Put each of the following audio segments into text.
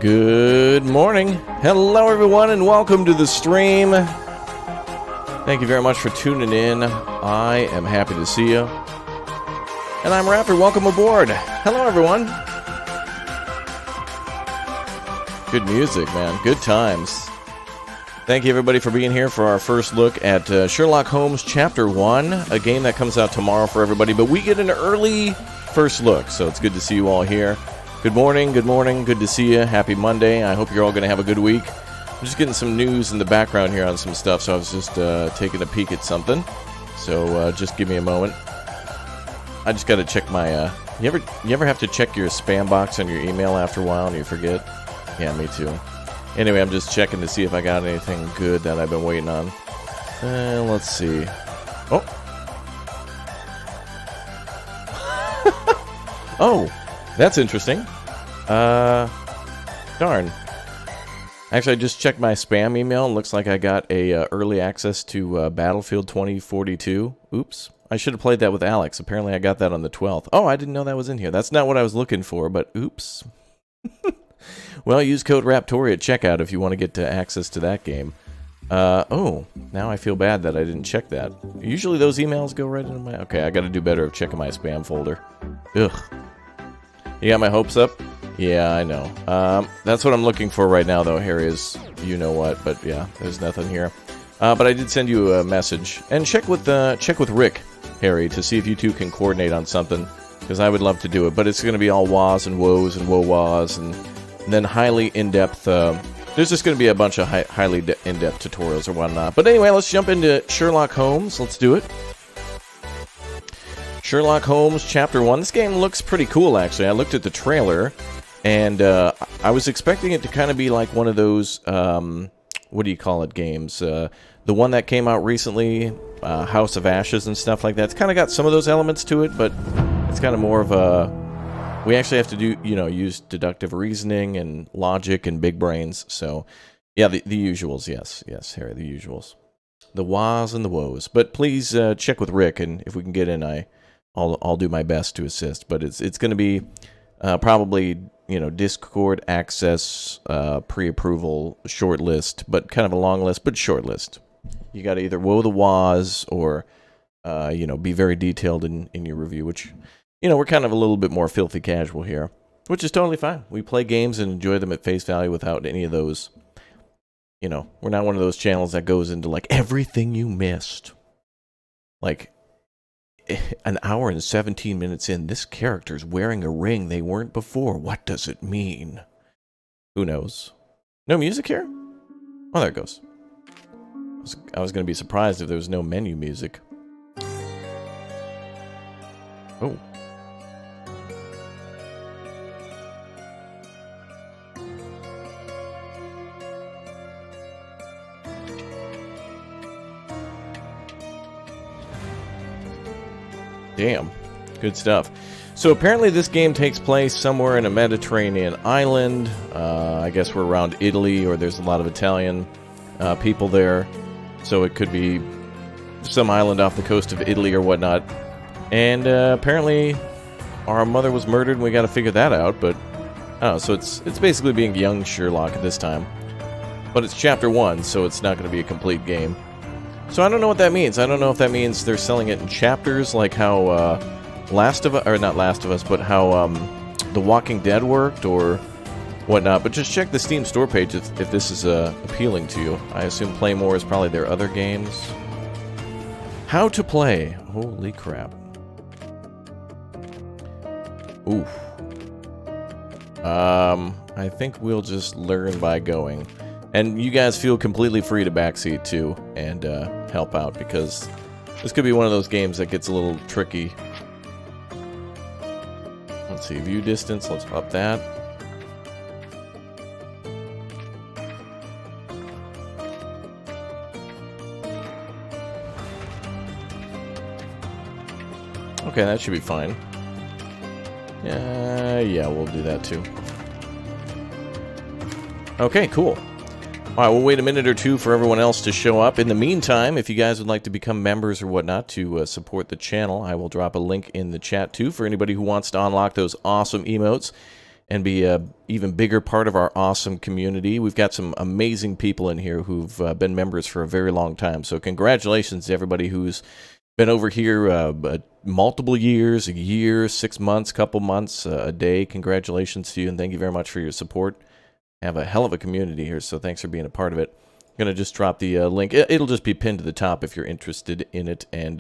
Good morning. Hello, everyone, and welcome to the stream. Thank you very much for tuning in. I am happy to see you. And I'm Raptor. Welcome aboard. Hello, everyone. Good music, man. Good times. Thank you, everybody, for being here for our first look at Sherlock Holmes Chapter 1, a game that comes out tomorrow for everybody. But we get an early first look, so it's good to see you all here. Good morning, good to see you. Happy Monday. I hope you're all going to have a good week. I'm just getting some news in the background here on some stuff, so I was just taking a peek at something. So just give me a moment. I just got to check my... You ever have to check your spam box on your email after a while and you forget? Yeah, me too. Anyway, I'm just checking to see if I got anything good that I've been waiting on. Let's see. Oh! Oh! That's interesting. Darn. Actually, I just checked my spam email. It looks like I got a early access to Battlefield 2042. Oops. I should have played that with Alex. Apparently, I got that on the 12th. Oh, I didn't know that was in here. That's not what I was looking for, but oops. Well, use code Raptori at checkout if you want to get access to that game. Oh, now I feel bad that I didn't check that. Usually those emails go right into my... Okay, I got to do better of checking my spam folder. Ugh. You got my hopes up? Yeah, I know. That's what I'm looking for right now, though, Harry, is you-know-what. But, yeah, there's nothing here. But I did send you a message. And check with Rick, Harry, to see if you two can coordinate on something. Because I would love to do it. But it's going to be all wahs and woes and woe-wahs. And then highly in-depth... there's just going to be a bunch of highly in-depth tutorials or whatnot. But anyway, let's jump into Sherlock Holmes. Let's do it. Sherlock Holmes Chapter 1. This game looks pretty cool, actually. I looked at the trailer, and I was expecting it to kind of be like one of those, what do you call it, games? The one that came out recently, House of Ashes and stuff like that. It's kind of got some of those elements to it, but it's kind of more of a... We actually have to do, use deductive reasoning and logic and big brains. So, yeah, the usuals, yes. Yes, Harry, the usuals. The wahs and the woes. But please check with Rick, and if we can get in, I'll do my best to assist, but it's going to be probably Discord access, pre-approval, short list, but kind of a long list, but short list. You got to either woe the wahs or be very detailed in your review, which we're kind of a little bit more filthy casual here, which is totally fine. We play games and enjoy them at face value without any of those. We're not one of those channels that goes into like everything you missed, like. An hour and 17 minutes in, this character's wearing a ring they weren't before. What does it mean? Who knows? No music here? Oh, there it goes. I was going to be surprised if there was no menu music. Oh. Damn. Good stuff. So apparently this game takes place somewhere in a Mediterranean island. I guess we're around Italy, or there's a lot of Italian people there. So it could be some island off the coast of Italy or whatnot. And apparently our mother was murdered, and we got to figure that out. But I don't know, so it's basically being young Sherlock at this time. But it's Chapter 1, so it's not going to be a complete game. So I don't know what that means. I don't know if that means they're selling it in chapters, like how Last of Us, or not Last of Us, but how The Walking Dead worked, or whatnot. But just check the Steam store page if this is appealing to you. I assume Play More is probably their other games. How to play. Holy crap. Oof. I think we'll just learn by going. And you guys feel completely free to backseat, too, and help out, because this could be one of those games that gets a little tricky. Let's see, view distance, let's up that. Okay, that should be fine. Yeah, we'll do that, too. Okay, cool. Alright, we'll wait a minute or two for everyone else to show up. In the meantime, if you guys would like to become members or whatnot to support the channel, I will drop a link in the chat too for anybody who wants to unlock those awesome emotes. and be a even bigger part of our awesome community. We've got some amazing people in here who've been members for a very long time. So congratulations to everybody who's been over here multiple years, a year, 6 months, couple months, a day. Congratulations to you, and thank you very much for your support. Have a hell of a community here, so thanks for being a part of it. I'm going to just drop the link. It'll just be pinned to the top if you're interested in it. And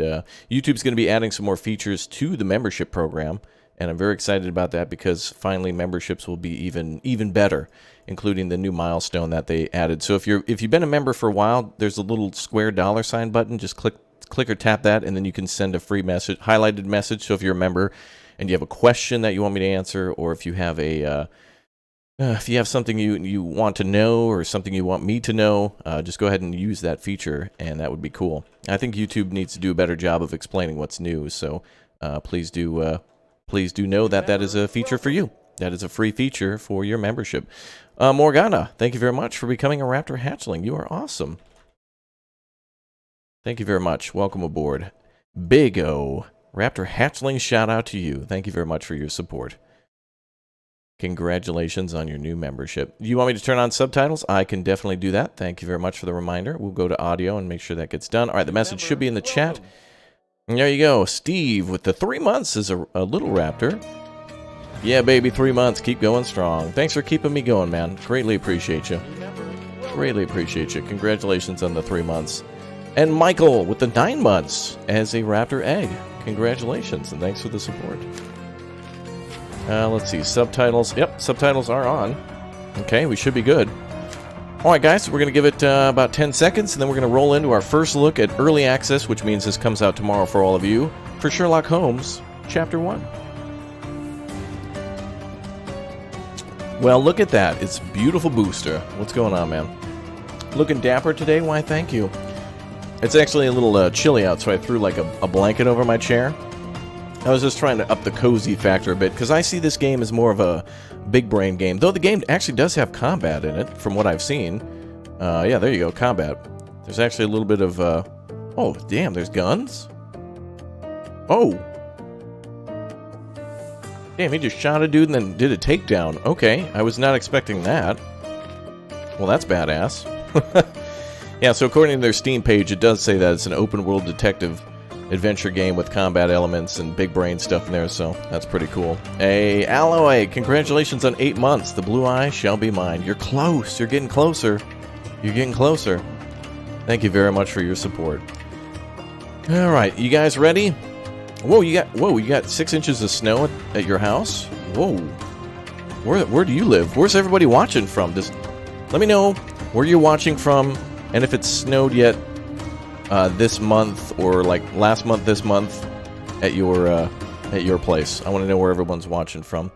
YouTube's going to be adding some more features to the membership program. And I'm very excited about that because finally memberships will be even better, including the new milestone that they added. So if you've been a member for a while, there's a little square $ button. Just click or tap that, and then you can send a free message, highlighted message. So if you're a member and you have a question that you want me to answer, or if you have something you want to know or something you want me to know, just go ahead and use that feature, and that would be cool. I think YouTube needs to do a better job of explaining what's new, so please do know that that is a feature for you. That is a free feature for your membership. Morgana, thank you very much for becoming a Raptor Hatchling. You are awesome. Thank you very much. Welcome aboard. Big O, Raptor Hatchling, shout out to you. Thank you very much for your support. Congratulations on your new membership. You want me to turn on subtitles? I can definitely do that. Thank you very much for the reminder. We'll go to audio and make sure that gets done. All right, the message should be in the chat. And there you go. Steve with the 3 months is a little raptor. Yeah, baby, 3 months. Keep going strong. Thanks for keeping me going, man. Greatly appreciate you. Greatly appreciate you. Congratulations on the 3 months. And Michael with the 9 months as a raptor egg. Congratulations, and thanks for the support. Let's see, subtitles. Yep, subtitles are on. Okay, we should be good. All right, guys, we're going to give it about 10 seconds, and then we're going to roll into our first look at early access, which means this comes out tomorrow for all of you, for Sherlock Holmes, Chapter 1. Well, look at that. It's beautiful booster. What's going on, man? Looking dapper today? Why, thank you. It's actually a little chilly out, so I threw like a blanket over my chair. I was just trying to up the cozy factor a bit, because I see this game as more of a big brain game, though the game actually does have combat in it, from what I've seen. Yeah, there you go, combat. There's actually a little bit of, oh, damn, there's guns? Oh. Damn, he just shot a dude and then did a takedown. Okay, I was not expecting that. Well, that's badass. Yeah, so according to their Steam page, it does say that it's an open-world detective adventure game with combat elements and big brain stuff in there, so that's pretty cool. Hey, Alloy, congratulations on 8 months. The blue eye shall be mine. You're close. You're getting closer. You're getting closer. Thank you very much for your support. All right, you guys ready? Whoa, you got 6 inches of snow at your house? Whoa. Where do you live? Where's everybody watching from? Just let me know where you're watching from, and if it's snowed yet this month, or like last month, this month, at your place. I want to know where everyone's watching from.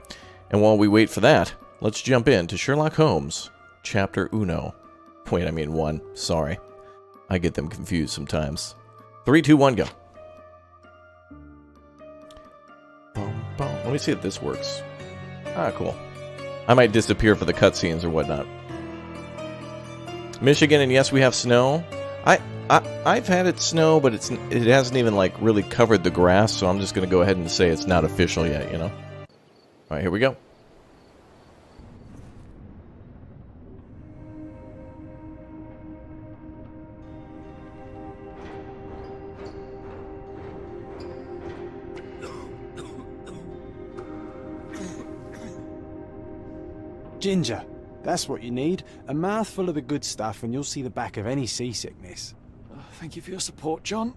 And while we wait for that, let's jump into Sherlock Holmes, Chapter 1. Wait, I mean 1. Sorry. I get them confused sometimes. 3, 2, 1, go. Let me see if this works. Ah, cool. I might disappear for the cutscenes or whatnot. Michigan, and yes, we have snow. I've had it snow, but it hasn't even like really covered the grass, so I'm just going to go ahead and say it's not official yet, you know? Alright, here we go. Ginger, that's what you need. A mouthful of the good stuff and you'll see the back of any seasickness. Thank you for your support, John.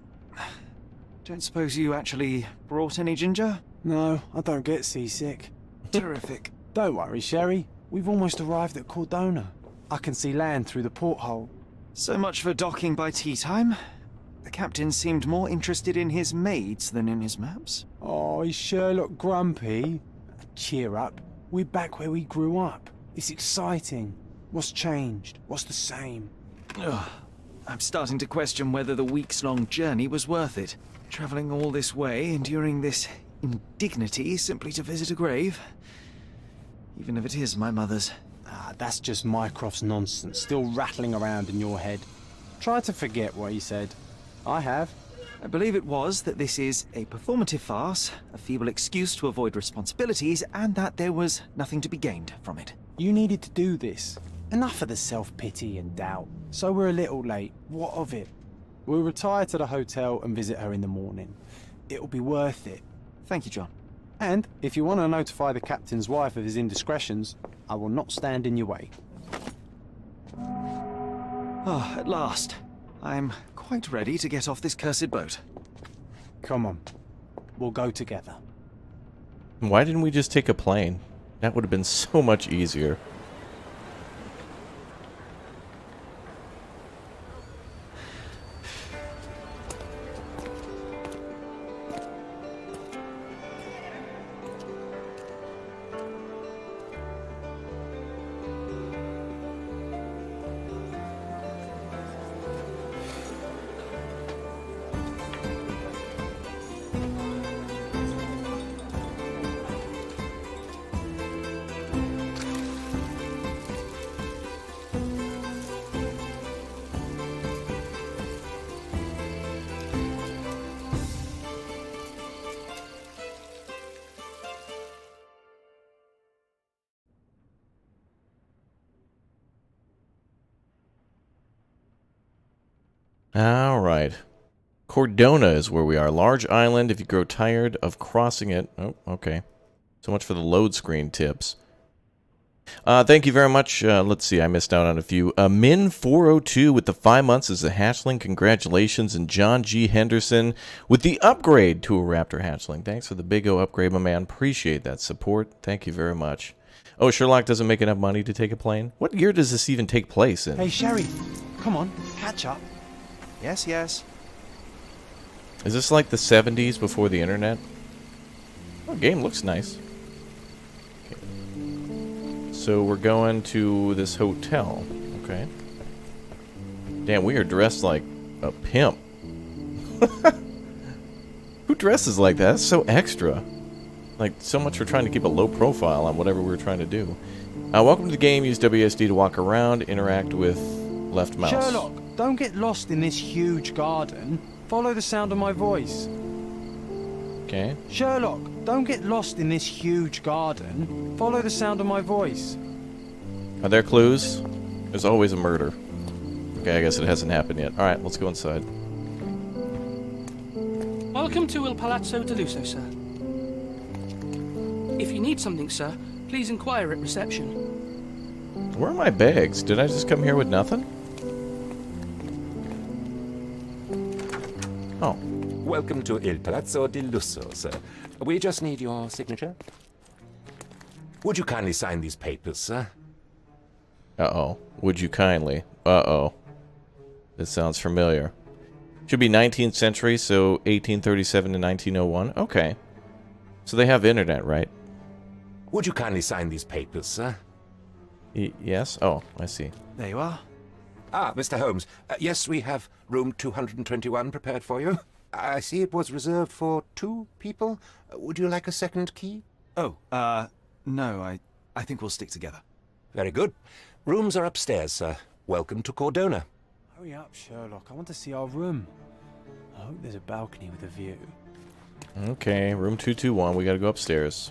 Don't suppose you actually brought any ginger? No, I don't get seasick. Terrific. Don't worry, Sherry. We've almost arrived at Cordona. I can see land through the porthole. So much for docking by tea time. The captain seemed more interested in his maids than in his maps. Oh, is Sherlock grumpy? Cheer up. We're back where we grew up. It's exciting. What's changed? What's the same? Ugh. I'm starting to question whether the weeks-long journey was worth it. Travelling all this way, enduring this indignity simply to visit a grave. Even if it is my mother's. Ah, that's just Mycroft's nonsense, still rattling around in your head. Try to forget what he said. I have. I believe it was that this is a performative farce, a feeble excuse to avoid responsibilities, and that there was nothing to be gained from it. You needed to do this. Enough of the self-pity and doubt. So we're a little late. What of it? We'll retire to the hotel and visit her in the morning. It'll be worth it. Thank you, John. And if you want to notify the captain's wife of his indiscretions, I will not stand in your way. Ah, at last. I'm quite ready to get off this cursed boat. Come on. We'll go together. Why didn't we just take a plane? That would have been so much easier. Alright. Cordona is where we are. Large island. If you grow tired of crossing it... Oh, okay. So much for the load screen tips. Thank you very much. Let's see, I missed out on a few. Min402 with the 5 months as a hatchling. Congratulations. And John G. Henderson with the upgrade to a Raptor hatchling. Thanks for the big O upgrade, my man. Appreciate that support. Thank you very much. Oh, Sherlock doesn't make enough money to take a plane? What year does this even take place in? Hey, Sherry. Come on. Catch up. Yes, yes. Is this like the 70s before the internet? Oh, the game looks nice. Okay. So we're going to this hotel. Okay. Damn, we are dressed like a pimp. Who dresses like that? That's so extra. Like, so much for trying to keep a low profile on whatever we were trying to do. Welcome to the game. Use WSD to walk around, interact with left mouse. Sherlock, don't get lost in this huge garden. Follow the sound of my voice. Okay. Sherlock, don't get lost in this huge garden. Follow the sound of my voice. Are there clues? There's always a murder. Okay, I guess it hasn't happened yet. Alright, let's go inside. Welcome to Il Palazzo de Lusso, sir. If you need something, sir, please inquire at reception. Where are my bags? Did I just come here with nothing? Oh. Welcome to Il Palazzo di Lusso, sir. We just need your signature. Would you kindly sign these papers, sir? Uh-oh. Would you kindly? Uh-oh. This sounds familiar. Should be 19th century, so 1837 to 1901. Okay. So they have internet, right? Would you kindly sign these papers, sir? Yes? Oh, I see. There you are. Ah, Mr. Holmes. Yes, we have room 221 prepared for you. I see it was reserved for 2 people. Would you like a second key? Oh, no, I think we'll stick together. Very good. Rooms are upstairs, sir. Welcome to Cordona. Hurry up, Sherlock. I want to see our room. I hope there's a balcony with a view. Okay, room 221. We gotta go upstairs.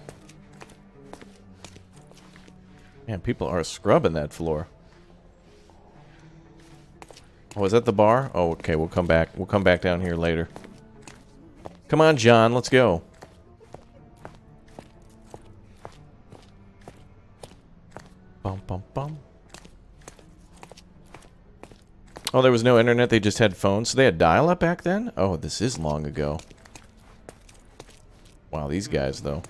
Man, people are scrubbing that floor. Oh, is that the bar? Oh, okay, we'll come back. We'll come back down here later. Come on, John, let's go. Bum, bum, bum. Oh, there was no internet, they just had phones. So they had dial-up back then? Oh, this is long ago. Wow, these guys, though.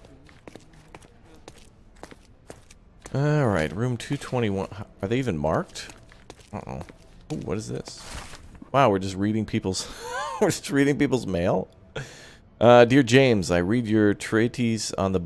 Alright, room 221. Are they even marked? Uh-oh. Ooh, what is this? Wow, we're just reading people's... we're just reading people's mail? Dear James, I read your treatise on the...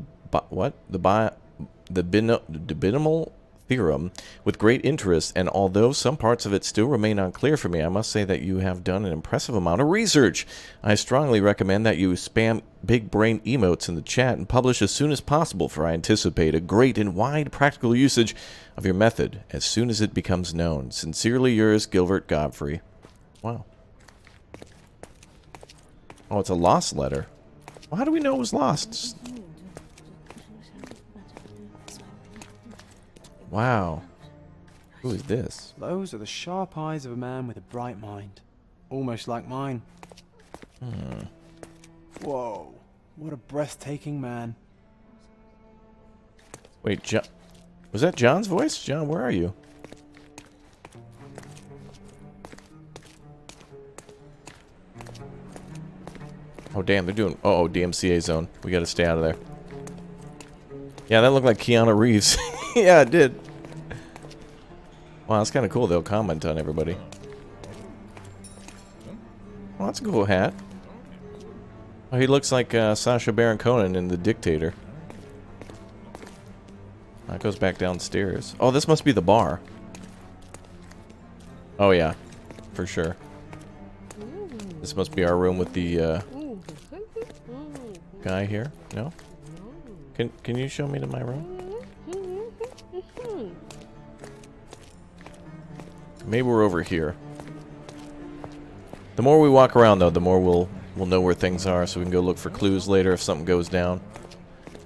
the binomial theorem with great interest, and although some parts of it still remain unclear for me, I must say that you have done an impressive amount of research. I strongly recommend that you spam big brain emotes in the chat and publish as soon as possible, for I anticipate a great and wide practical usage of your method as soon as it becomes known. Sincerely yours, Gilbert Godfrey. Wow. Oh, it's a lost letter. Well, how do we know it was lost? Wow. Who is this? Those are the sharp eyes of a man with a bright mind. Almost like mine. Whoa. What a breathtaking man. Wait, John... Was that John's voice? John, where are you? Oh, damn, they're doing... Uh-oh, DMCA zone. We gotta stay out of there. Yeah, that looked like Keanu Reeves. Yeah, it did. Wow, that's kind of cool. They'll comment on everybody. Well, that's a cool hat. Oh, he looks like Sacha Baron Cohen in The Dictator. That goes back downstairs. Oh, this must be the bar. Oh, yeah. For sure. This must be our room with the guy here. No? Can you show me to my room? Maybe we're over here. The more we walk around, though, the more we'll know where things are, so we can go look for clues later if something goes down.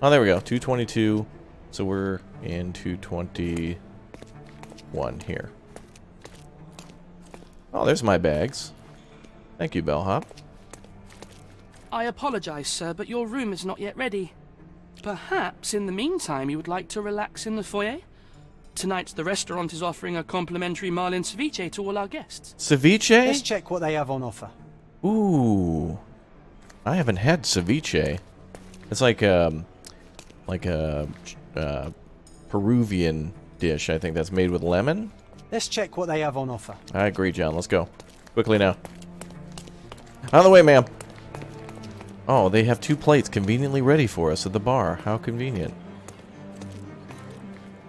Oh, there we go. 222. So we're in 221 here. Oh, there's my bags. Thank you, Bellhop. I apologize, sir, but your room is not yet ready. Perhaps, in the meantime, you would like to relax in the foyer? Tonight, the restaurant is offering a complimentary marlin ceviche to all our guests. Ceviche? Let's check what they have on offer. Ooh. I haven't had ceviche. It's like a Peruvian dish, I think, that's made with lemon. Let's check what they have on offer. I agree, John. Let's go. Quickly now. Out of the way, ma'am. Oh, they have 2 plates conveniently ready for us at the bar. How convenient.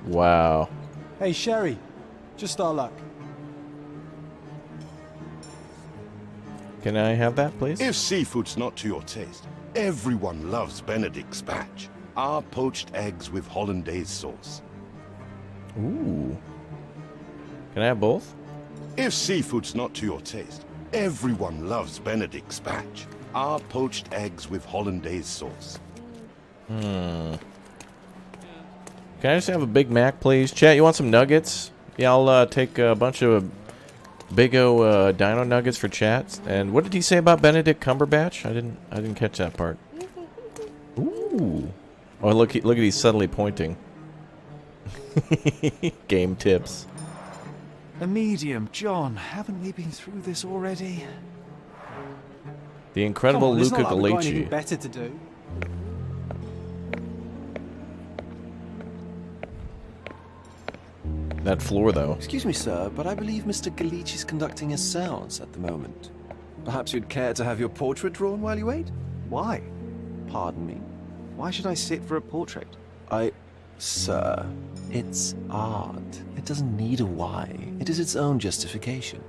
Wow. Hey, Sherry. Just our luck. Can I have that, please? If seafood's not to your taste, everyone loves Benedict's batch. Our poached eggs with hollandaise sauce. Ooh. Can I have both? If seafood's not to your taste, everyone loves Benedict's batch. Our poached eggs with hollandaise sauce. Can I just have a Big Mac, please? Chat, you want some nuggets? Yeah, I'll take a bunch of Big O Dino Nuggets for chat. And what did he say about Benedict Cumberbatch? I didn't catch that part. Ooh. Oh, look at he's subtly pointing. Game tips. A medium, John. Haven't we been through this already? The incredible Come on, it's Luca not like we've got anything Galacci. better to do. That floor, though. Excuse me, sir, but I believe Mr. Galich is conducting a séance at the moment. Perhaps you'd care to have your portrait drawn while you wait? Why? Pardon me? Why should I sit for a portrait? Sir, it's art. It doesn't need a why. It is its own justification.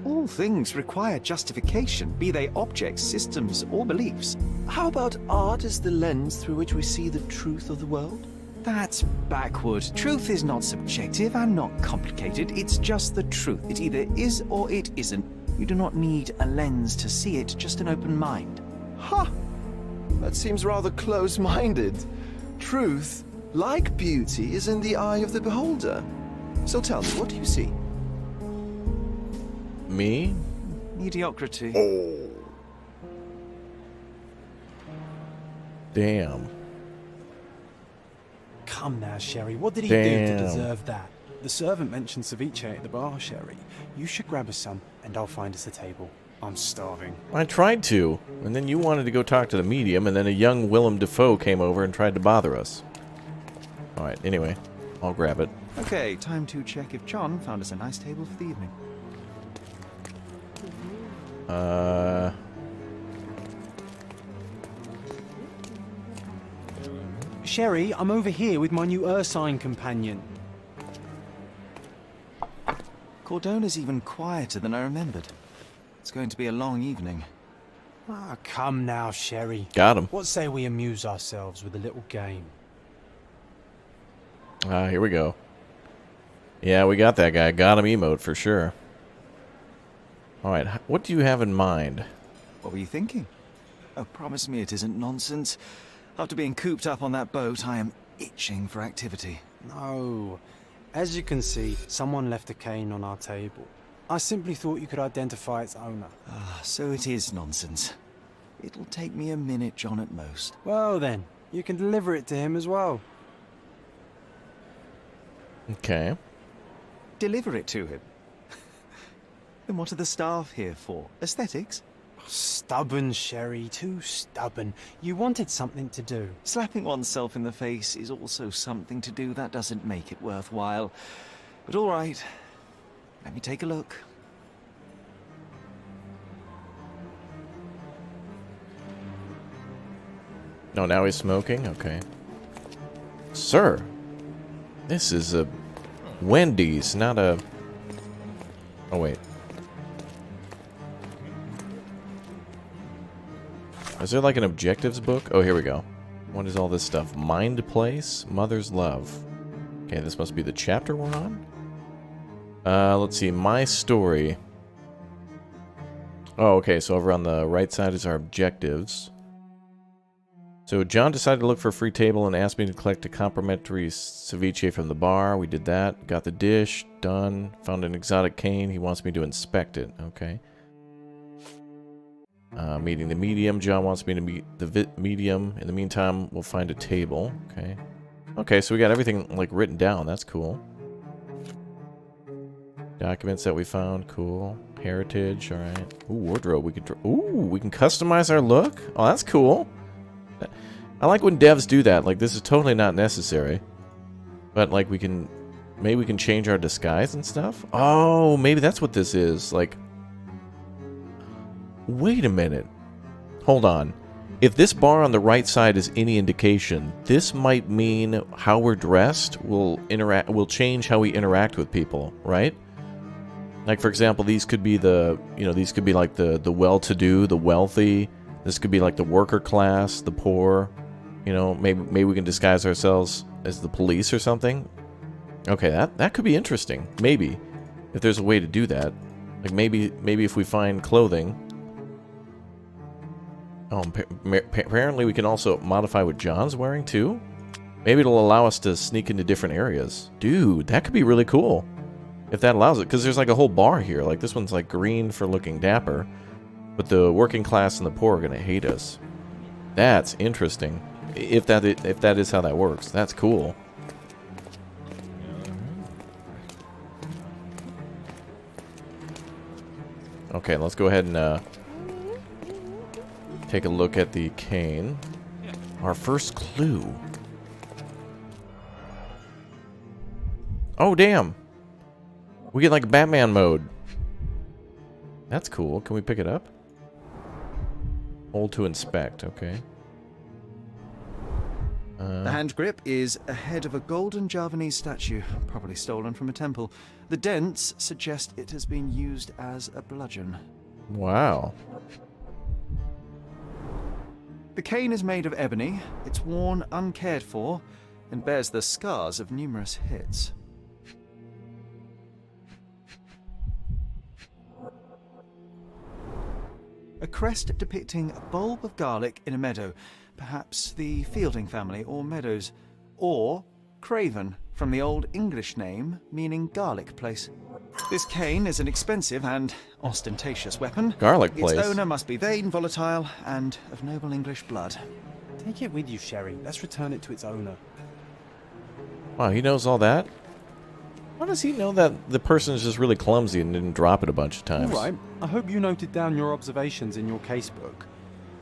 All things require justification, be they objects, systems, or beliefs. How about art as the lens through which we see the truth of the world? That's backward. Truth is not subjective and not complicated. It's just the truth. It either is or it isn't. You do not need a lens to see it, just an open mind. Ha! That seems rather close-minded. Truth, like beauty, is in the eye of the beholder. So tell me, what do you see? Me? Mediocrity. Damn. Come now, Sherry. What did he do Damn. to deserve that? The servant mentioned ceviche at the bar, Sherry. You should grab us some, and I'll find us a table. I'm starving. I tried to, and then you wanted to go talk to the medium, and then a young Willem Dafoe came over and tried to bother us. Alright, anyway, I'll grab it. Okay, time to check if John found us a nice table for the evening. Sherry, I'm over here with my new Ursine companion. Cordona's even quieter than I remembered. It's going to be a long evening. Ah, come now, Sherry. Got him. What say we amuse ourselves with a little game? Here we go. Yeah, we got that guy. Got him emote for sure. Alright, what do you have in mind? What were you thinking? Oh, promise me it isn't nonsense. After being cooped up on that boat, I am itching for activity. No. As you can see, someone left a cane on our table. I simply thought you could identify its owner. Ah, so it is nonsense. It'll take me a minute, John, at most. Well then, you can deliver it to him as well. Okay. Deliver it to him? Then what are the staff here for? Aesthetics? Stubborn, Sherry, too stubborn. You wanted something to do. Slapping oneself in the face is also something to do. That doesn't make it worthwhile. But all right, let me take a look. No, now he's smoking? Okay. Sir, this is a Wendy's, not a... Oh, wait. Is there like an objectives book? Oh, here we go. What is all this stuff? Mind Place, Mother's Love. Okay, this must be the chapter we're on? Let's see. My story. Oh, okay, so over on the right side is our objectives. So John decided to look for a free table and asked me to collect a complimentary ceviche from the bar. We did that. Got the dish. Done. Found an exotic cane. He wants me to inspect it. Okay. Meeting the medium. John wants me to meet the medium. In the meantime, we'll find a table. Okay. Okay, so we got everything like written down. That's cool. Documents that we found. Cool. Heritage. All right. Ooh, wardrobe. We can customize our look. Oh, that's cool. I like when devs do that. Like, this is totally not necessary. But, like, maybe we can change our disguise and stuff? Oh, maybe that's what this is. Like, wait a minute. Hold on. If this bar on the right side is any indication, this might mean how we're dressed will change how we interact with people, right? Like, for example, these could be these could be like the well-to-do, the wealthy. This could be like the worker class, the poor. You know, maybe we can disguise ourselves as the police or something. Okay, that could be interesting. Maybe, if there's a way to do that. Like maybe if we find clothing. Oh, apparently we can also modify what John's wearing too. Maybe it'll allow us to sneak into different areas. Dude, that could be really cool. If that allows it, because there's like a whole bar here. Like this one's like green for looking dapper. But the working class and the poor are going to hate us. That's interesting. If that is how that works. That's cool. Okay, let's go ahead and take a look at the cane. Our first clue. Oh, damn. We get like Batman mode. That's cool. Can we pick it up? Hold to inspect, okay. The hand grip is a head of a golden Javanese statue, probably stolen from a temple. The dents suggest it has been used as a bludgeon. Wow. The cane is made of ebony, it's worn uncared for, and bears the scars of numerous hits. A crest depicting a bulb of garlic in a meadow, perhaps the Fielding family or Meadows, or Craven, from the Old English name meaning garlic place. This cane is an expensive and ostentatious weapon. Garlic place. Its owner must be vain, volatile, and of noble English blood. Take it with you, Sherry. Let's return it to its owner. Wow, he knows all that? How does he know that the person is just really clumsy and didn't drop it a bunch of times? All right. I hope you noted down your observations in your casebook.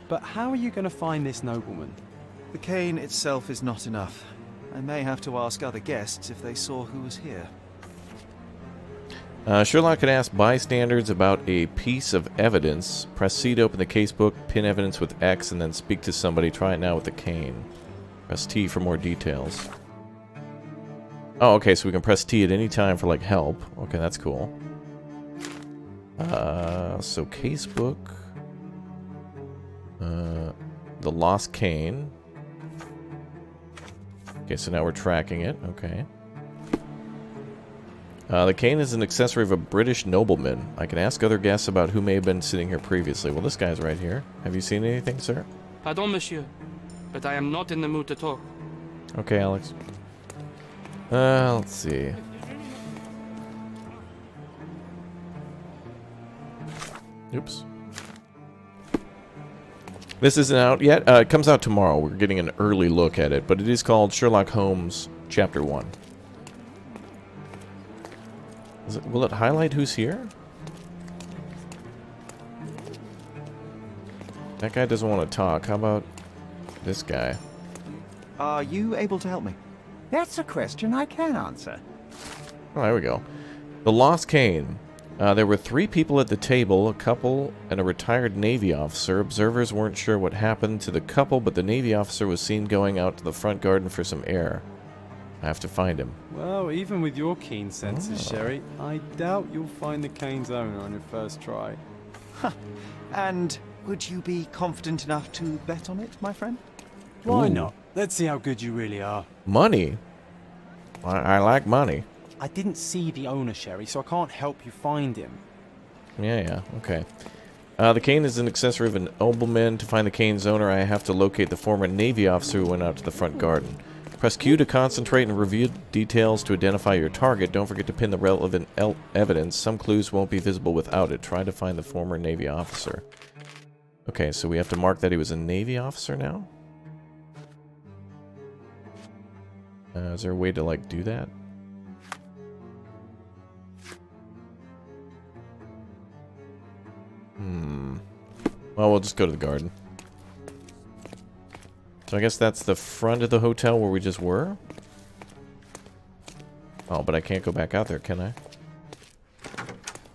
But how are you going to find this nobleman? The cane itself is not enough. I may have to ask other guests if they saw who was here. Sherlock could ask bystanders about a piece of evidence. Press C to open the casebook, pin evidence with X, and then speak to somebody. Try it now with the cane. Press T for more details. Oh, okay, so we can press T at any time for, like, help. Okay, that's cool. So casebook. The lost cane. Okay, so now we're tracking it. Okay. The cane is an accessory of a British nobleman. I can ask other guests about who may have been sitting here previously. Well, this guy's right here. Have you seen anything, sir? Pardon, monsieur, but I am not in the mood to talk. Okay, Alex. Let's see. Oops. This isn't out yet. It comes out tomorrow. We're getting an early look at it, but it is called Sherlock Holmes Chapter 1. Will it highlight who's here? That guy doesn't want to talk. How about this guy? Are you able to help me? That's a question I can answer. Oh, there we go. The Lost Cane. There were 3 people at the table, a couple and a retired Navy officer. Observers weren't sure what happened to the couple, but the Navy officer was seen going out to the front garden for some air. I have to find him. Well, even with your keen senses, Sherry, I doubt you'll find the cane's owner on your first try. And would you be confident enough to bet on it, my friend? Why Ooh. not? Let's see how good you really are. Money? I like money. I didn't see the owner, Sherry, so I can't help you find him. Yeah, okay. The cane is an accessory of an nobleman. To find the cane's owner, I have to locate the former Navy officer who went out to the front garden. Press Q to concentrate and review details to identify your target. Don't forget to pin the relevant evidence. Some clues won't be visible without it. Try to find the former Navy officer. Okay, so we have to mark that he was a Navy officer now? Is there a way to, like, do that? Well, we'll just go to the garden. So I guess that's the front of the hotel where we just were? Oh, but I can't go back out there, can I?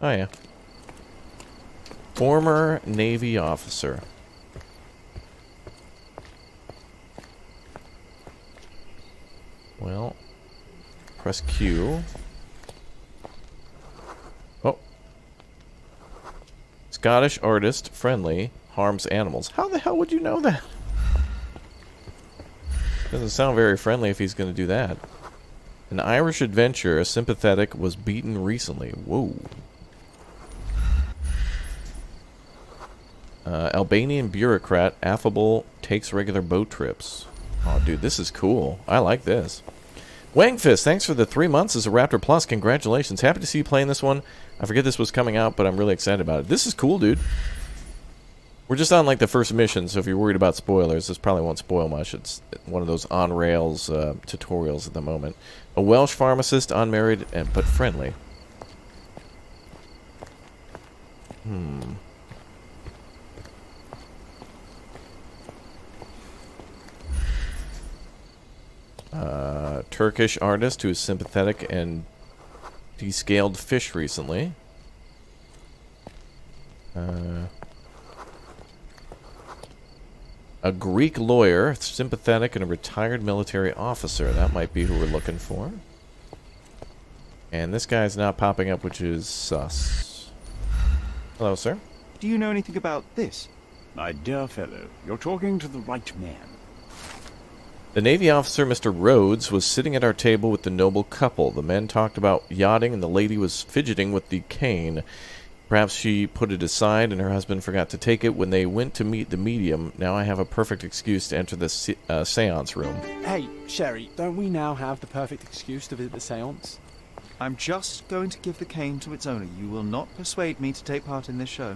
Oh, yeah. Former Navy officer. Well, press Q. Oh. Scottish artist, friendly, harms animals. How the hell would you know that? Doesn't sound very friendly if he's going to do that. An Irish adventurer, sympathetic, was beaten recently. Whoa. Albanian bureaucrat, affable, takes regular boat trips. Oh, dude, this is cool. I like this. Wangfist, thanks for the 3 months as a Raptor Plus. Congratulations. Happy to see you playing this one. I forget this was coming out, but I'm really excited about it. This is cool, dude. We're just on, like, the first mission, so if you're worried about spoilers, this probably won't spoil much. It's one of those on-rails tutorials at the moment. A Welsh pharmacist, unmarried, but friendly. Turkish artist who is sympathetic and descaled fish recently. A Greek lawyer, sympathetic, and a retired military officer. That might be who we're looking for. And this guy's not popping up, which is sus. Hello, sir. Do you know anything about this? My dear fellow, you're talking to the right man. The Navy officer, Mr. Rhodes, was sitting at our table with the noble couple. The men talked about yachting, and the lady was fidgeting with the cane. Perhaps she put it aside, and her husband forgot to take it when they went to meet the medium. Now I have a perfect excuse to enter the seance room. Hey, Sherry, don't we now have the perfect excuse to visit the seance? I'm just going to give the cane to its owner. You will not persuade me to take part in this show.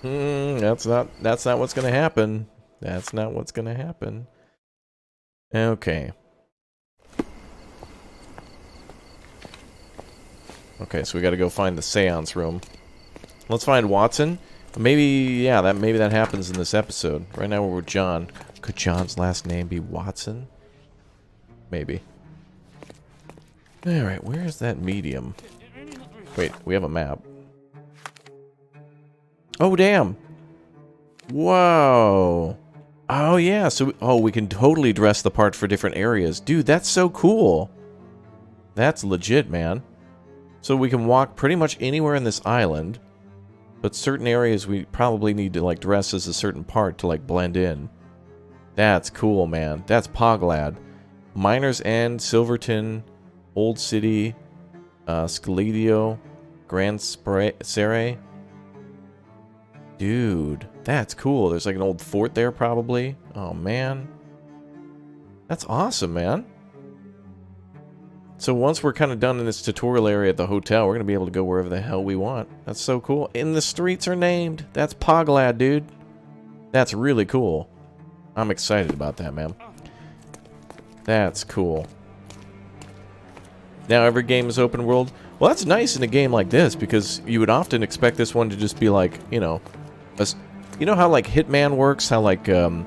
That's not what's going to happen. That's not what's going to happen. Okay. Okay, so we got to go find the seance room. Let's find Watson. Maybe that happens in this episode. Right now we're with John. Could John's last name be Watson? Maybe. Alright, where is that medium? Wait, we have a map. Oh, damn! Whoa! Oh, yeah, so we can totally dress the part for different areas. Dude, that's so cool! That's legit, man. So we can walk pretty much anywhere in this island, but certain areas we probably need to, like, dress as a certain part to, like, blend in. That's cool, man. That's Poglad. Miners End, Silverton, Old City, Scalidio, Grand Sere. Dude, that's cool. There's like an old fort there, probably. Oh, man. That's awesome, man. So once we're kind of done in this tutorial area at the hotel, we're going to be able to go wherever the hell we want. That's so cool. And the streets are named. That's Poglad, dude. That's really cool. I'm excited about that, man. That's cool. Now every game is open world. Well, that's nice in a game like this, because you would often expect this one to just be like, you know, you know how like Hitman works? How like, you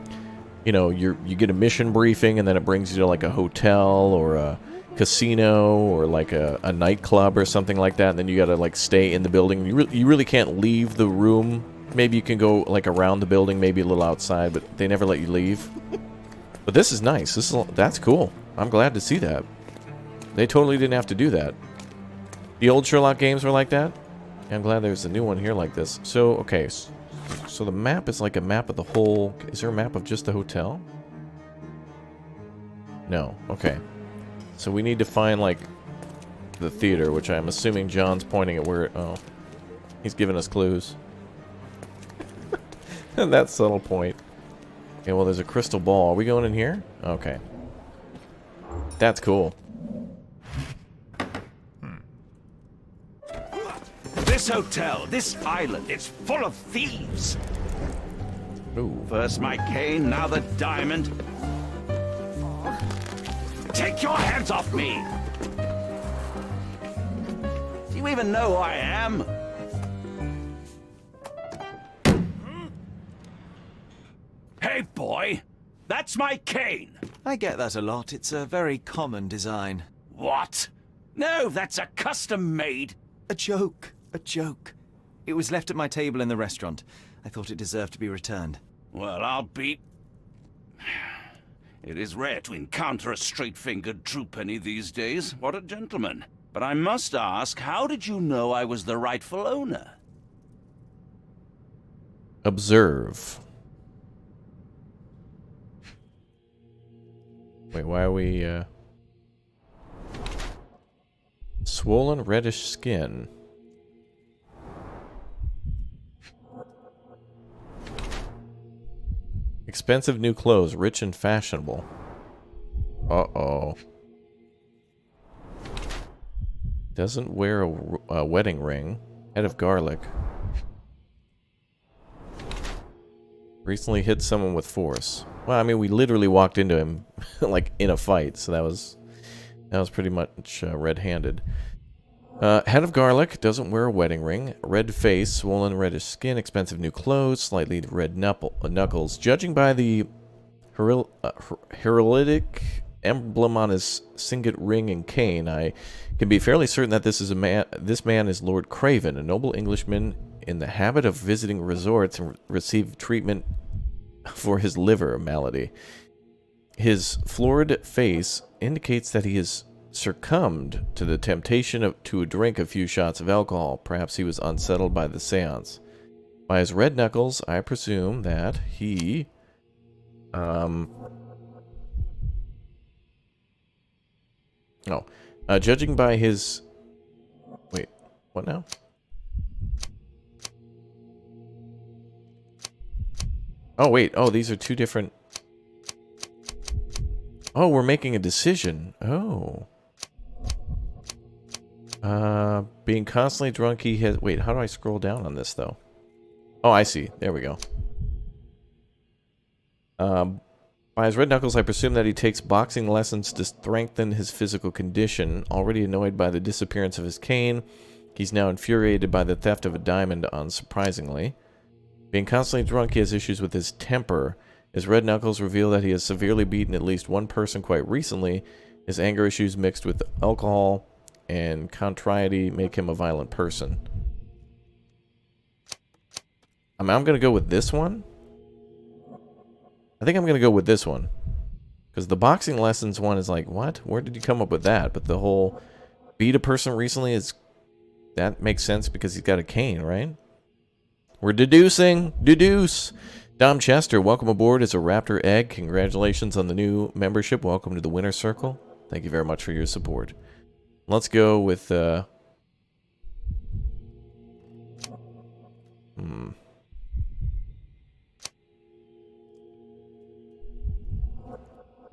know, you get a mission briefing and then it brings you to like a hotel or a casino or like a nightclub or something like that, and then you gotta like stay in the building. You really can't leave the room. Maybe you can go like around the building, maybe a little outside, but they never let you leave. But this is nice. That's cool. I'm glad to see that. They totally didn't have to do that. The old Sherlock games were like that. I'm glad there's a new one here like this. So, okay. So the map is like a map of the whole... Is there a map of just the hotel? No. Okay. So we need to find, like, the theater, which I'm assuming John's pointing at where... Oh. He's giving us clues. That subtle point. Okay, well, there's a crystal ball. Are we going in here? Okay. That's cool. This hotel, this island, it's full of thieves. Ooh. First my cane, now the diamond. Take your hands off me! Do you even know who I am? Hey, boy! That's my cane! I get that a lot. It's a very common design. What? No, that's a custom-made... A joke. A joke. It was left at my table in the restaurant. I thought it deserved to be returned. Well, I'll be... It is rare to encounter a straight-fingered true penny these days. What a gentleman. But I must ask, how did you know I was the rightful owner? Observe. Wait, why are we, Swollen reddish skin. Expensive new clothes, rich and fashionable. Uh-oh. Doesn't wear a wedding ring. Head of garlic. Recently hit someone with force. Well, I mean, we literally walked into him, like, in a fight, so that was pretty much red-handed. Head of garlic, doesn't wear a wedding ring. Red face, swollen reddish skin, expensive new clothes, slightly red knuckles. Judging by the heraldic emblem on his signet ring and cane, I can be fairly certain that this man is Lord Craven, a noble Englishman in the habit of visiting resorts and receive treatment for his liver malady. His florid face indicates that he is succumbed to the temptation to drink a few shots of alcohol. Perhaps he was unsettled by the seance. By his red knuckles, I presume that he... judging by his... Wait, what now? Oh, wait. Oh, these are two different... Oh, we're making a decision. Oh. Being constantly drunk, he has... Wait, how do I scroll down on this, though? Oh, I see. There we go. By his red knuckles, I presume that he takes boxing lessons to strengthen his physical condition. Already annoyed by the disappearance of his cane, he's now infuriated by the theft of a diamond, unsurprisingly. Being constantly drunk, he has issues with his temper. His red knuckles reveal that he has severely beaten at least one person quite recently. His anger issues mixed with alcohol and contrariety make him a violent person. I'm going to go with this one. I think I'm going to go with this one. Because the boxing lessons one is like, what? Where did you come up with that? But the whole beat a person recently is... That makes sense because he's got a cane, right? We're deducing. Deduce. Dom Chester, welcome aboard as a Raptor Egg. Congratulations on the new membership. Welcome to the Winner Circle. Thank you very much for your support. Let's go with I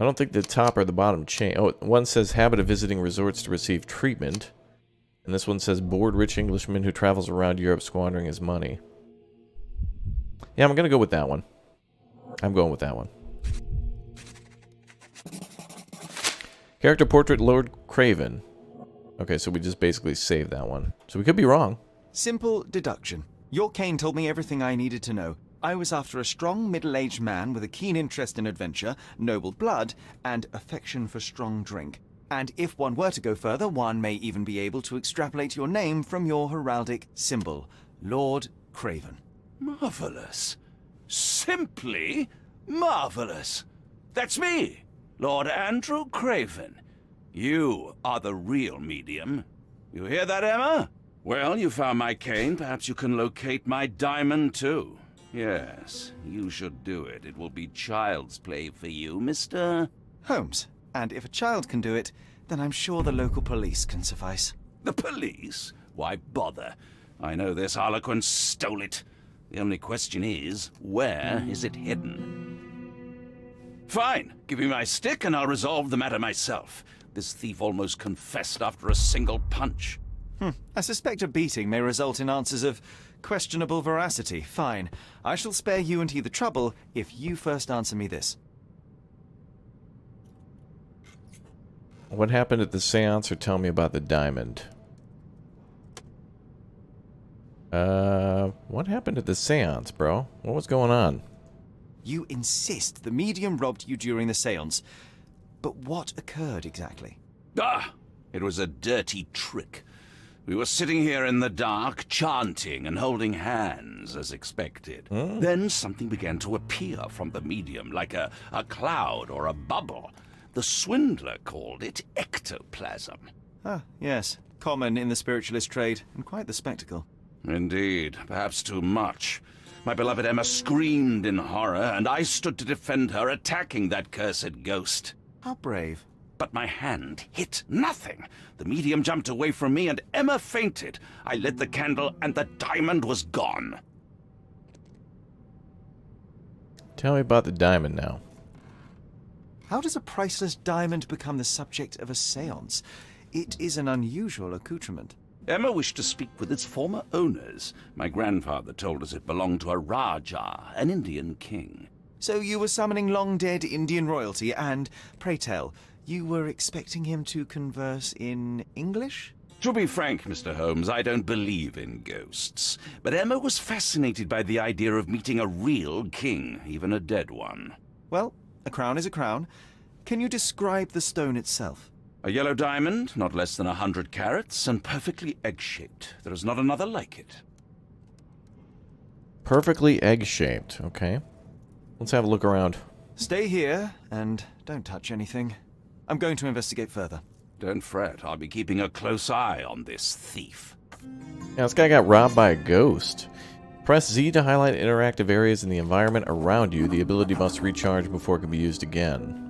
don't think the top or the bottom change. Oh, one says habit of visiting resorts to receive treatment. And this one says bored rich Englishman who travels around Europe squandering his money. Yeah, I'm going to go with that one. I'm going with that one. Character portrait Lord Craven. Okay, so we just basically saved that one. So we could be wrong. Simple deduction. Your cane told me everything I needed to know. I was after a strong middle-aged man with a keen interest in adventure, noble blood, and affection for strong drink. And if one were to go further, one may even be able to extrapolate your name from your heraldic symbol, Lord Craven. Marvelous. Simply marvelous. That's me, Lord Andrew Craven. You are the real medium. You hear that, Emma? Well, you found my cane. Perhaps you can locate my diamond, too. Yes, you should do it. It will be child's play for you, Mr. Holmes. And if a child can do it, then I'm sure the local police can suffice. The police? Why bother? I know this harlequin stole it. The only question is, where is it hidden? Fine. Give me my stick and I'll resolve the matter myself. This thief almost confessed after a single punch. I suspect a beating may result in answers of questionable veracity. Fine. I shall spare you and he the trouble if you first answer me this. What happened at the seance, or tell me about the diamond? What happened at the seance, bro? What was going on? You insist the medium robbed you during the seance. But what occurred exactly? It was a dirty trick. We were sitting here in the dark, chanting and holding hands, as expected. Then something began to appear from the medium, like a cloud or a bubble. The swindler called it ectoplasm. Ah, yes. Common in the spiritualist trade, and quite the spectacle. Indeed, perhaps too much. My beloved Emma screamed in horror, and I stood to defend her, attacking that cursed ghost. How brave. But my hand hit nothing. The medium jumped away from me, and Emma fainted. I lit the candle, and the diamond was gone. Tell me about the diamond now. How does a priceless diamond become the subject of a seance? It is an unusual accoutrement. Emma wished to speak with its former owners. My grandfather told us it belonged to a Rajah, an Indian king. So you were summoning long-dead Indian royalty, and, pray tell, you were expecting him to converse in English? To be frank, Mr. Holmes, I don't believe in ghosts. But Emma was fascinated by the idea of meeting a real king, even a dead one. Well, a crown is a crown. Can you describe the stone itself? A yellow diamond, not less than 100 carats, and perfectly egg-shaped. There is not another like it. Perfectly egg-shaped, okay. Let's have a look around. Stay here, and don't touch anything. I'm going to investigate further. Don't fret, I'll be keeping a close eye on this thief. Yeah, this guy got robbed by a ghost. Press Z to highlight interactive areas in the environment around you. The ability must recharge before it can be used again.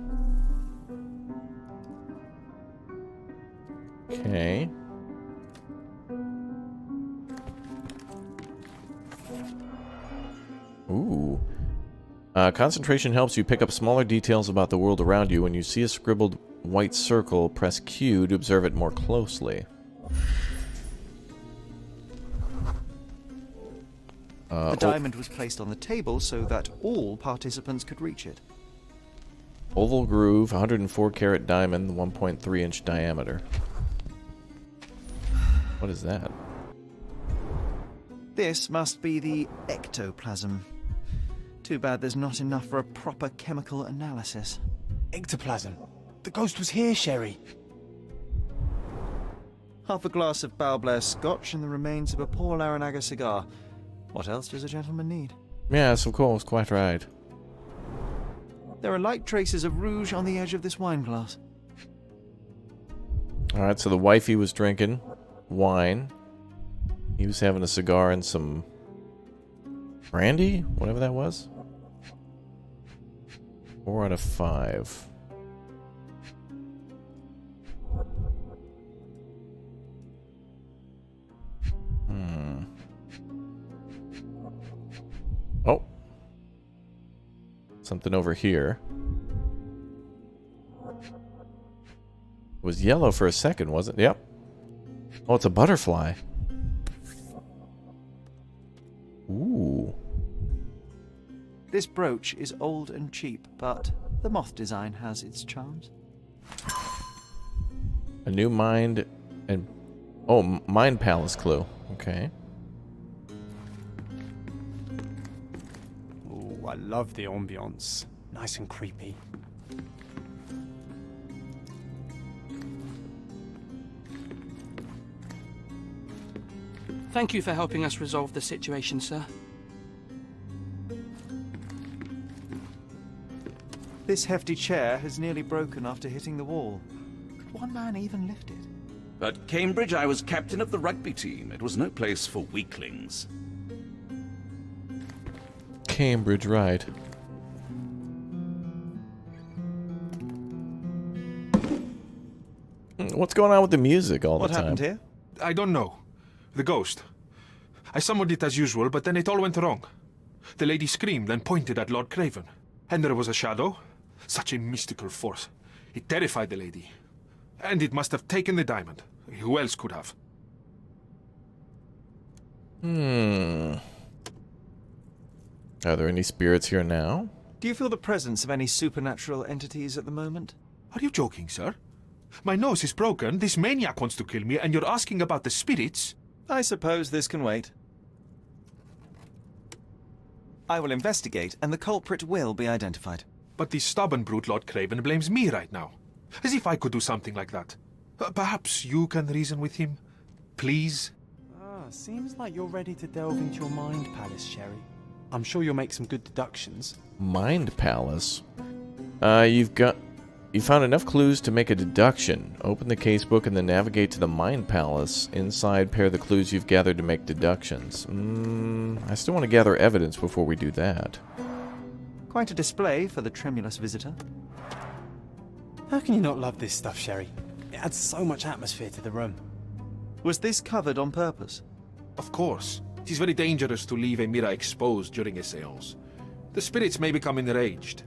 Okay. Ooh. Concentration helps you pick up smaller details about the world around you. When you see a scribbled white circle, press Q to observe it more closely. The diamond was placed on the table so that all participants could reach it. Oval groove, 104 carat diamond, 1.3 inch diameter. What is that? This must be the ectoplasm. Too bad there's not enough for a proper chemical analysis. Ectoplasm. The ghost was here, Sherry. Half a glass of Balblair scotch and the remains of a Paul Aranaga cigar. What else does a gentleman need? Yes, of course, quite right. There are light traces of rouge on the edge of this wine glass. Alright, so the wifey was drinking wine. He was having a cigar and some brandy? Whatever that was. 4 out of 5. Something over here. It was yellow for a second, wasn't it? Yep. Oh, it's a butterfly. Ooh. This brooch is old and cheap, but the moth design has its charms. A new mind and... Oh, Mind Palace clue. Okay. Oh, I love the ambience. Nice and creepy. Thank you for helping us resolve the situation, sir. This hefty chair has nearly broken after hitting the wall. Could one man even lift it? At Cambridge, I was captain of the rugby team. It was no place for weaklings. Cambridge, right. What's going on with the music all the time? What happened here? I don't know. The ghost. I summoned it as usual, but then it all went wrong. The lady screamed and pointed at Lord Craven. And there was a shadow. Such a mystical force. It terrified the lady. And it must have taken the diamond. Who else could have? Are there any spirits here now? Do you feel the presence of any supernatural entities at the moment? Are you joking, sir? My nose is broken, this maniac wants to kill me, and you're asking about the spirits? I suppose this can wait. I will investigate, and the culprit will be identified. But the stubborn brute Lord Craven blames me right now. As if I could do something like that. Perhaps you can reason with him? Please? Seems like you're ready to delve into your mind palace, Sherry. I'm sure you'll make some good deductions. Mind Palace? You found enough clues to make a deduction. Open the casebook and then navigate to the Mind Palace. Inside, pair the clues you've gathered to make deductions. I still want to gather evidence before we do that. Quite a display for the tremulous visitor. How can you not love this stuff, Sherry? It adds so much atmosphere to the room. Was this covered on purpose? Of course. It is very dangerous to leave a mirror exposed during a seance. The spirits may become enraged.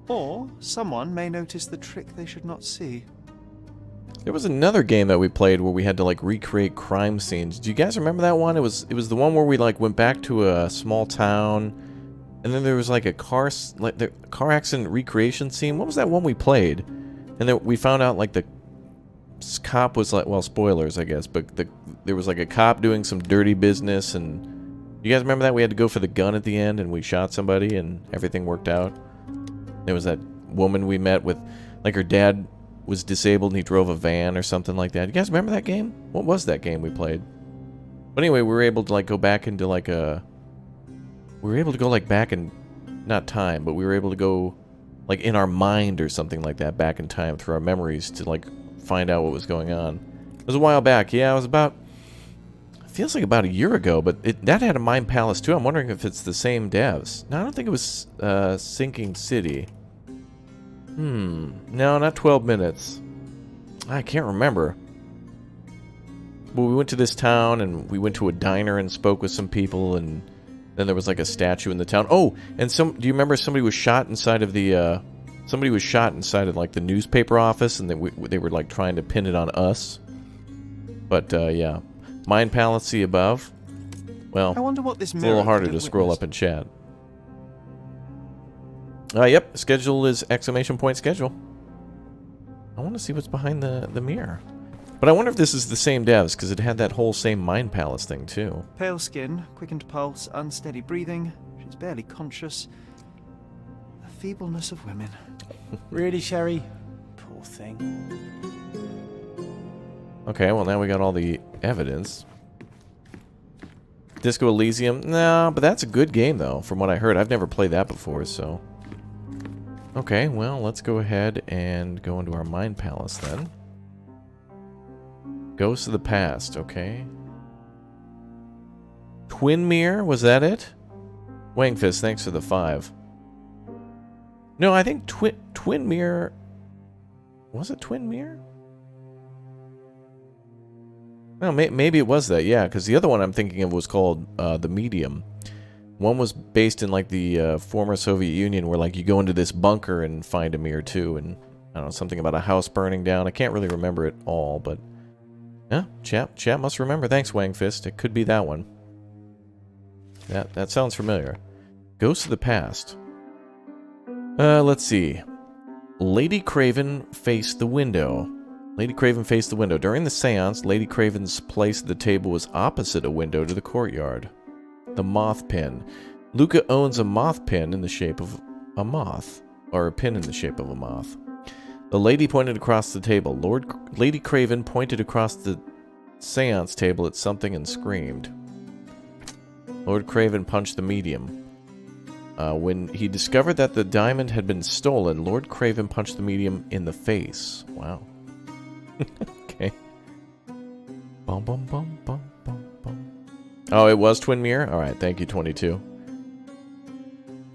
Or someone may notice the trick they should not see. There was another game that we played where we had to like recreate crime scenes. Do you guys remember that one? It was the one where we like went back to a small town, and then there was like a car accident recreation scene. What was that one we played? And then we found out like the cop was like, well, spoilers I guess, but there was like a cop doing some dirty business, and you guys remember that? We had to go for the gun at the end, and we shot somebody, and everything worked out. There was that woman we met with, like her dad was disabled and he drove a van or something like that. You guys remember that game? What was that game we played? But anyway, we were able to like go back into like a... We were able to go like back in... Not time, but we were able to go like in our mind or something like that back in time through our memories to like find out what was going on. It was a while back. Yeah, it was about... It feels like about a year ago, but that had a Mind Palace too. I'm wondering if it's the same devs. No, I don't think it was Sinking City. No, not 12 minutes. I can't remember. Well, we went to this town, and we went to a diner and spoke with some people, and then there was like a statue in the town. Oh, and do you remember somebody was shot inside of the, somebody was shot inside of like the newspaper office, and they were like trying to pin it on us. But, yeah. Mind Palace above. Well, I wonder what this it's a little harder to scroll up in chat. Yep, schedule is ! Schedule. I want to see what's behind the mirror. But I wonder if this is the same devs, because it had that whole same Mind Palace thing, too. Pale skin, quickened pulse, unsteady breathing. She's barely conscious. The feebleness of women. Really, Sherry? Poor thing. Okay, well now we got all the evidence. Disco Elysium? No, but that's a good game, though, from what I heard. I've never played that before, so... Okay, well, let's go ahead and go into our Mind Palace, then. Ghosts of the Past, okay. Twin Mirror, was that it? Wangfist, thanks for the 5. No, I think Twin Mirror... Was it Twin Mirror? No, maybe it was that, yeah, because the other one I'm thinking of was called The Medium. One was based in like the former Soviet Union, where like you go into this bunker and find a mirror too, and I don't know, something about a house burning down. I can't really remember it all, but yeah, chat must remember. Thanks, Wangfist. It could be that one. That sounds familiar. Ghosts of the Past. Let's see. Lady Craven faced the window. Lady Craven faced the window. During the seance, Lady Craven's place at the table was opposite a window to the courtyard. The moth pin. Luca owns a moth pin in the shape of a moth. Or a pin in the shape of a moth. The lady pointed across the table. Lady Craven pointed across the seance table at something and screamed. Lord Craven punched the medium. When he discovered that the diamond had been stolen, Lord Craven punched the medium in the face. Wow. Okay. Bum, bum, bum, bum, bum, bum. Oh, it was Twin Mirror? Alright, thank you, 22.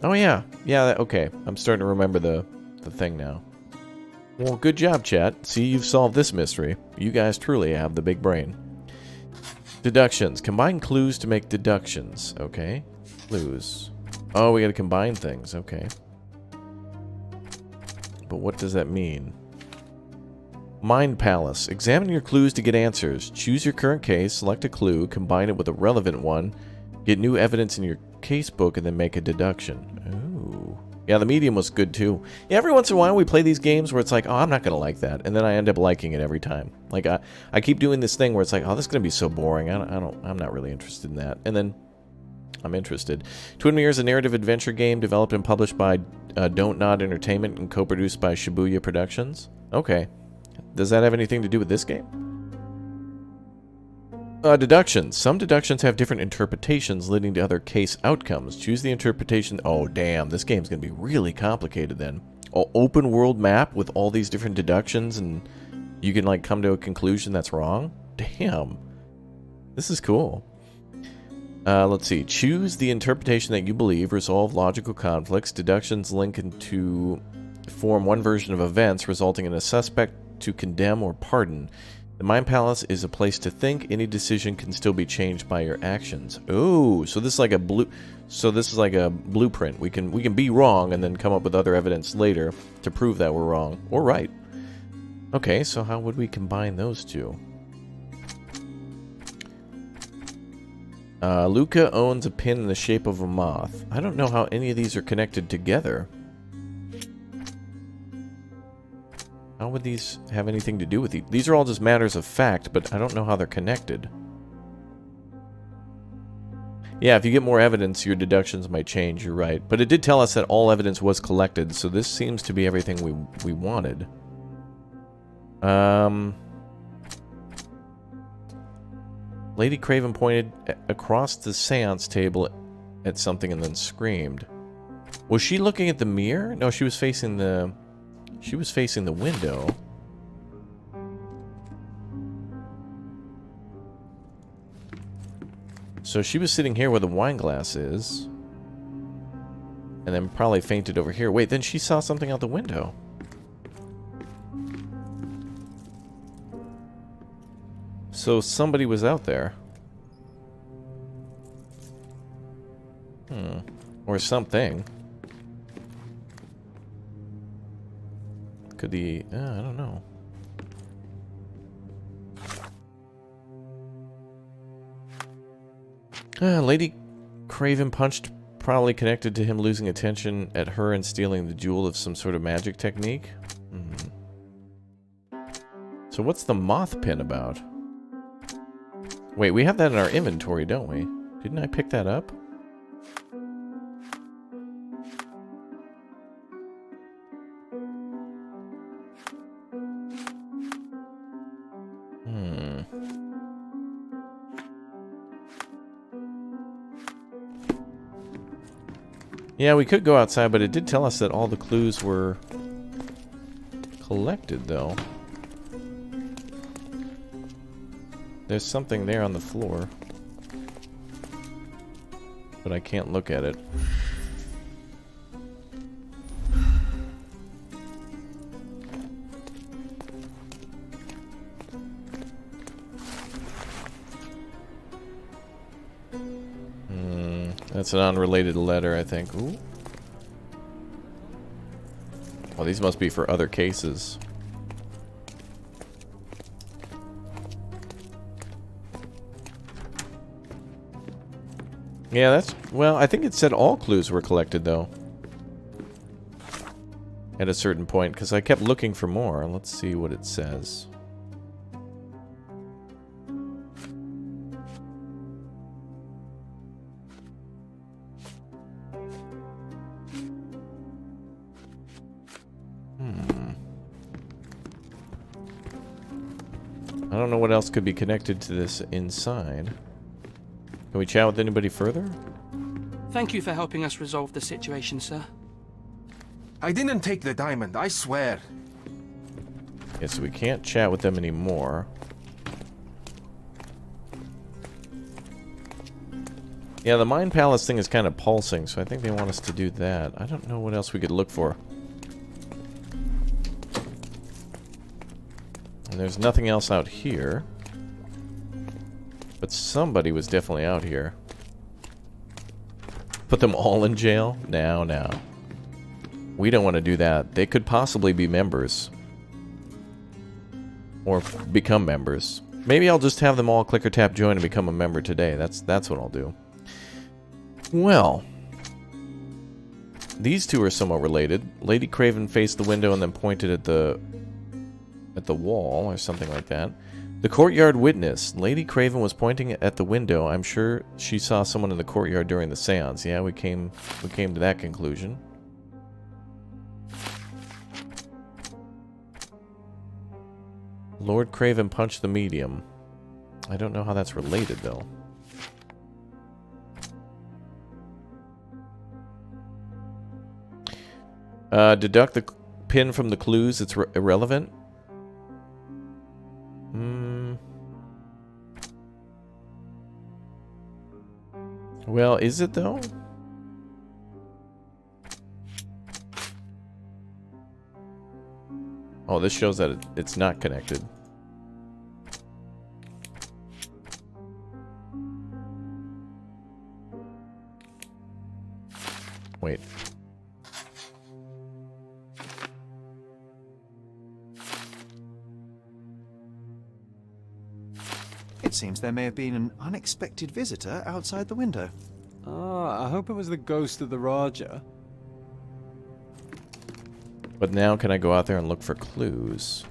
Oh, yeah. Yeah, okay. I'm starting to remember the thing now. Well, good job, chat. See, you've solved this mystery. You guys truly have the big brain. Deductions. Combine clues to make deductions. Okay. Clues. Oh, we gotta combine things. Okay. But what does that mean? Mind Palace. Examine your clues to get answers. Choose your current case, select a clue, combine it with a relevant one, get new evidence in your casebook, and then make a deduction. Ooh. Yeah, the medium was good too. Yeah, every once in a while we play these games where it's like, oh, I'm not gonna like that, and then I end up liking it every time. Like I keep doing this thing where it's like, oh, this is gonna be so boring. I'm not really interested in that, and then I'm interested. Twin Mirror is a narrative adventure game developed and published by Don't Nod Entertainment and co-produced by Shibuya Productions. Okay. Does that have anything to do with this game? Deductions. Some deductions have different interpretations leading to other case outcomes. Choose the interpretation. Oh, damn. This game's going to be really complicated then. Open world map with all these different deductions and you can like come to a conclusion that's wrong? Damn. This is cool. Let's see. Choose the interpretation that you believe. Resolve logical conflicts. Deductions link into form one version of events, resulting in a suspect to condemn or pardon. The Mind Palace is a place to think. Any decision can still be changed by your actions. Oh, so this is like a blueprint. We can be wrong and then come up with other evidence later to prove that we're wrong or right. Okay, so how would we combine those two? Luca owns a pin in the shape of a moth. I don't know how any of these are connected together. How would these have anything to do with it? These are all just matters of fact, but I don't know how they're connected. Yeah, if you get more evidence, your deductions might change, you're right. But it did tell us that all evidence was collected, so this seems to be everything we wanted. Lady Craven pointed across the seance table at something and then screamed. Was she looking at the mirror? No, she was facing the... She was facing the window. So she was sitting here where the wine glass is. And then probably fainted over here. Wait, then she saw something out the window. So somebody was out there. Or something. Could the... I don't know. Lady Craven punched, probably connected to him losing attention at her and stealing the jewel of some sort of magic technique. So what's the moth pin about? Wait, we have that in our inventory, don't we? Didn't I pick that up? Yeah, we could go outside, but it did tell us that all the clues were collected, though. There's something there on the floor. But I can't look at it. That's an unrelated letter, I think. Ooh. Well, these must be for other cases. Yeah, that's... Well, I think it said all clues were collected, though. At a certain point, because I kept looking for more. Let's see what it says. I don't know what else could be connected to this inside. Can we chat with anybody further? Thank you for helping us resolve the situation, sir. I didn't take the diamond, I swear. Yeah, so we can't chat with them anymore. Yeah, the Mind Palace thing is kind of pulsing, so I think they want us to do that. I don't know what else we could look for. And there's nothing else out here. But somebody was definitely out here. Put them all in jail? Now. We don't want to do that. They could possibly be members. Or become members. Maybe I'll just have them all click or tap join and become a member today. That's what I'll do. Well. These two are somewhat related. Lady Craven faced the window and then pointed at the wall or something like that. The courtyard witness. Lady Craven was pointing at the window. I'm sure she saw someone in the courtyard during the seance. Yeah, we came to that conclusion. Lord Craven punched the medium. I don't know how that's related, though. Deduct the pin from the clues. It's irrelevant. Well, is it, though? Oh, this shows that it's not connected. Wait. It seems there may have been an unexpected visitor outside the window. Ah, I hope it was the ghost of the Raja. But now can I go out there and look for clues?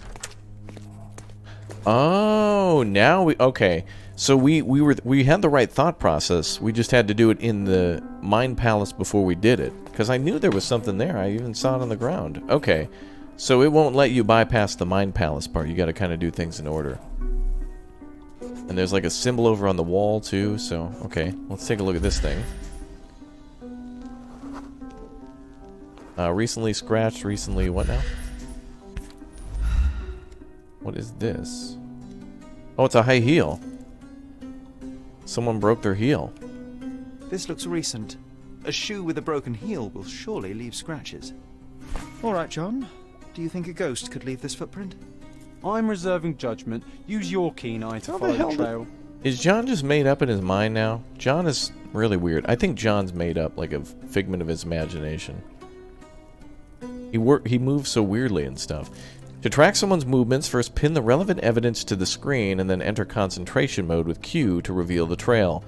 Oh, now we... Okay. So we had the right thought process. We just had to do it in the Mind Palace before we did it. Because I knew there was something there. I even saw it on the ground. Okay. So it won't let you bypass the Mind Palace part. You got to kind of do things in order. And there's like a symbol over on the wall too. So, okay. Let's take a look at this thing. Recently scratched, recently... What now? What is this? Oh, it's a high heel. Someone broke their heel. This looks recent. A shoe with a broken heel will surely leave scratches. All right, John. Do you think a ghost could leave this footprint? I'm reserving judgment. Use your keen eye to follow the trail. Is John just made up in his mind now? John is really weird. I think John's made up like a figment of his imagination. He moves so weirdly and stuff. To track someone's movements, first pin the relevant evidence to the screen and then enter concentration mode with Q to reveal the trail.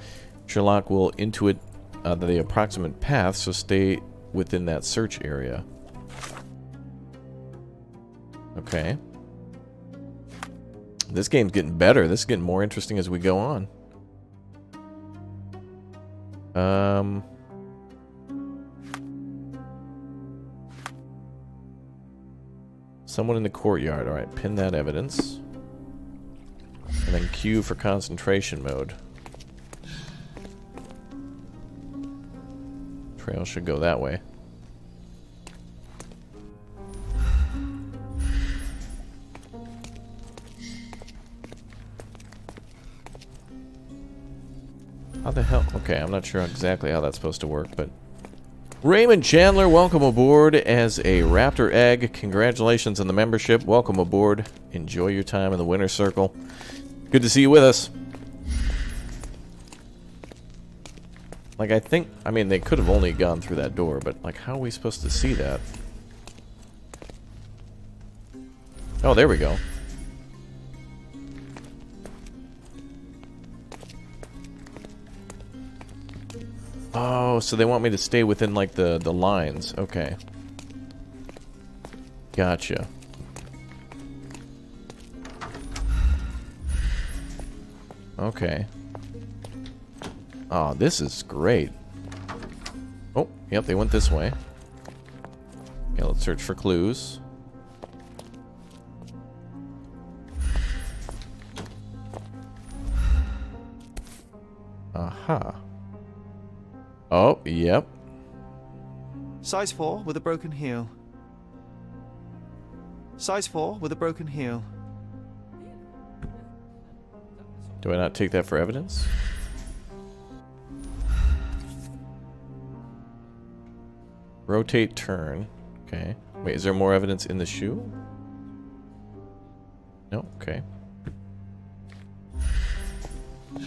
Sherlock will intuit the approximate path, so stay within that search area. Okay. This game's getting better. This is getting more interesting as we go on. Someone in the courtyard. Alright, pin that evidence. And then Q for concentration mode. Trail should go that way. How the hell? Okay, I'm not sure exactly how that's supposed to work, but... Raymond Chandler, welcome aboard as a Raptor Egg. Congratulations on the membership. Welcome aboard. Enjoy your time in the Winner's Circle. Good to see you with us. Like, I mean, they could have only gone through that door, but, like, how are we supposed to see that? Oh, there we go. Oh, so they want me to stay within, like, the lines. Okay. Gotcha. Okay. Oh, this is great. Oh, yep, they went this way. Okay, let's search for clues. Aha. Oh, yep. Size 4 with a broken heel. Size 4 with a broken heel. Do I not take that for evidence? Rotate, turn. Okay. Wait, is there more evidence in the shoe? No? Okay.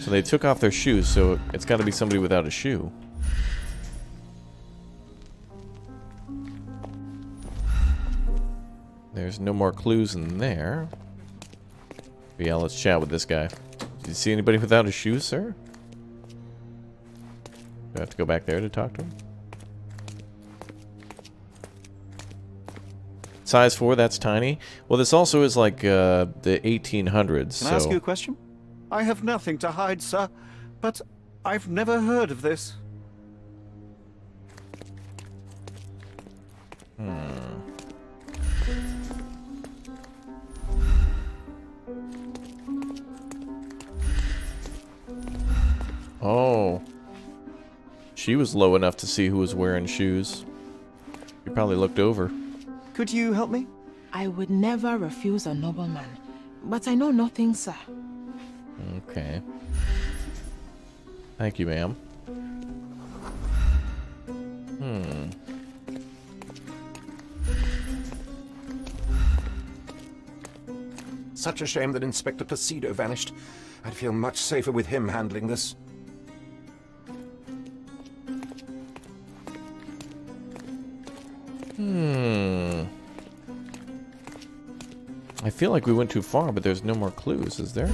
So they took off their shoes, so it's got to be somebody without a shoe. There's no more clues in there. But yeah, let's chat with this guy. Did you see anybody without a shoe, sir? Do I have to go back there to talk to him? Size 4, that's tiny. Well, this also is like the 1800s. Can I ask you a question? I have nothing to hide, sir, but I've never heard of this. Oh. She was low enough to see who was wearing shoes. She probably looked over. Could you help me? I would never refuse a nobleman, but I know nothing, sir. Okay. Thank you, ma'am. Such a shame that Inspector Placido vanished. I'd feel much safer with him handling this. I feel like we went too far, but there's no more clues, is there?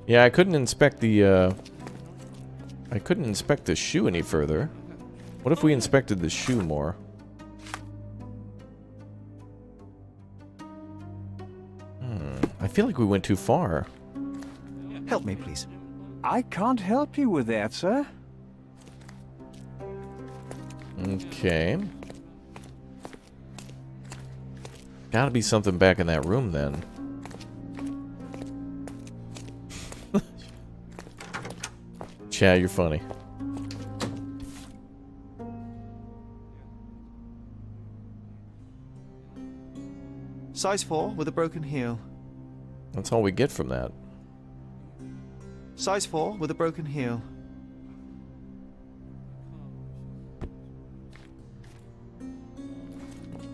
Yeah, I couldn't inspect the shoe any further. What if we inspected the shoe more? I feel like we went too far. Help me, please. I can't help you with that, sir. Okay. Gotta be something back in that room then. Chad, you're funny. Size 4 with a broken heel. That's all we get from that. Size 4 with a broken heel.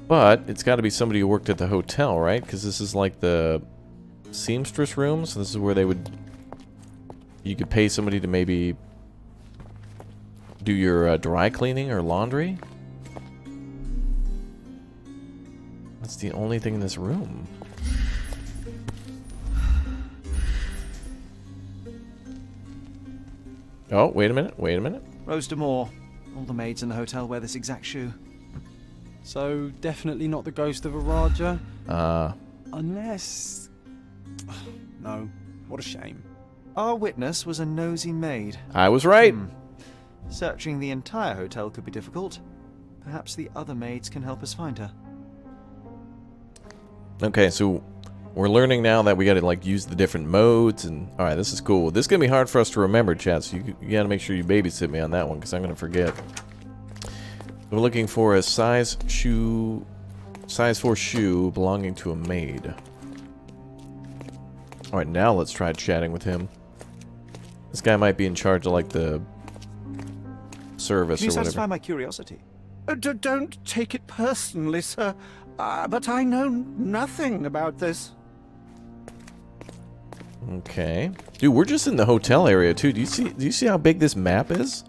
But it's got to be somebody who worked at the hotel, right? Because this is like the seamstress room, so this is where they would... You could pay somebody to maybe do your dry cleaning or laundry. That's the only thing in this room. Oh, wait a minute, wait a minute. Rose D'Amour. All the maids in the hotel wear this exact shoe. So, definitely not the ghost of a Raja? Unless... No. What a shame. Our witness was a nosy maid. I was right. Searching the entire hotel could be difficult. Perhaps the other maids can help us find her. Okay, so we're learning now that we gotta, like, use the different modes, and... Alright, this is cool. This is gonna be hard for us to remember, chat, so you gotta make sure you babysit me on that one, because I'm gonna forget. We're looking for a size 4 shoe belonging to a maid. Alright, now let's try chatting with him. This guy might be in charge of, like, the service or Can you whatever. satisfy my curiosity? Don't take it personally, sir. But I know nothing about this. Okay. Dude, we're just in the hotel area too. Do you see how big this map is?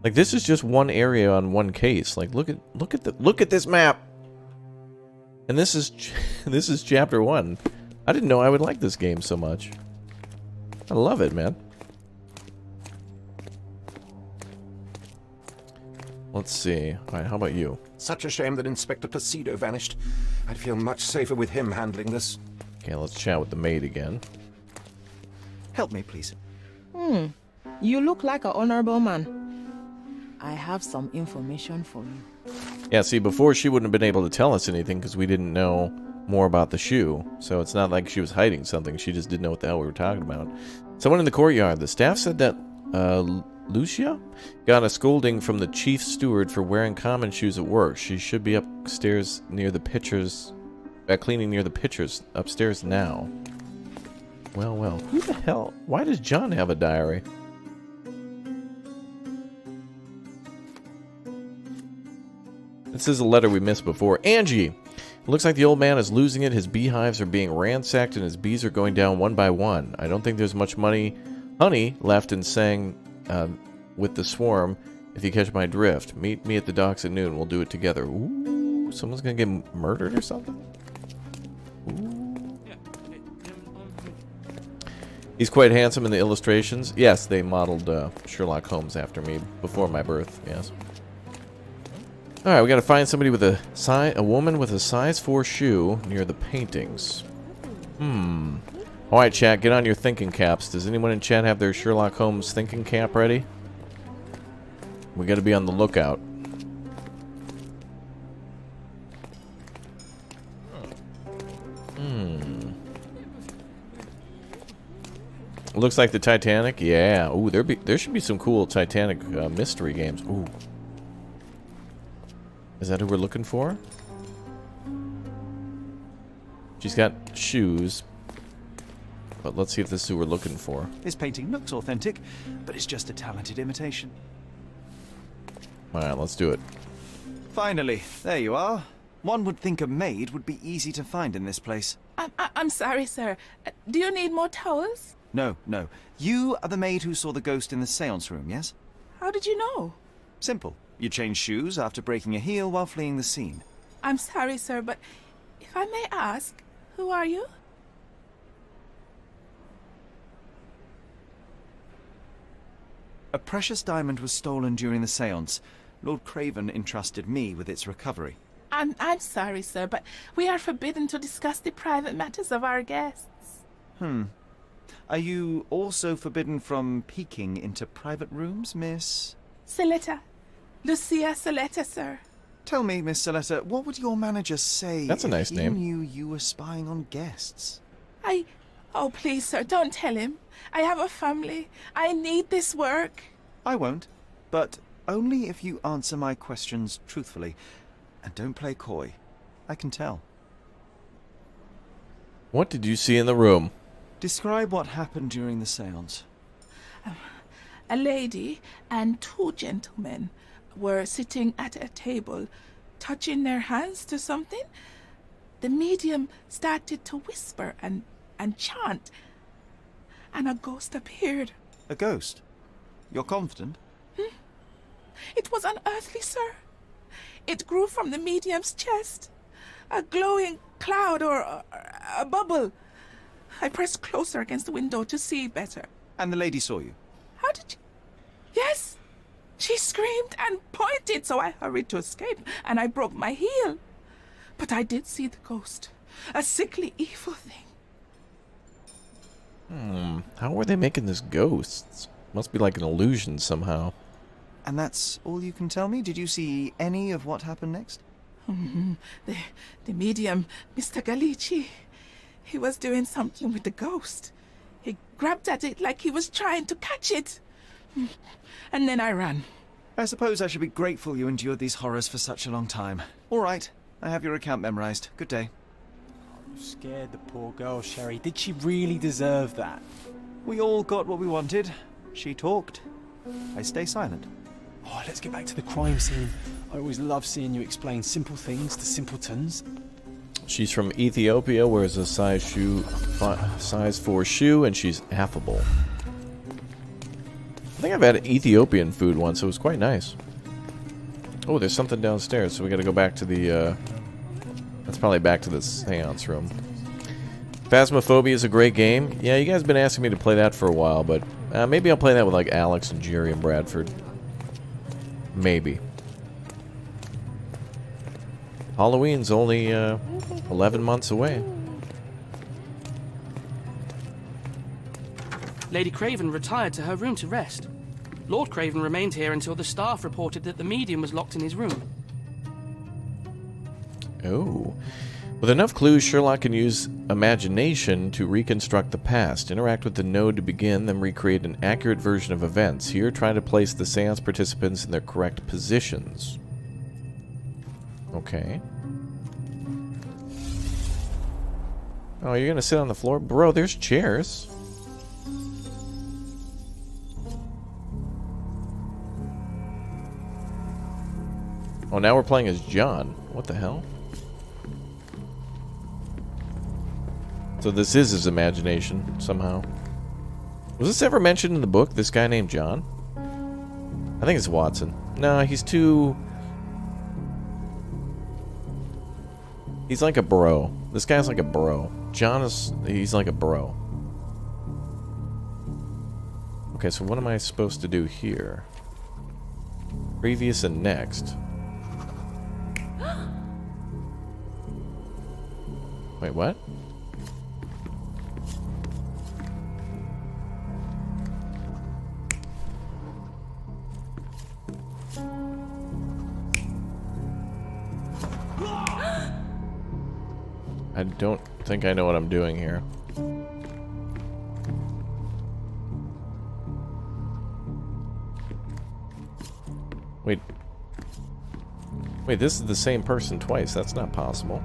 Like, this is just one area on one case. Like, look at this map. And this is chapter 1. I didn't know I would like this game so much. I love it, man. Let's see. All right, how about you? Such a shame that Inspector Placido vanished. I'd feel much safer with him handling this. Okay, let's chat with the maid again. Help me, please. You look like an honorable man. I have some information for you. Yeah, see, before she wouldn't have been able to tell us anything because we didn't know more about the shoe. So it's not like she was hiding something. She just didn't know what the hell we were talking about. Someone in the courtyard. The staff said that Lucia got a scolding from the chief steward for wearing common shoes at work. She should be upstairs near the pitchers, cleaning near the pitchers upstairs now. Well, who the hell? Why does John have a diary? This is a letter we missed before. Angie! It looks like the old man is losing it. His beehives are being ransacked and his bees are going down one by one. I don't think there's much honey left in saying with the swarm, if you catch my drift. Meet me at the docks at noon. We'll do it together. Ooh, someone's gonna get murdered or something? Ooh. He's quite handsome in the illustrations. Yes, they modeled Sherlock Holmes after me before my birth, yes. Alright, we gotta find somebody with a woman with a size 4 shoe near the paintings. Alright, chat, get on your thinking caps. Does anyone in chat have their Sherlock Holmes thinking cap ready? We gotta be on the lookout. Looks like the Titanic. Yeah. Ooh, there should be some cool Titanic mystery games. Ooh. Is that who we're looking for? She's got shoes. But let's see if this is who we're looking for. This painting looks authentic, but it's just a talented imitation. Alright, let's do it. Finally, there you are. One would think a maid would be easy to find in this place. I'm sorry, sir. Do you need more towels? No. You are the maid who saw the ghost in the seance room, yes? How did you know? Simple. You changed shoes after breaking a heel while fleeing the scene. I'm sorry, sir, but if I may ask, who are you? A precious diamond was stolen during the seance. Lord Craven entrusted me with its recovery. I'm sorry, sir, but we are forbidden to discuss the private matters of our guests. Are you also forbidden from peeking into private rooms, Miss? Saletta. Lucia Saletta, sir. Tell me, Miss Saletta, what would your manager say That's a nice if name. he knew you were spying on guests? Oh, please, sir, don't tell him. I have a family. I need this work. I won't, but only if you answer my questions truthfully. And don't play coy. I can tell. What did you see in the room? Describe what happened during the seance. A lady and 2 gentlemen were sitting at a table, touching their hands to something. The medium started to whisper and chant, and a ghost appeared. A ghost? You're confident? It was unearthly, sir. It grew from the medium's chest. A glowing cloud or a bubble. I pressed closer against the window to see better. And the lady saw you? How did you... Yes! She screamed and pointed, so I hurried to escape, and I broke my heel. But I did see the ghost. A sickly, evil thing. How were they making this ghosts? Must be like an illusion somehow. And that's all you can tell me? Did you see any of what happened next? The medium, Mr. Gallici, he was doing something with the ghost. He grabbed at it like he was trying to catch it. And then I ran. I suppose I should be grateful you endured these horrors for such a long time. All right, I have your account memorized. Good day. You scared the poor girl, Sherry. Did she really deserve that? We all got what we wanted. She talked. I stay silent. Oh, let's get back to the crime scene. I always love seeing you explain simple things to simpletons. She's from Ethiopia, wears a size 4 shoe, and she's affable. I think I've had Ethiopian food once. It was quite nice. Oh, there's something downstairs, so we gotta go back to the, that's probably back to the seance room. Phasmophobia is a great game. Yeah, you guys have been asking me to play that for a while, but maybe I'll play that with, like, Alex and Jerry and Bradford. Maybe. Halloween's only 11 months away. Lady Craven retired to her room to rest. Lord Craven remained here until the staff reported that the medium was locked in his room. Oh. With enough clues, Sherlock can use imagination to reconstruct the past. Interact with the node to begin, then recreate an accurate version of events. Here, try to place the seance participants in their correct positions. Okay. Oh, you're gonna sit on the floor? Bro, there's chairs. Oh, now we're playing as John. What the hell? So this is his imagination, somehow. Was this ever mentioned in the book, this guy named John? I think it's Watson. No, he's too... He's like a bro. This guy's like a bro. John is... He's like a bro. Okay, so what am I supposed to do here? Previous and next. Wait, what? I don't think I know what I'm doing here. Wait. Wait, this is the same person twice. That's not possible.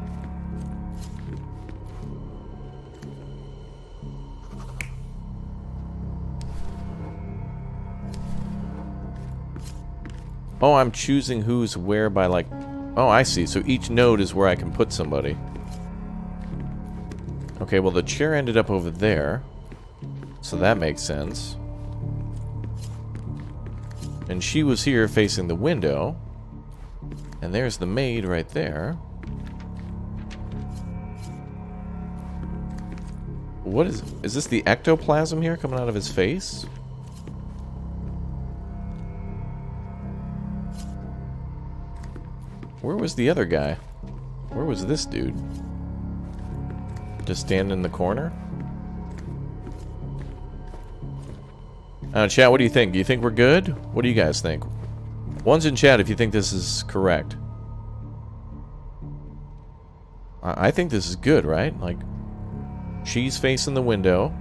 Oh, I'm choosing who's where by, like... Oh, I see. So each node is where I can put somebody. Okay, well, the chair ended up over there. So that makes sense. And she was here facing the window. And there's the maid right there. What is this the ectoplasm here coming out of his face? Where was the other guy? Where was this dude? Just standing in the corner? Chat, what do you think? Do you think we're good? What do you guys think? One's in chat if you think this is correct. I think this is good, right? Like, she's facing the window.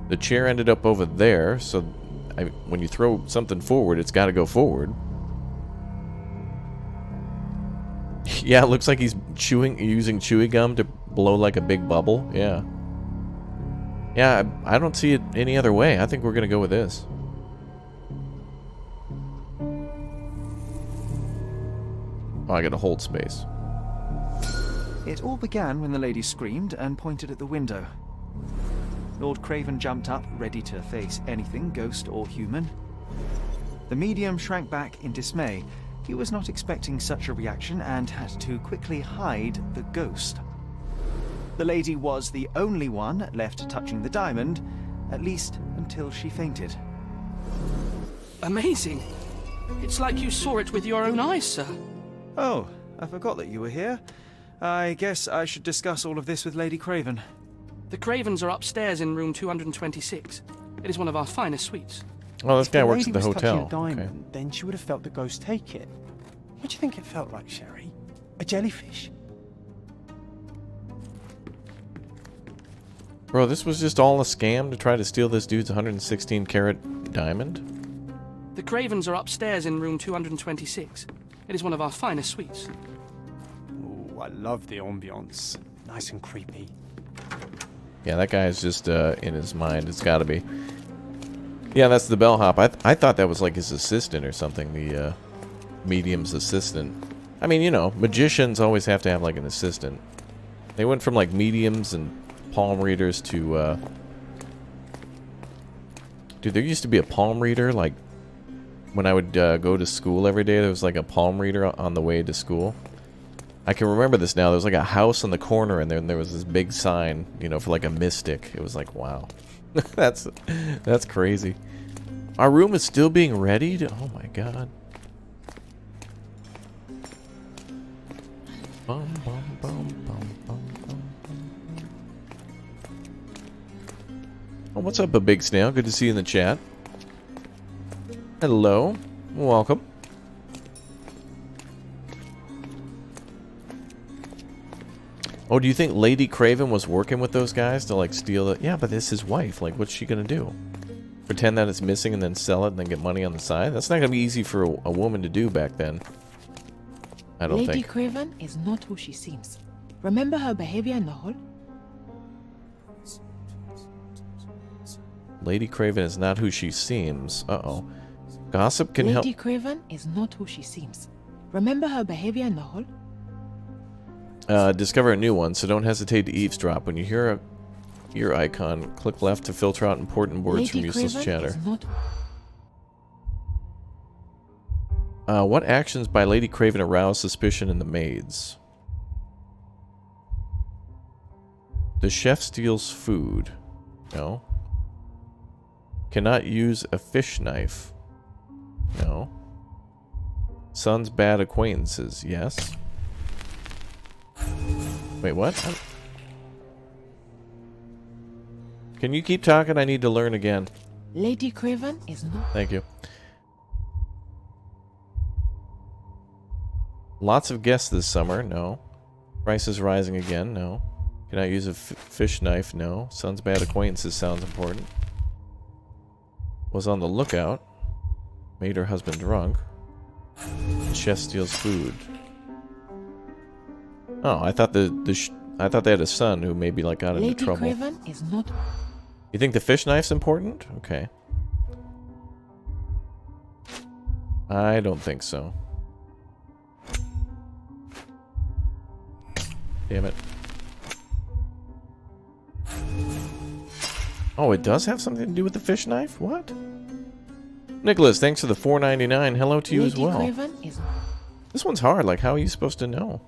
The chair ended up over there, so when you throw something forward, it's got to go forward. Yeah, it looks like he's using chewy gum to blow like a big bubble. Yeah. Yeah, I don't see it any other way. I think we're going to go with this. Oh, I got to hold space. It all began when the lady screamed and pointed at the window. Lord Craven jumped up, ready to face anything, ghost or human. The medium shrank back in dismay. He was not expecting such a reaction and had to quickly hide the ghost. The lady was the only one left touching the diamond, at least until she fainted. Amazing. It's like you saw it with your own eyes, sir. Oh, I forgot that you were here. I guess I should discuss all of this with Lady Craven. The Cravens are upstairs in room 226. It is one of our finest suites. Oh, this guy If works lady at the was hotel. touching a diamond, then she would have felt the ghost take it. What do you think it felt like, Sherry? A jellyfish? Bro, this was just all a scam to try to steal this dude's 116-carat diamond? The Cravens are upstairs in room 226. It is one of our finest suites. Ooh, I love the ambiance. Nice and creepy. Yeah, that guy's just in his mind. It's got to be. Yeah, that's the bellhop. I thought that was like his assistant or something, the medium's assistant. I mean, you know, magicians always have to have like an assistant. They went from like mediums and palm readers to, dude, there used to be a palm reader, like, when I would go to school every day, there was like a palm reader on the way to school. I can remember this now. There was like a house on the corner, and there was this big sign, you know, for like a mystic. It was like, wow. That's crazy. Our room is still being readied? Oh my god. Bum, bum, bum, bum, bum, bum. Oh, what's up, a big snail? Good to see you in the chat. Hello. Welcome. Oh, do you think Lady Craven was working with those guys to, like, steal the... Yeah, but this is his wife. Like, what's she gonna do? Pretend that it's missing and then sell it and then get money on the side? That's not gonna be easy for a woman to do back then. I don't think. Lady Craven is not who she seems. Remember her behavior in the hall? Lady Craven is not who she seems. Uh-oh. Gossip can help... Lady Craven is not who she seems. Remember her behavior in the hall? Discover a new one, so don't hesitate to eavesdrop. When you hear a ear icon, click left to filter out important words from useless chatter. What actions by Lady Craven arouse suspicion in the maids? The chef steals food. No. Cannot use a fish knife. No. Son's bad acquaintances. Yes. Wait, what? Can you keep talking? I need to learn again. Lady Craven is not... Thank you. Lots of guests this summer. No. Price is rising again. No. Can I use a fish knife? No. Son's bad acquaintances sounds important. Was on the lookout. Made her husband drunk. The chef steals food. Oh, I thought I thought they had a son who maybe like got into trouble. Lady Craven is not... You think the fish knife's important? Okay. I don't think so. Damn it. Oh, it does have something to do with the fish knife? What? Nicholas, thanks for the $4.99. Hello to you as well. Lady Craven is... This one's hard. Like, how are you supposed to know?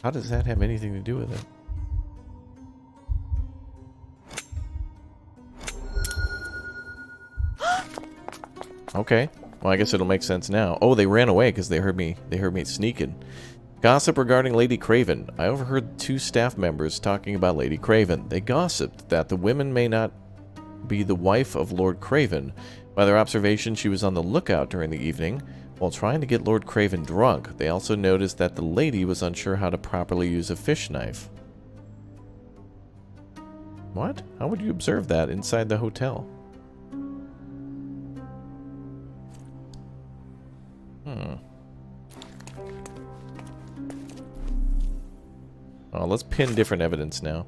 How does that have anything to do with it? Okay. Well, I guess it'll make sense now. Oh, they ran away because they heard me sneaking. Gossip regarding Lady Craven. I overheard 2 staff members talking about Lady Craven. They gossiped that the women may not be the wife of Lord Craven. By their observation, she was on the lookout during the evening. While trying to get Lord Craven drunk, they also noticed that the lady was unsure how to properly use a fish knife. What? How would you observe that inside the hotel? Oh, let's pin different evidence now.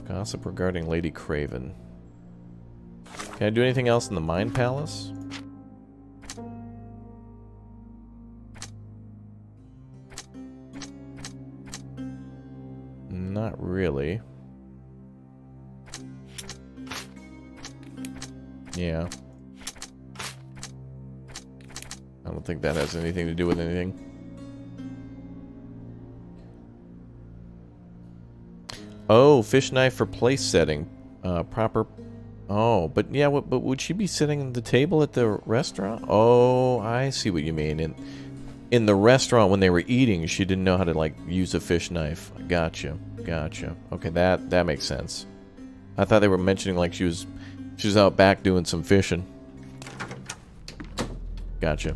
Gossip regarding Lady Craven. Can I do anything else in the Mind Palace? Not really. Yeah. I don't think that has anything to do with anything. Oh, fish knife for place setting. Proper... Oh, but yeah, but would she be sitting at the table at the restaurant? Oh, I see what you mean. In the restaurant when they were eating, she didn't know how to, like, use a fish knife. Gotcha. Gotcha. Okay, that makes sense. I thought they were mentioning, like, she was out back doing some fishing. Gotcha.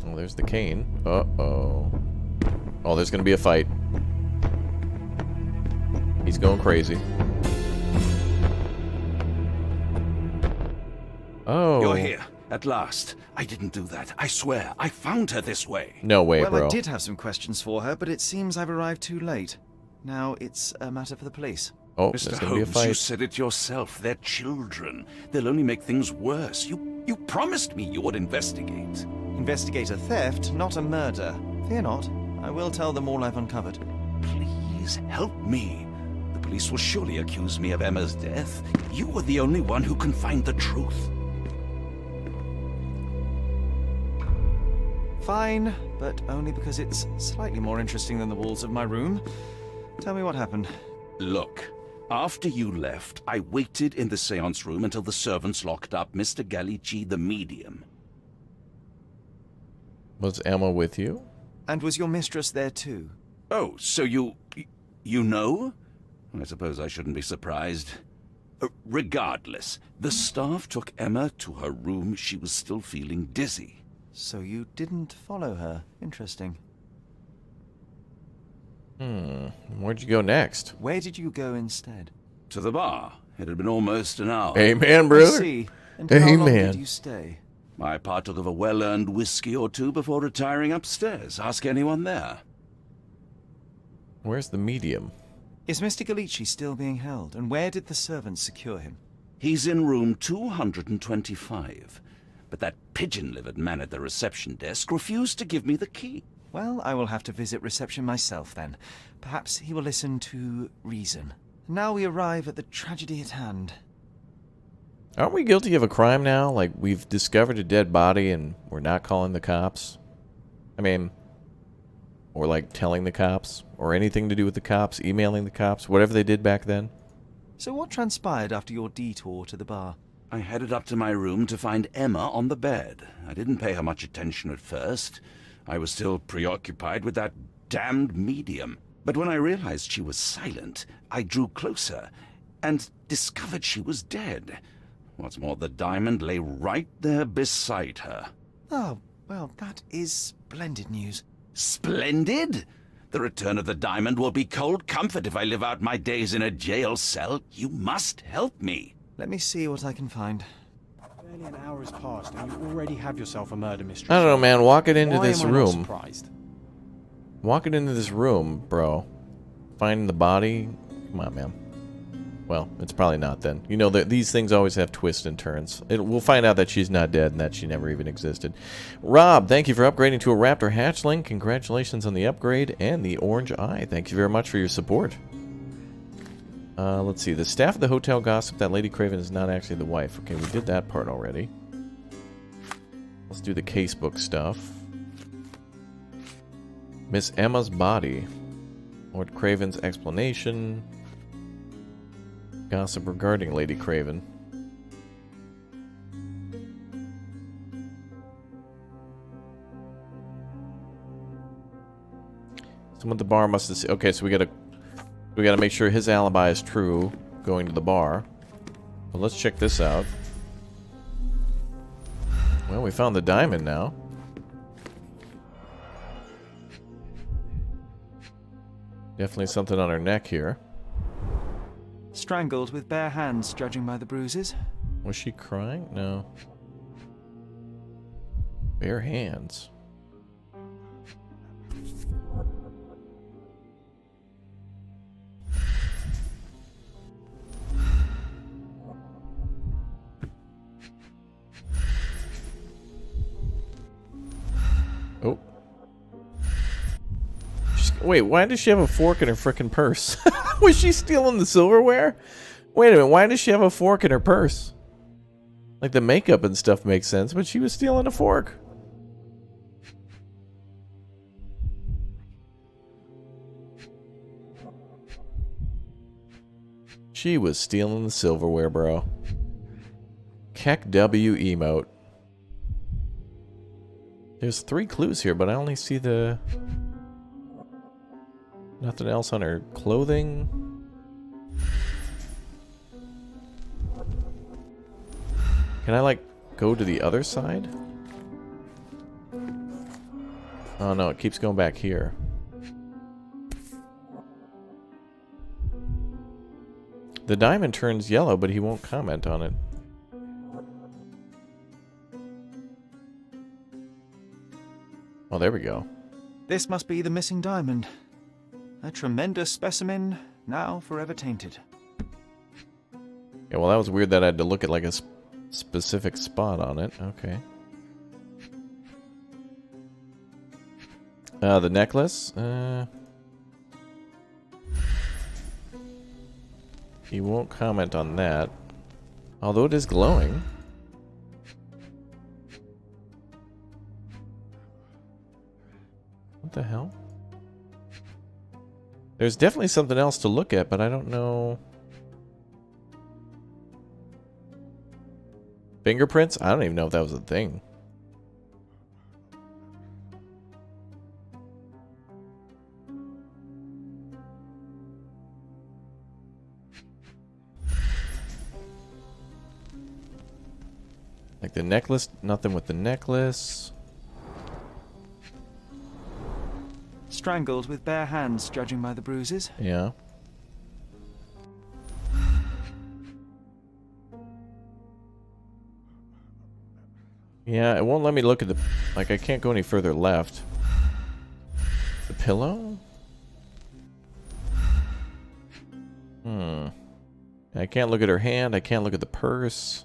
Oh, there's the cane. Uh-oh. Oh, there's gonna be a fight. He's going crazy. Oh. You're here, at last. I didn't do that. I swear. I found her this way. No way, well, bro. I did have some questions for her, but it seems I've arrived too late. Now it's a matter for the police. Oh, Mr. there's gonna be a Holmes, fight. you said it yourself. They're children. They'll only make things worse. You promised me you would investigate. Investigate a theft, not a murder. Fear not. I will tell them all I've uncovered. Please help me. The police will surely accuse me of Emma's death. You are the only one who can find the truth. Fine, but only because it's slightly more interesting than the walls of my room. Tell me what happened. Look, after you left, I waited in the seance room until the servants locked up Mr. Gallici, the medium. Was Emma with you? And was your mistress there too? Oh, so you know? I suppose I shouldn't be surprised. Regardless, the staff took Emma to her room. She was still feeling dizzy. So you didn't follow her. Interesting. Where'd you go next? Where did you go instead? To the bar. It had been almost an hour. Amen, brother. I see. And how long Amen. did you stay? I partook of a well-earned whiskey or two before retiring upstairs. Ask anyone there. Where's the medium? Is Mr. Gallici still being held? And where did the servants secure him? He's in room 225. But that pigeon-livered man at the reception desk refused to give me the key. Well, I will have to visit reception myself then. Perhaps he will listen to reason. Now we arrive at the tragedy at hand. Aren't we guilty of a crime now? Like, we've discovered a dead body and we're not calling the cops? I mean, or like telling the cops, or anything to do with the cops, emailing the cops, whatever they did back then? So what transpired after your detour to the bar? I headed up to my room to find Emma on the bed. I didn't pay her much attention at first. I was still preoccupied with that damned medium. But when I realized she was silent, I drew closer and discovered she was dead. What's more, the diamond lay right there beside her. Oh, well, that is splendid news. Splendid? The return of the diamond will be cold comfort if I live out my days in a jail cell. You must help me. Let me see what I can find. Barely an hour has passed and you already have yourself a murder mystery. I don't know, man. Walk it into Why this am I not room. surprised? Walk it into this room, bro. Find the body. Come on, man. Well, it's probably not then. You know, these things always have twists and turns. We'll find out that she's not dead and that she never even existed. Rob, thank you for upgrading to a Raptor hatchling. Congratulations on the upgrade and the orange eye. Thank you very much for your support. Let's see. The staff of the hotel gossip that Lady Craven is not actually the wife. Okay, we did that part already. Let's do the casebook stuff. Miss Emma's body. Lord Craven's explanation. Gossip regarding Lady Craven. Someone at the bar must have seen. Okay, so we gotta make sure his alibi is true going to the bar. Well, let's check this out. Well, we found the diamond now. Definitely something on her neck here. Strangled with bare hands, judging by the bruises. Was she crying? No. Bare hands. Oh. Wait, why does she have a fork in her frickin' purse? Was she stealing the silverware? Wait a minute, why does she have a fork in her purse? Like, the makeup and stuff makes sense, but she was stealing a fork. She was stealing the silverware, bro. Keck W emote. There's 3 clues here, but I only see the... Nothing else on her clothing. Can I, like, go to the other side? Oh, no, it keeps going back here. The diamond turns yellow, but he won't comment on it. Oh, there we go. This must be the missing diamond. A tremendous specimen, now forever tainted. Yeah, well, that was weird that I had to look at like a specific spot on it. Okay. The necklace. He won't comment on that. Although it is glowing. What the hell? There's definitely something else to look at, but I don't know. Fingerprints? I don't even know if that was a thing. Like the necklace, nothing with the necklace. Strangled with bare hands, judging by the bruises. Yeah. Yeah, it won't let me look at the... Like, I can't go any further left. The pillow? I can't look at her hand. I can't look at the purse.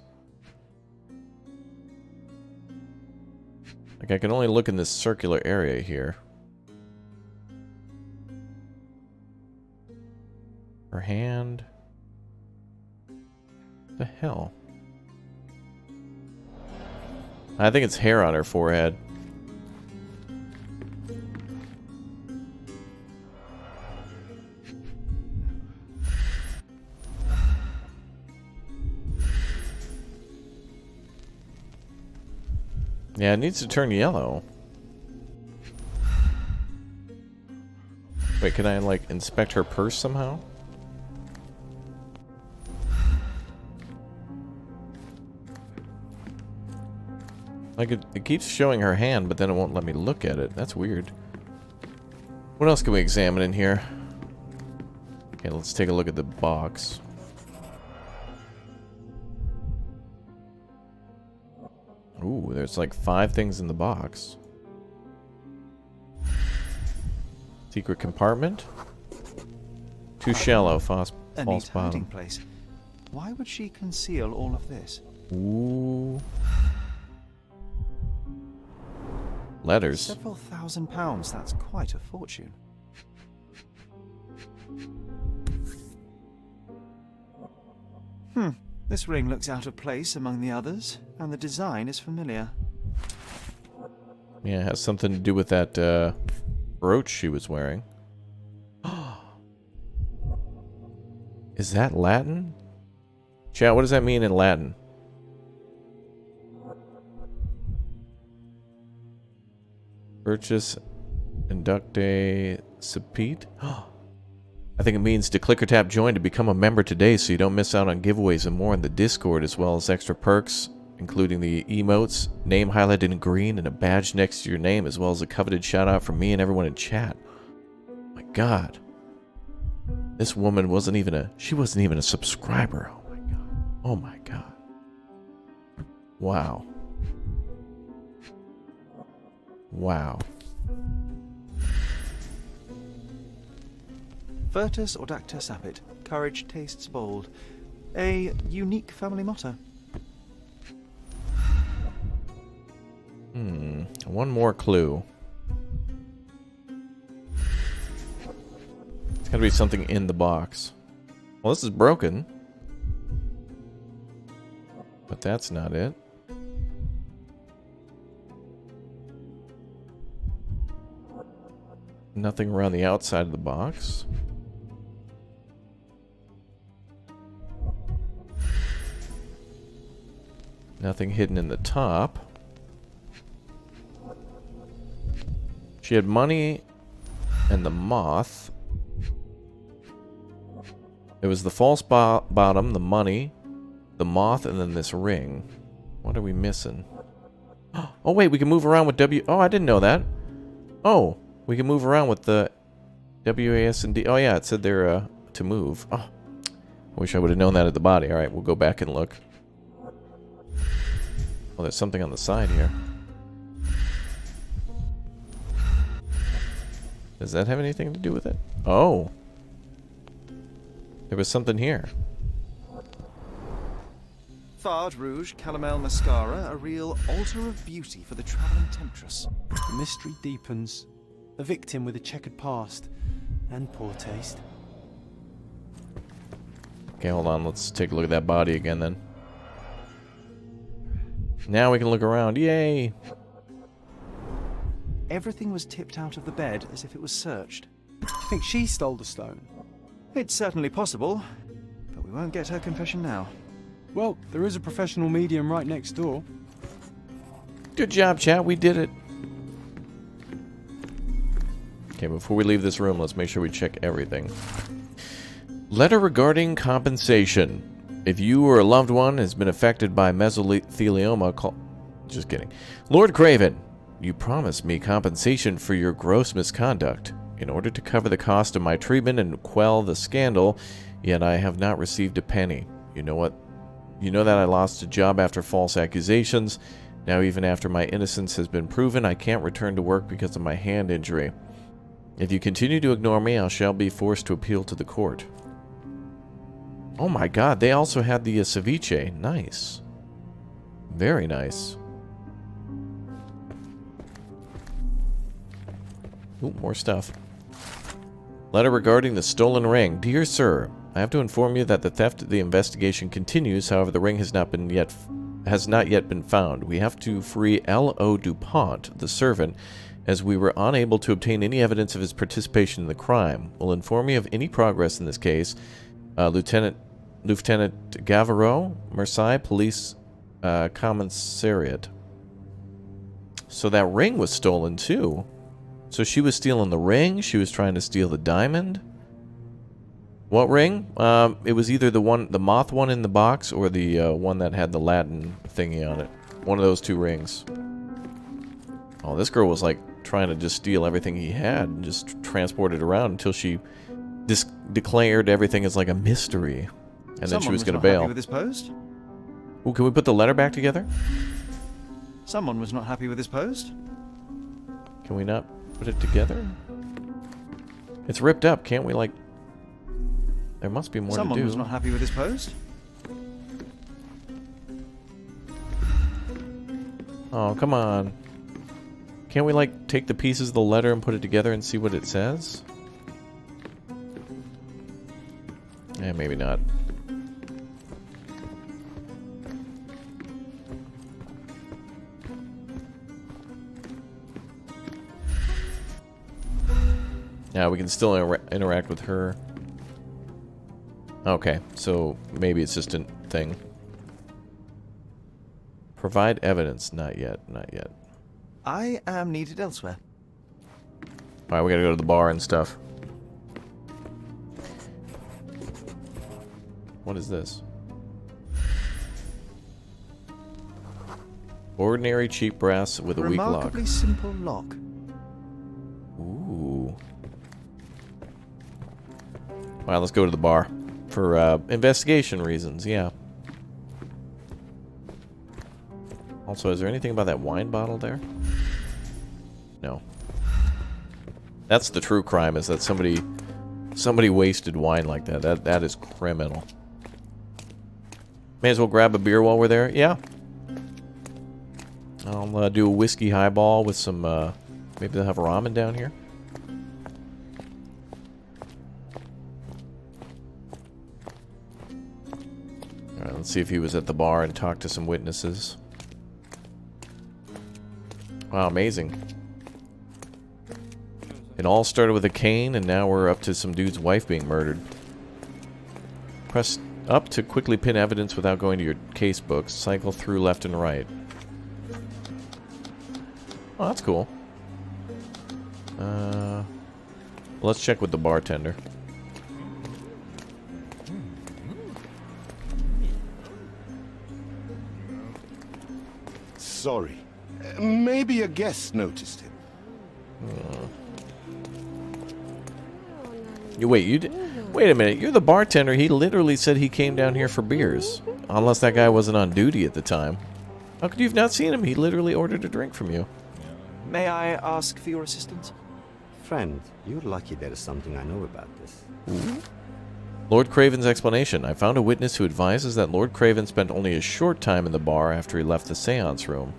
Like, I can only look in this circular area here. Her hand. What the hell? I think it's hair on her forehead. Yeah, it needs to turn yellow. Wait, can I, like, inspect her purse somehow? Like, it keeps showing her hand, but then it won't let me look at it. That's weird. What else can we examine in here? Okay, let's take a look at the box. Ooh, there's like 5 things in the box. Secret compartment. Too shallow, false neat bottom. hiding place. Why would she conceal all of this? Ooh. Letters. Several £1,000s, that's quite a fortune. This ring looks out of place among the others, and the design is familiar. Yeah, it has something to do with that brooch she was wearing. Is that Latin? Chat, what does that mean in Latin? Purchase inducte sapete? I think it means to click or tap join to become a member today so you don't miss out on giveaways and more in the Discord, as well as extra perks, including the emotes, name highlighted in green, and a badge next to your name, as well as a coveted shout out from me and everyone in chat. My god. This woman wasn't even a subscriber. Oh my god. Oh my god. Wow. Wow. Virtus audacta sapit. Courage tastes bold. A unique family motto. One more clue. It's gotta be something in the box. Well, this is broken. But that's not it. Nothing around the outside of the box. Nothing hidden in the top. She had money and the moth. It was the false bottom, the money, the moth, and then this ring. What are we missing? Oh, wait, we can move around with W... Oh, I didn't know that. Oh, we can move around with the WASD. Oh, yeah, it said there to move. Oh, I wish I would have known that at the body. All right, we'll go back and look. Oh, there's something on the side here. Does that have anything to do with it? Oh. There was something here. Fard Rouge Calomel Mascara, a real altar of beauty for the travelling temptress. The mystery deepens. A victim with a checkered past and poor taste. Okay, hold on. Let's take a look at that body again then. Now we can look around. Yay! Everything was tipped out of the bed as if it was searched. Do you think she stole the stone? It's certainly possible, but we won't get her confession now. Well, there is a professional medium right next door. Good job, chat. We did it. Okay, before we leave this room, let's make sure we check everything. Letter regarding compensation. If you or a loved one has been affected by mesothelioma, call... Just kidding. Lord Craven, you promised me compensation for your gross misconduct. In order to cover the cost of my treatment and quell the scandal, yet I have not received a penny. You know what? You know that I lost a job after false accusations. Now, even after my innocence has been proven, I can't return to work because of my hand injury. If you continue to ignore me, I shall be forced to appeal to the court. Oh my god, they also had the ceviche. Nice. Very nice. Ooh, more stuff. Letter regarding the stolen ring. Dear Sir, I have to inform you that the theft of the investigation continues. However, the ring has not yet been found. We have to free L.O. DuPont, the servant, as we were unable to obtain any evidence of his participation in the crime. We'll inform you of any progress in this case. Lieutenant Gavarro, Marseille Police Commissariat. So that ring was stolen too. So she was stealing the ring. She was trying to steal the diamond. What ring? It was either the moth one in the box, or the one that had the Latin thingy on it. One of those two rings. Oh, this girl was like trying to just steal everything he had and just transport it around until she declared everything as like a mystery, and then she was going to bail. Someone was not happy with his post. Ooh, can we put the letter back together? Someone was not happy with his post. Can we not put it together? It's ripped up. Can't we, like... There must be more to do. Someone was not happy with his post. Oh, come on. Can't we, like, take the pieces of the letter and put it together and see what it says? Eh, maybe not. Yeah, we can still interact with her. Okay, so maybe it's just a thing. Provide evidence. Not yet, not yet. I am needed elsewhere. Alright, we gotta go to the bar and stuff. What is this? Ordinary cheap brass with a weak lock. Remarkably simple lock. Ooh. Alright, let's go to the bar. For investigation reasons, yeah. Also, is there anything about that wine bottle there? No. That's the true crime, is that somebody wasted wine like that. That is criminal. May as well grab a beer while we're there. Yeah. I'll do a whiskey highball with some, maybe they'll have ramen down here. Alright, let's see if he was at the bar and talked to some witnesses. Wow, amazing. It all started with a cane, and now we're up to some dude's wife being murdered. Press up to quickly pin evidence without going to your case books. Cycle through left and right. Oh, that's cool. Let's check with the bartender. Sorry. Maybe a guest noticed him. Wait a minute. You're the bartender. He literally said he came down here for beers. Unless that guy wasn't on duty at the time. How could you have not seen him? He literally ordered a drink from you. May I ask for your assistance? Friend, you're lucky there is something I know about this. Lord Craven's explanation. I found a witness who advises that Lord Craven spent only a short time in the bar after he left the seance room.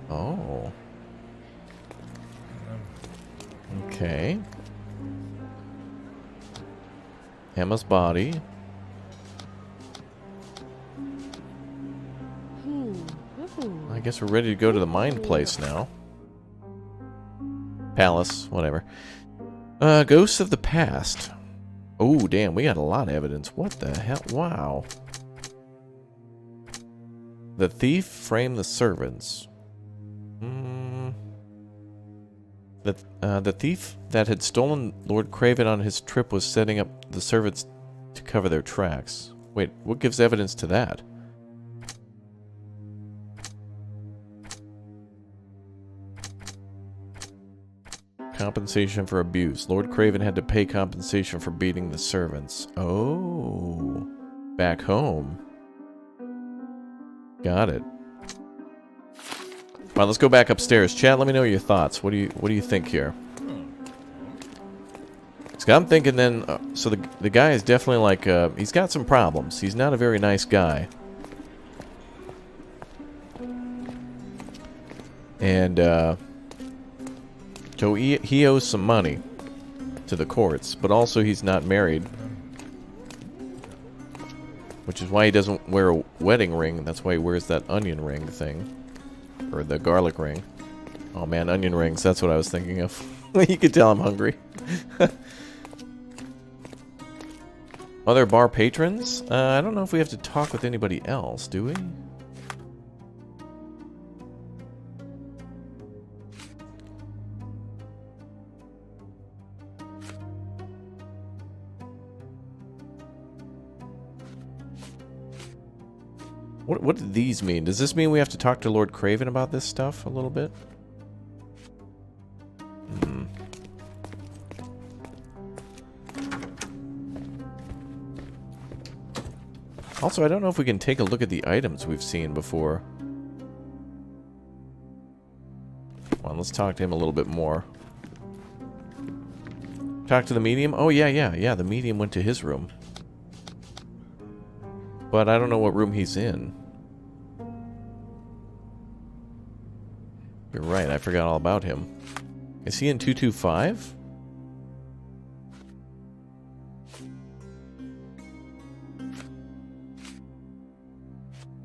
Oh. Okay. Emma's body. I guess we're ready to go to the mine place now. Palace, whatever. Ghosts of the past. Oh, damn, we got a lot of evidence. What the hell? Wow. The thief framed the servants. The thief that had stolen Lord Craven on his trip was setting up the servants to cover their tracks. Wait, what gives evidence to that? Compensation for abuse. Lord Craven had to pay compensation for beating the servants. Oh. Back home. Got it. Come on, let's go back upstairs. Chat, let me know your thoughts. What do you think here? So I'm thinking then, so the guy is definitely like, he's got some problems. He's not a very nice guy. And, so he owes some money to the courts, but also he's not married. Which is why he doesn't wear a wedding ring. That's why he wears that onion ring thing. Or the garlic ring. Oh man, onion rings, that's what I was thinking of. You could tell I'm hungry. Other bar patrons? I don't know if we have to talk with anybody else, do we? What do these mean? Does this mean we have to talk to Lord Craven about this stuff a little bit? Also, I don't know if we can take a look at the items we've seen before. Come on, let's talk to him a little bit more. Talk to the medium? Oh, yeah, the medium went to his room. But I don't know what room he's in. You're right, I forgot all about him. Is he in 225?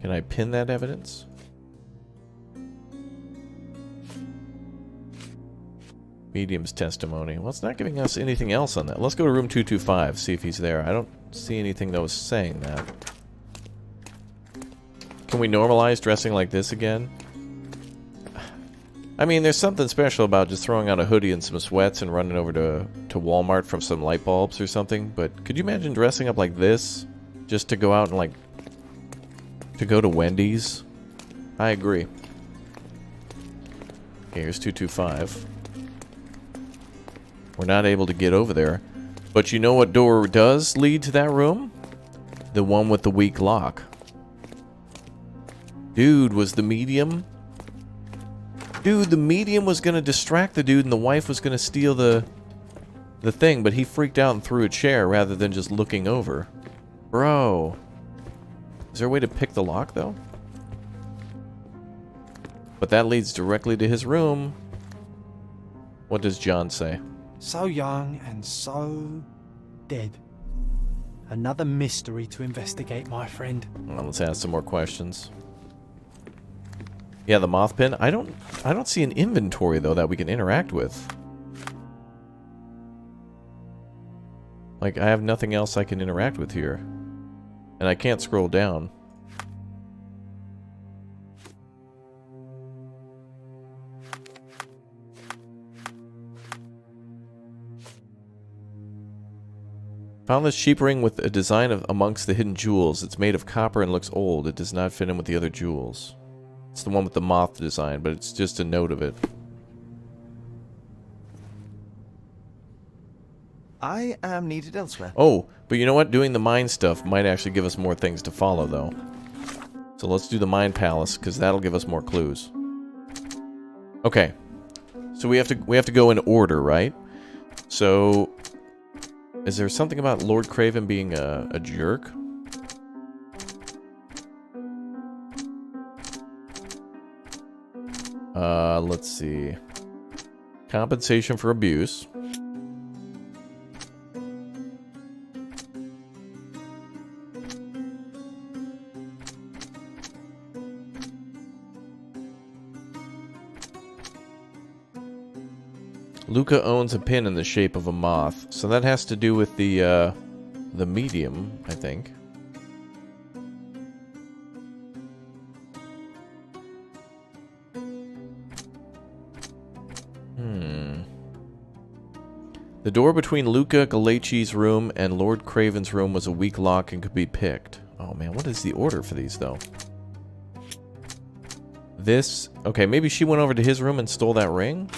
Can I pin that evidence? Medium's testimony. Well, it's not giving us anything else on that. Let's go to room 225, see if he's there. I don't see anything that was saying that. Can we normalize dressing like this again? I mean, there's something special about just throwing on a hoodie and some sweats and running over to Walmart for some light bulbs or something, but could you imagine dressing up like this just to go out and, like, to go to Wendy's? I agree. Okay, here's 225. We're not able to get over there. But you know what door does lead to that room? The one with the weak lock. Dude, was the medium? Dude, the medium was gonna distract the dude and the wife was gonna steal the thing, but he freaked out and threw a chair rather than just looking over. Bro. Is there a way to pick the lock, though? But that leads directly to his room. What does John say? So young and so dead. Another mystery to investigate, my friend. Well, let's ask some more questions. Yeah, the moth pin. I don't see an inventory though that we can interact with. Like, I have nothing else I can interact with here. And I can't scroll down. Found this cheap ring with a design of amongst the hidden jewels. It's made of copper and looks old. It does not fit in with the other jewels. It's the one with the moth design, but it's just a note of it. I am needed elsewhere. Oh, but you know what? Doing the mine stuff might actually give us more things to follow, though. So let's do the mine palace, because that'll give us more clues. Okay. So So we have to go in order, right? So, is there something about Lord Craven being a jerk? Let's see. Compensation for abuse. Luca owns a pin in the shape of a moth, so that has to do with the medium, I think. The door between Luca Galachi's room and Lord Craven's room was a weak lock and could be picked. Oh man, what is the order for these though? This... Okay, maybe she went over to his room and stole that ring?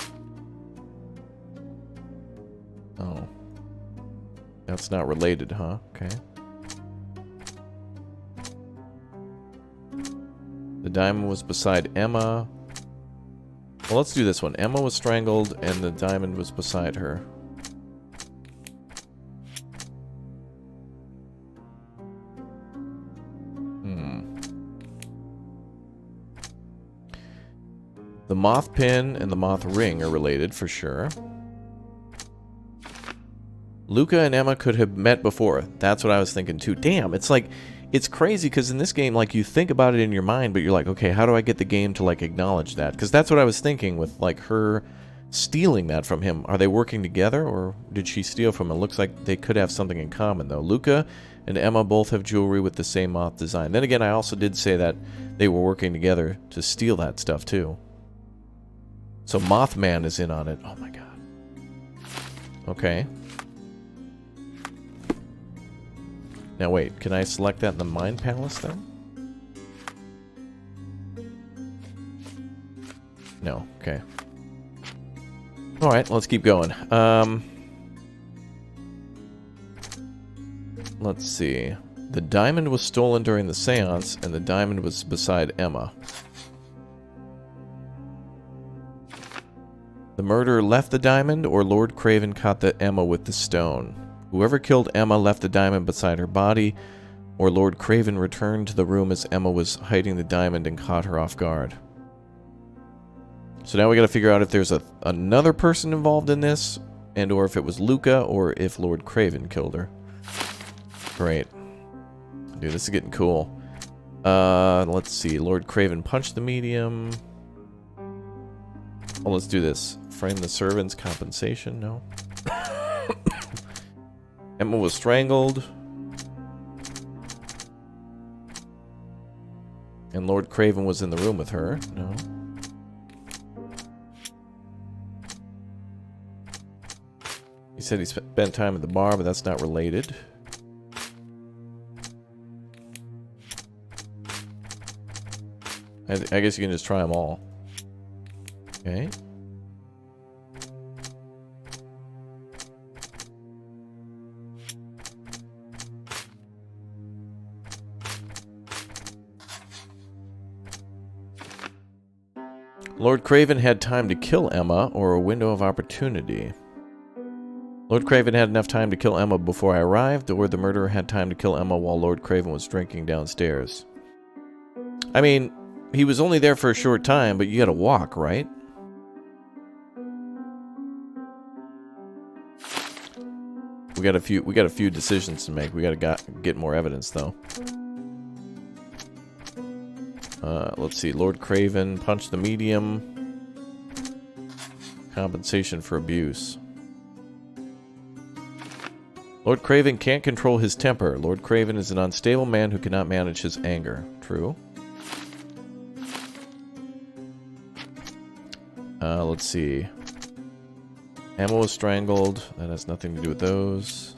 Oh. That's not related, huh? Okay. The diamond was beside Emma. Well, let's do this one. Emma was strangled and the diamond was beside her. The moth pin and the moth ring are related for sure. Luca and Emma could have met before. That's what I was thinking too. Damn, it's like, it's crazy because in this game, like, you think about it in your mind, but you're like, okay, how do I get the game to, like, acknowledge that? Because that's what I was thinking with, like, her stealing that from him. Are they working together, or did she steal from him? It looks like they could have something in common, though. Luca and Emma both have jewelry with the same moth design. Then again, I also did say that they were working together to steal that stuff, too. So Mothman is in on it. Oh, my God. Okay. Now wait, can I select that in the Mind Palace then? No, okay. Alright, let's keep going. Let's see. The diamond was stolen during the seance, and the diamond was beside Emma. The murderer left the diamond, or Lord Craven caught the Emma with the stone. Whoever killed Emma left the diamond beside her body, or Lord Craven returned to the room as Emma was hiding the diamond and caught her off guard. So now we gotta figure out if there's another person involved in this, and or if it was Luca, or if Lord Craven killed her. Great. Dude, this is getting cool. Let's see. Lord Craven punched the medium. Well, let's do this. Frame the servant's compensation. No. Emma was strangled. And Lord Craven was in the room with her. No. He said he spent time at the bar, but that's not related. I guess you can just try them all. Okay. Lord Craven had time to kill Emma, or a window of opportunity. Lord Craven had enough time to kill Emma before I arrived, or the murderer had time to kill Emma while Lord Craven was drinking downstairs. I mean, he was only there for a short time, but you gotta walk, right? We got a few decisions to make. We gotta get more evidence, though. Let's see. Lord Craven punched the medium. Compensation for abuse. Lord Craven can't control his temper. Lord Craven is an unstable man who cannot manage his anger. True. Let's see. Emma was strangled. That has nothing to do with those.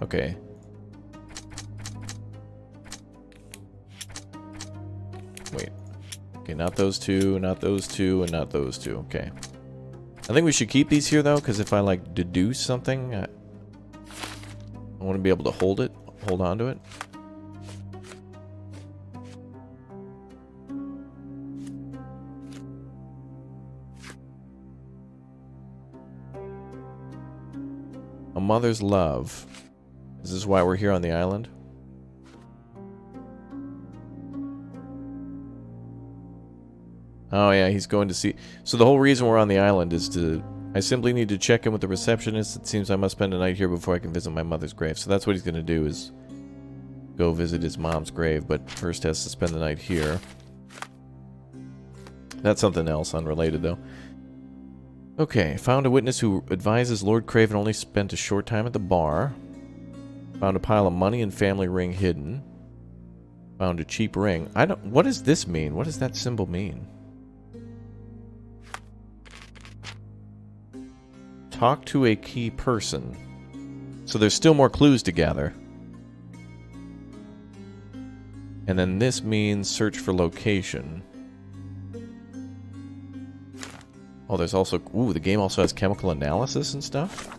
Okay. Wait. Okay, not those two, not those two, and not those two. Okay. I think we should keep these here, though, because if I, like, deduce something, I want to be able to hold on to it. mother's love. Is this why we're here on the island? Oh yeah, he's going to see... So the whole reason we're on the island is to... I simply need to check in with the receptionist. It seems I must spend a night here before I can visit my mother's grave. So that's what he's going to do, is go visit his mom's grave, but first has to spend the night here. That's something else, unrelated though. Okay, found a witness who advises Lord Craven only spent a short time at the bar. Found a pile of money and family ring hidden. Found a cheap ring. What does this mean? What does that symbol mean? Talk to a key person. So there's still more clues to gather. And then this means search for location. Oh, there's also... Ooh, the game also has chemical analysis and stuff?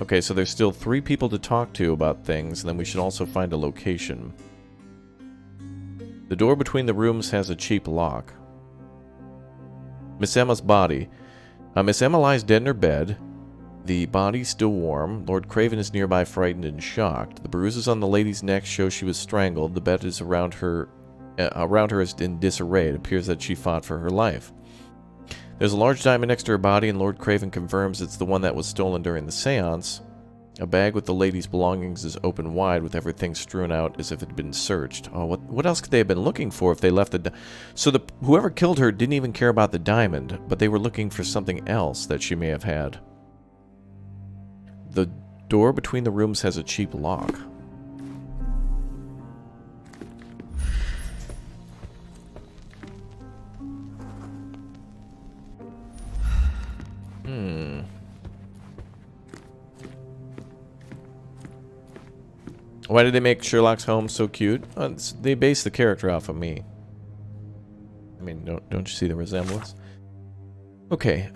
Okay, so there's still 3 people to talk to about things, and then we should also find a location. The door between the rooms has a cheap lock. Miss Emma's body. Miss Emma lies dead in her bed. The body's still warm. Lord Craven is nearby, frightened and shocked. The bruises on the lady's neck show she was strangled. The bed is around her is in disarray. It appears that she fought for her life. There's a large diamond next to her body, and Lord Craven confirms it's the one that was stolen during the seance. A bag with the lady's belongings is open wide, with everything strewn out as if it had been searched. Oh, what else could they have been looking for if they left the... So whoever killed her didn't even care about the diamond, but they were looking for something else that she may have had. The door between the rooms has a cheap lock. Why did they make Sherlock Holmes so cute? They based the character off of me. I mean, don't you see the resemblance? Okay,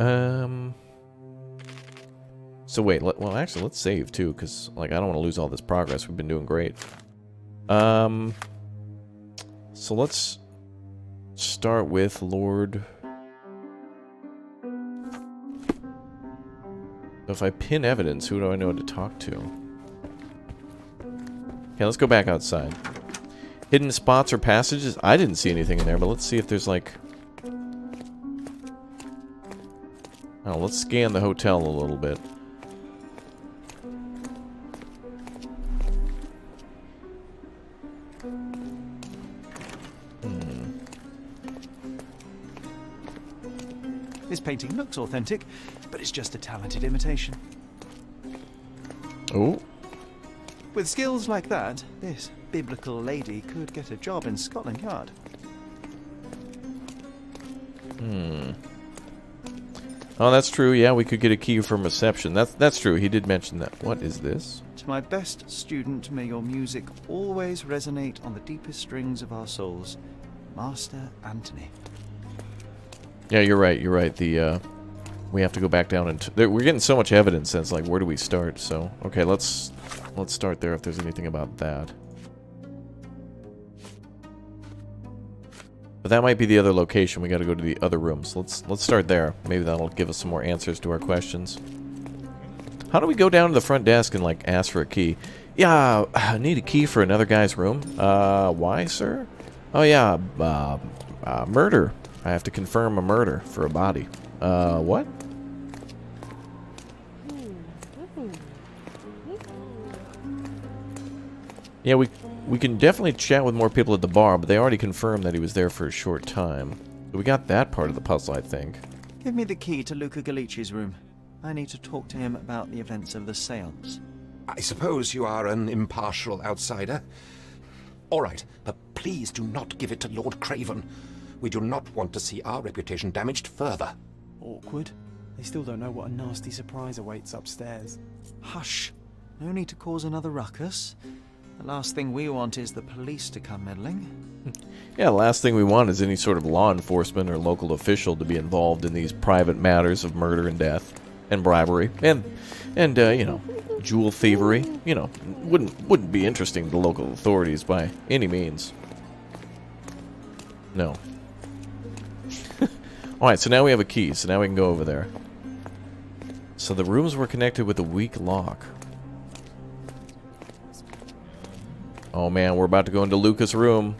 so wait, well actually let's save too, because like I don't want to lose all this progress. We've been doing great. So let's start with Lord... If I pin evidence, who do I know to talk to? Okay, let's go back outside. Hidden spots or passages? I didn't see anything in there, but let's see if there's like... Oh, let's scan the hotel a little bit. This painting looks authentic, but it's just a talented imitation. Oh. With skills like that, this biblical lady could get a job in Scotland Yard. Oh, that's true. Yeah, we could get a key from reception. That's true. He did mention that. What is this? To my best student, may your music always resonate on the deepest strings of our souls. Master Anthony. Yeah, you're right. You're right. We have to go back down and we're getting so much evidence. That's like, where do we start? So, okay, let's start there if there's anything about that. But that might be the other location. We got to go to the other rooms. Let's start there. Maybe that'll give us some more answers to our questions. How do we go down to the front desk and like ask for a key? Yeah, I need a key for another guy's room. Why, sir? Oh yeah, murder. I have to confirm a murder for a body. What? Yeah, we can definitely chat with more people at the bar, but they already confirmed that he was there for a short time. So we got that part of the puzzle, I think. Give me the key to Luca Galici's room. I need to talk to him about the events of the seance. I suppose you are an impartial outsider. All right, but please do not give it to Lord Craven. We do not want to see our reputation damaged further. Awkward. They still don't know what a nasty surprise awaits upstairs. Hush. No need to cause another ruckus. The last thing we want is the police to come meddling. Yeah, the last thing we want is any sort of law enforcement or local official to be involved in these private matters of murder and death and bribery and you know, jewel thievery. You know, wouldn't be interesting to the local authorities by any means. No. Alright, so now we have a key, so now we can go over there. So the rooms were connected with a weak lock. Oh man, we're about to go into Luca's room.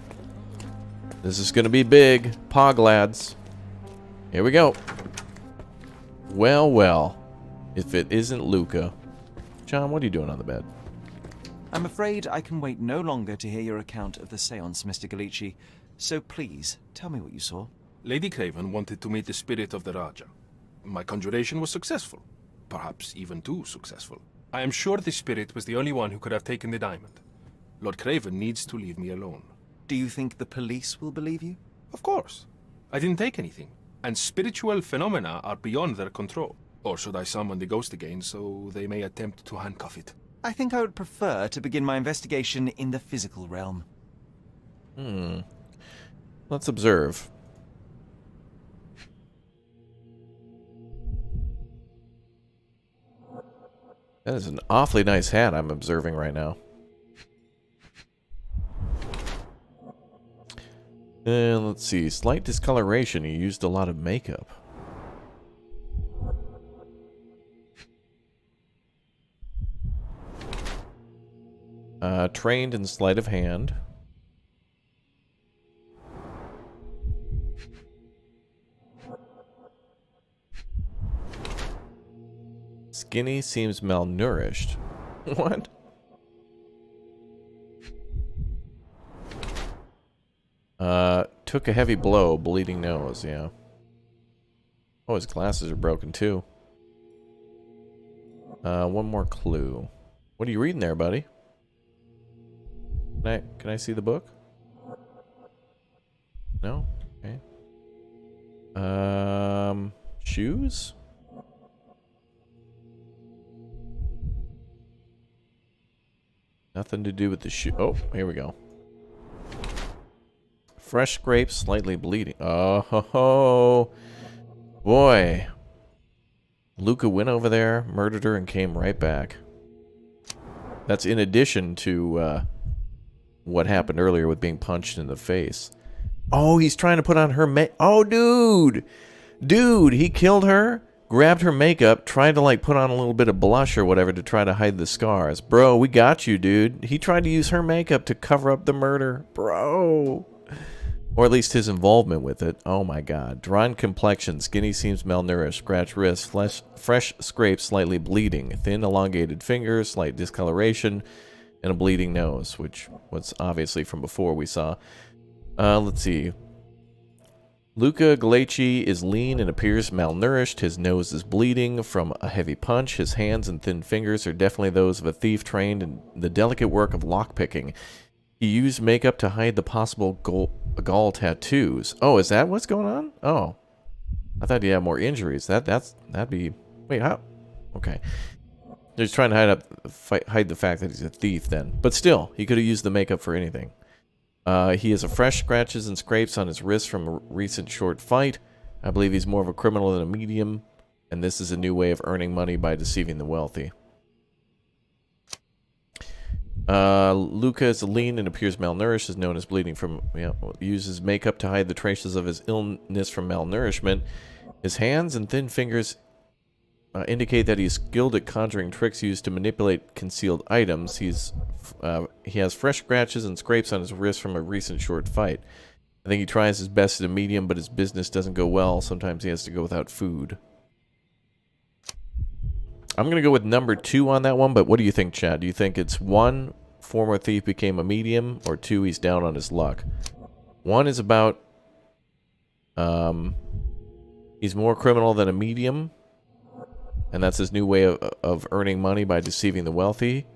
This is gonna be big. Pog lads. Here we go. Well, well. If it isn't Luca. John, what are you doing on the bed? I'm afraid I can wait no longer to hear your account of the seance, Mr. Galici. So please, tell me what you saw. Lady Craven wanted to meet the spirit of the Raja. My conjuration was successful. Perhaps even too successful. I am sure the spirit was the only one who could have taken the diamond. Lord Craven needs to leave me alone. Do you think the police will believe you? Of course. I didn't take anything. And spiritual phenomena are beyond their control. Or should I summon the ghost again so they may attempt to handcuff it? I think I would prefer to begin my investigation in the physical realm. Let's observe. That is an awfully nice hat I'm observing right now. And let's see. Slight discoloration. You used a lot of makeup. Trained in sleight of hand. Skinny seems malnourished. What? Took a heavy blow, bleeding nose, yeah. Oh, his glasses are broken too. One more clue. What are you reading there, buddy? Can I see the book? No? Okay. Shoes? Nothing to do with the shoe. Oh, here we go. Fresh scrapes, slightly bleeding. Oh, ho, ho. Boy. Luca went over there, murdered her, and came right back. That's in addition to what happened earlier with being punched in the face. Oh, he's trying to put on her Oh, dude! Dude, he killed her, grabbed her makeup, tried to, like, put on a little bit of blush or whatever to try to hide the scars. Bro, we got you, dude. He tried to use her makeup to cover up the murder. Bro. Or at least his involvement with it. Oh my god. Drawn complexion. Skinny seems malnourished. Scratched wrist. Fresh scrapes. Slightly bleeding. Thin elongated fingers. Slight discoloration. And a bleeding nose. Which was obviously from before we saw. Let's see. Luca Galici is lean and appears malnourished. His nose is bleeding from a heavy punch. His hands and thin fingers are definitely those of a thief trained in the delicate work of lockpicking. He used makeup to hide the possible gall tattoos. Oh, is that what's going on? Oh. I thought he had more injuries. That'd be... Wait, how? Okay. They're just trying to hide the fact that he's a thief then. But still, he could have used the makeup for anything. He has a fresh scratches and scrapes on his wrist from a recent short fight. I believe he's more of a criminal than a medium. And this is a new way of earning money by deceiving the wealthy. Luca is lean and appears malnourished, is known as bleeding from, uses makeup to hide the traces of his illness from malnourishment. His hands and thin fingers indicate that he's skilled at conjuring tricks used to manipulate concealed items. He has fresh scratches and scrapes on his wrist from a recent short fight. I think he tries his best at a medium, but his business doesn't go well. Sometimes he has to go without food. I'm going to go with number 2 on that one, but what do you think, Chad? Do you think it's 1, former thief became a medium, or 2, he's down on his luck? 1 is about, he's more criminal than a medium, and that's his new way of earning money by deceiving the wealthy,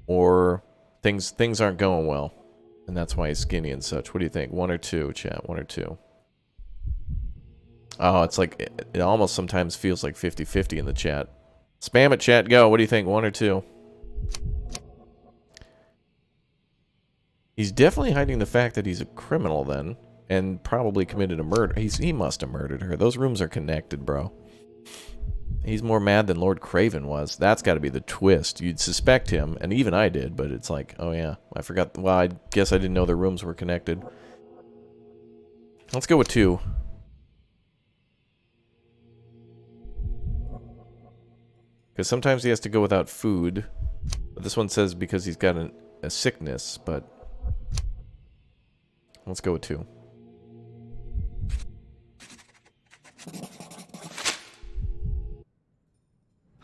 or things aren't going well, and that's why he's skinny and such. What do you think? 1 or 2, Chad? 1 or 2? Oh, it's like, it almost sometimes feels like 50-50 in the chat. Spam it, chat. Go. What do you think? 1 or 2? He's definitely hiding the fact that he's a criminal then. And probably committed a murder. He must have murdered her. Those rooms are connected, bro. He's more mad than Lord Craven was. That's got to be the twist. You'd suspect him. And even I did. But it's like, oh yeah. I forgot. Well, I guess I didn't know the rooms were connected. Let's go with 2. Because sometimes he has to go without food. But this one says because he's got a sickness, but... Let's go with 2.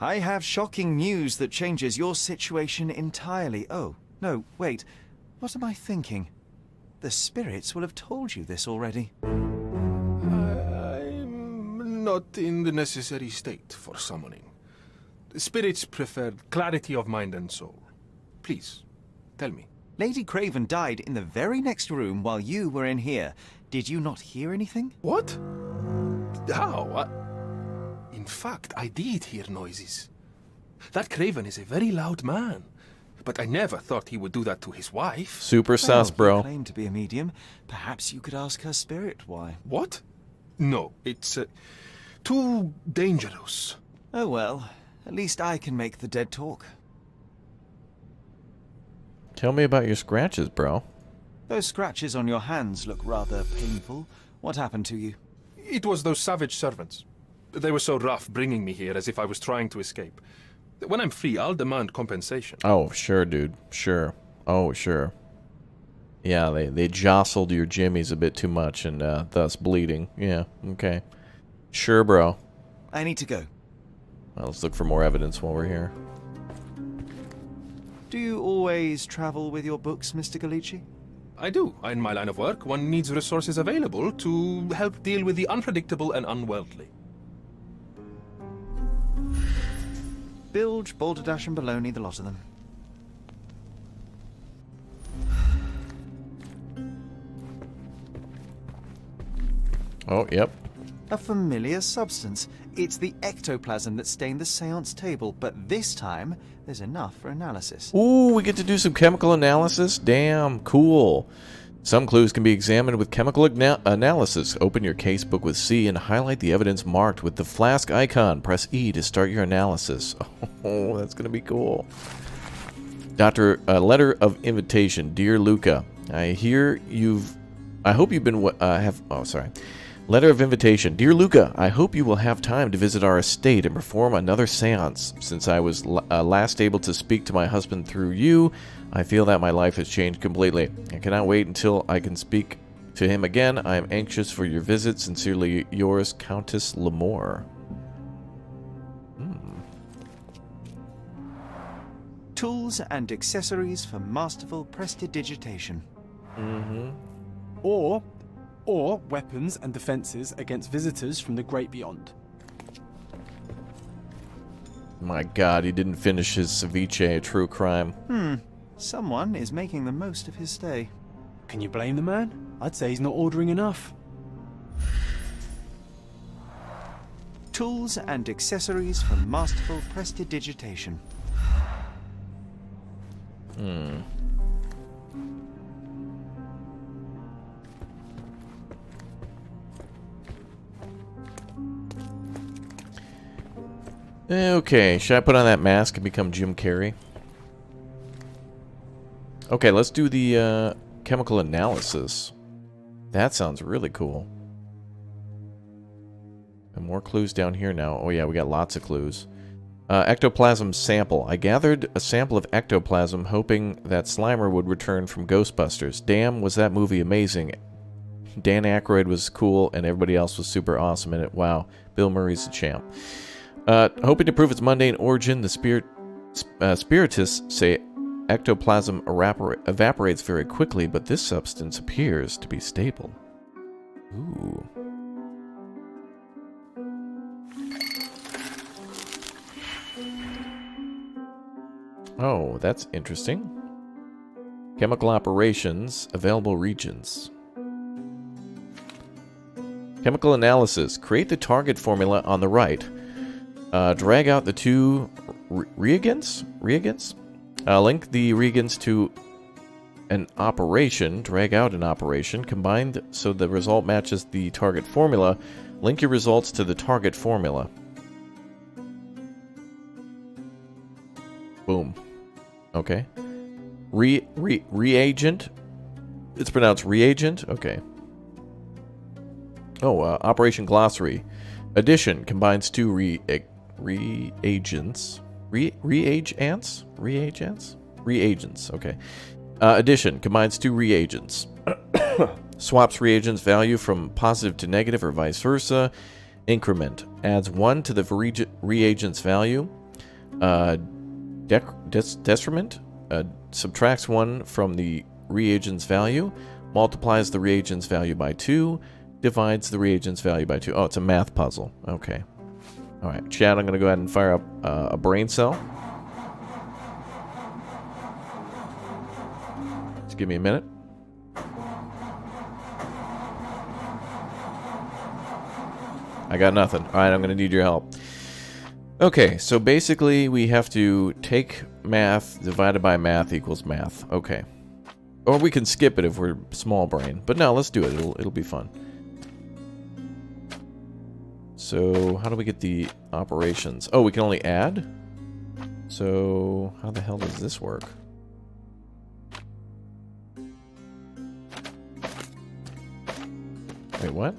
I have shocking news that changes your situation entirely. Oh, no, wait. What am I thinking? The spirits will have told you this already. I'm not in the necessary state for summoning. The spirits prefer clarity of mind and soul. Please, tell me. Lady Craven died in the very next room while you were in here. Did you not hear anything? What? How? In fact, I did hear noises. That Craven is a very loud man. But I never thought he would do that to his wife. Super sus, bro. You claim to be a medium. Perhaps you could ask her spirit why. What? No, it's too dangerous. Oh well, at least I can make the dead talk. Tell me about your scratches, bro. Those scratches on your hands look rather painful. What happened to you? It was those savage servants. They were so rough bringing me here as if I was trying to escape. When I'm free, I'll demand compensation. Oh, sure, dude. Sure. Oh, sure. Yeah, they jostled your jimmies a bit too much and thus bleeding. Yeah, okay. Sure, bro. I need to go. Well, let's look for more evidence while we're here. Do you always travel with your books, Mr. Galici? I do. In my line of work, one needs resources available to help deal with the unpredictable and unworldly. Bilge, balderdash, and baloney, the lot of them. Oh, yep. A familiar substance. It's the ectoplasm that stained the seance table, but this time, there's enough for analysis. Ooh, we get to do some chemical analysis? Damn, cool. Some clues can be examined with chemical analysis. Open your casebook with C and highlight the evidence marked with the flask icon. Press E to start your analysis. Oh, that's going to be cool. Letter of invitation. Dear Luca, I hope you've been... Letter of invitation. Dear Luca, I hope you will have time to visit our estate and perform another seance. Since I was last able to speak to my husband through you, I feel that my life has changed completely. I cannot wait until I can speak to him again. I am anxious for your visit. Sincerely yours, Countess Lamore. Tools and accessories for masterful prestidigitation. Mm-hmm. Or weapons and defenses against visitors from the great beyond. My God, he didn't finish his ceviche, a true crime. Someone is making the most of his stay. Can you blame the man? I'd say he's not ordering enough. Tools and accessories for masterful prestidigitation. Okay, should I put on that mask and become Jim Carrey? Okay, let's do the chemical analysis. That sounds really cool. And more clues down here now. Oh yeah, we got lots of clues. Ectoplasm sample. I gathered a sample of ectoplasm hoping that Slimer would return from Ghostbusters. Damn, was that movie amazing. Dan Aykroyd was cool and everybody else was super awesome in it. Wow, Bill Murray's a champ. Hoping to prove its mundane origin, the spiritists say ectoplasm evaporates very quickly, but this substance appears to be stable. Ooh. Oh, that's interesting. Chemical operations, available regions. Chemical analysis. Create the target formula on the right. Drag out the two reagents. Link the reagents to an operation. Drag out an operation. Combined so the result matches the target formula. Link your results to the target formula. Boom. Okay. Reagent. It's pronounced reagent. Okay. Oh, Operation Glossary. Addition combines two reagents. Reagents? Reagents, okay. Addition combines 2 reagents. Swaps reagents value from positive to negative or vice versa. Increment adds 1 to the reagent's value. Decrement subtracts 1 from the reagent's value. Multiplies the reagent's value by 2. Divides the reagent's value by 2. Oh, it's a math puzzle. Okay. Alright, chat, I'm going to go ahead and fire up a brain cell. Just give me a minute. I got nothing. Alright, I'm going to need your help. Okay, so basically we have to take math divided by math equals math. Okay. Or we can skip it if we're small brain. But no, let's do it. It'll be fun. So, how do we get the operations? Oh, we can only add? So, how the hell does this work? Wait, what?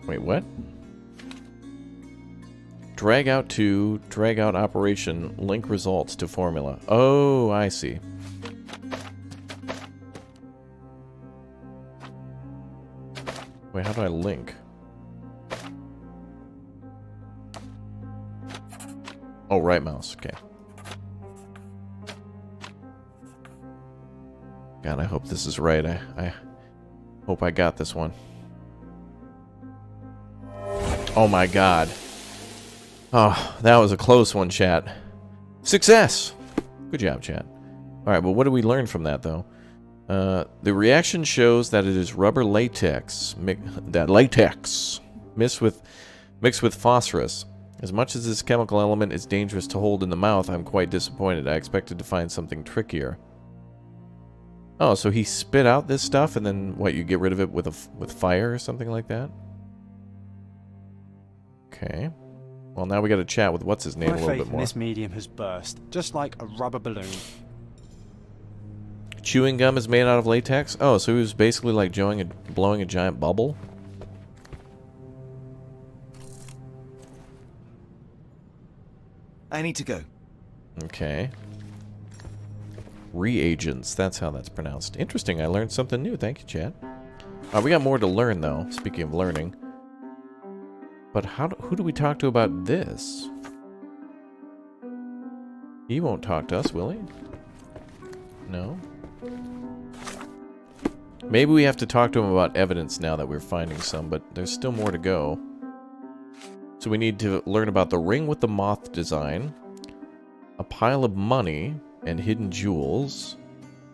Wait, what? Drag out to, drag out operation, link results to formula. Oh, I see. Wait, how do I link? Oh, right mouse, okay. God, I hope this is right. I hope I got this one. Oh my god. Oh, that was a close one, chat. Success! Good job, chat. Alright, well, what did we learn from that, though? The reaction shows that it is rubber latex. That latex mixed with phosphorus. As much as this chemical element is dangerous to hold in the mouth, I'm quite disappointed. I expected to find something trickier. Oh, so he spit out this stuff, and then, what, you get rid of it with fire or something like that? Okay. Well, now we got to chat with what's-his-name a little bit more. This medium has burst, just like a rubber balloon. Chewing gum is made out of latex? Oh, so he was basically like blowing a giant bubble? I need to go. Okay. Reagents, that's how that's pronounced. Interesting, I learned something new. Thank you, chat. We got more to learn, though, speaking of learning. But who do we talk to about this? He won't talk to us, will he? No? Maybe we have to talk to him about evidence now that we're finding some, but there's still more to go. So we need to learn about the ring with the moth design, a pile of money and hidden jewels,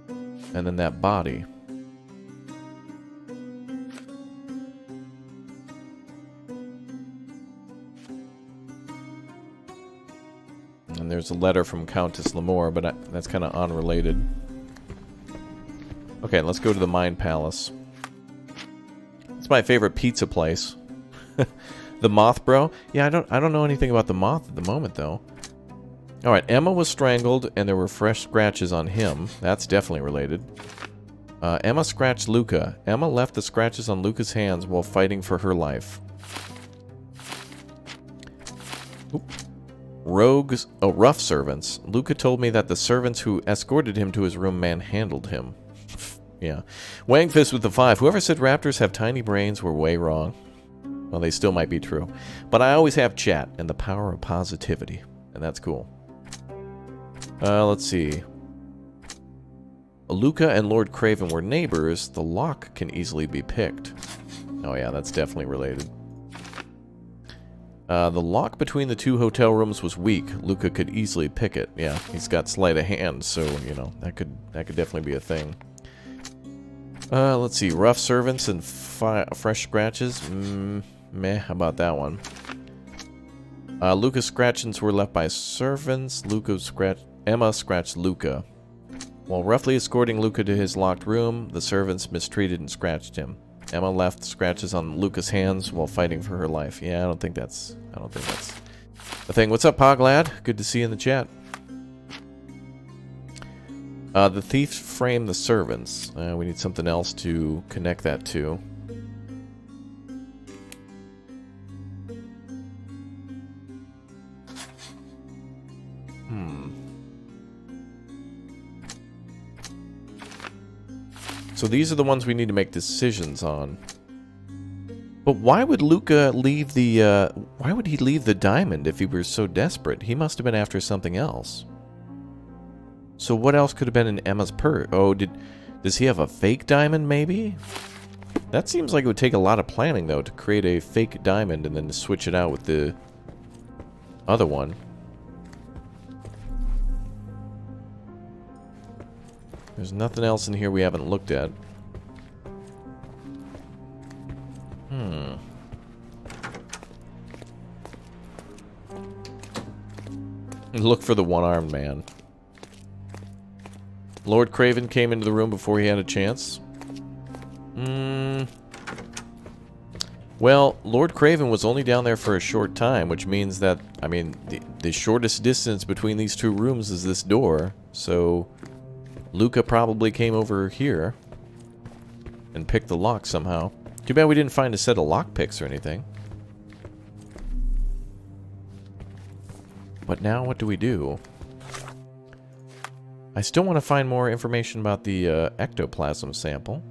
and then that body. And there's a letter from Countess Lamore, but that's kind of unrelated. Okay, let's go to the Mind Palace. It's my favorite pizza place. The Moth Bro? Yeah, I don't know anything about the Moth at the moment, though. Alright, Emma was strangled, and there were fresh scratches on him. That's definitely related. Emma scratched Luca. Emma left the scratches on Luca's hands while fighting for her life. Oop. Rough servants. Luca told me that the servants who escorted him to his room manhandled him. Yeah. Wang Fist with the 5. Whoever said raptors have tiny brains were way wrong. Well, they still might be true. But I always have chat and the power of positivity. And that's cool. Let's see. Luca and Lord Craven were neighbors. The lock can easily be picked. Oh yeah, that's definitely related. The lock between the two hotel rooms was weak. Luca could easily pick it. Yeah, he's got sleight of hand, so, you know, that could definitely be a thing. Let's see. Rough servants and fresh scratches. Meh about that one. Luca's scratchings were left by servants. Emma scratched Luca. While roughly escorting Luca to his locked room, the servants mistreated and scratched him. Emma left scratches on Luca's hands while fighting for her life. Yeah, I don't think that's the thing. What's up, Poglad? Good to see you in the chat. The thief framed the servants. We need something else to connect that to. So these are the ones we need to make decisions on. But why would Luca leave the, why would he leave the diamond if he were so desperate? He must have been after something else. So what else could have been in Emma's purse? Oh, does he have a fake diamond, maybe? That seems like it would take a lot of planning, though, to create a fake diamond and then to switch it out with the other one. There's nothing else in here we haven't looked at. Look for the one-armed man. Lord Craven came into the room before he had a chance. Well, Lord Craven was only down there for a short time, which means that, I mean, the shortest distance between these two rooms is this door, so Luca probably came over here and picked the lock somehow. Too bad we didn't find a set of lockpicks or anything. But now what do we do? I still want to find more information about the ectoplasm sample.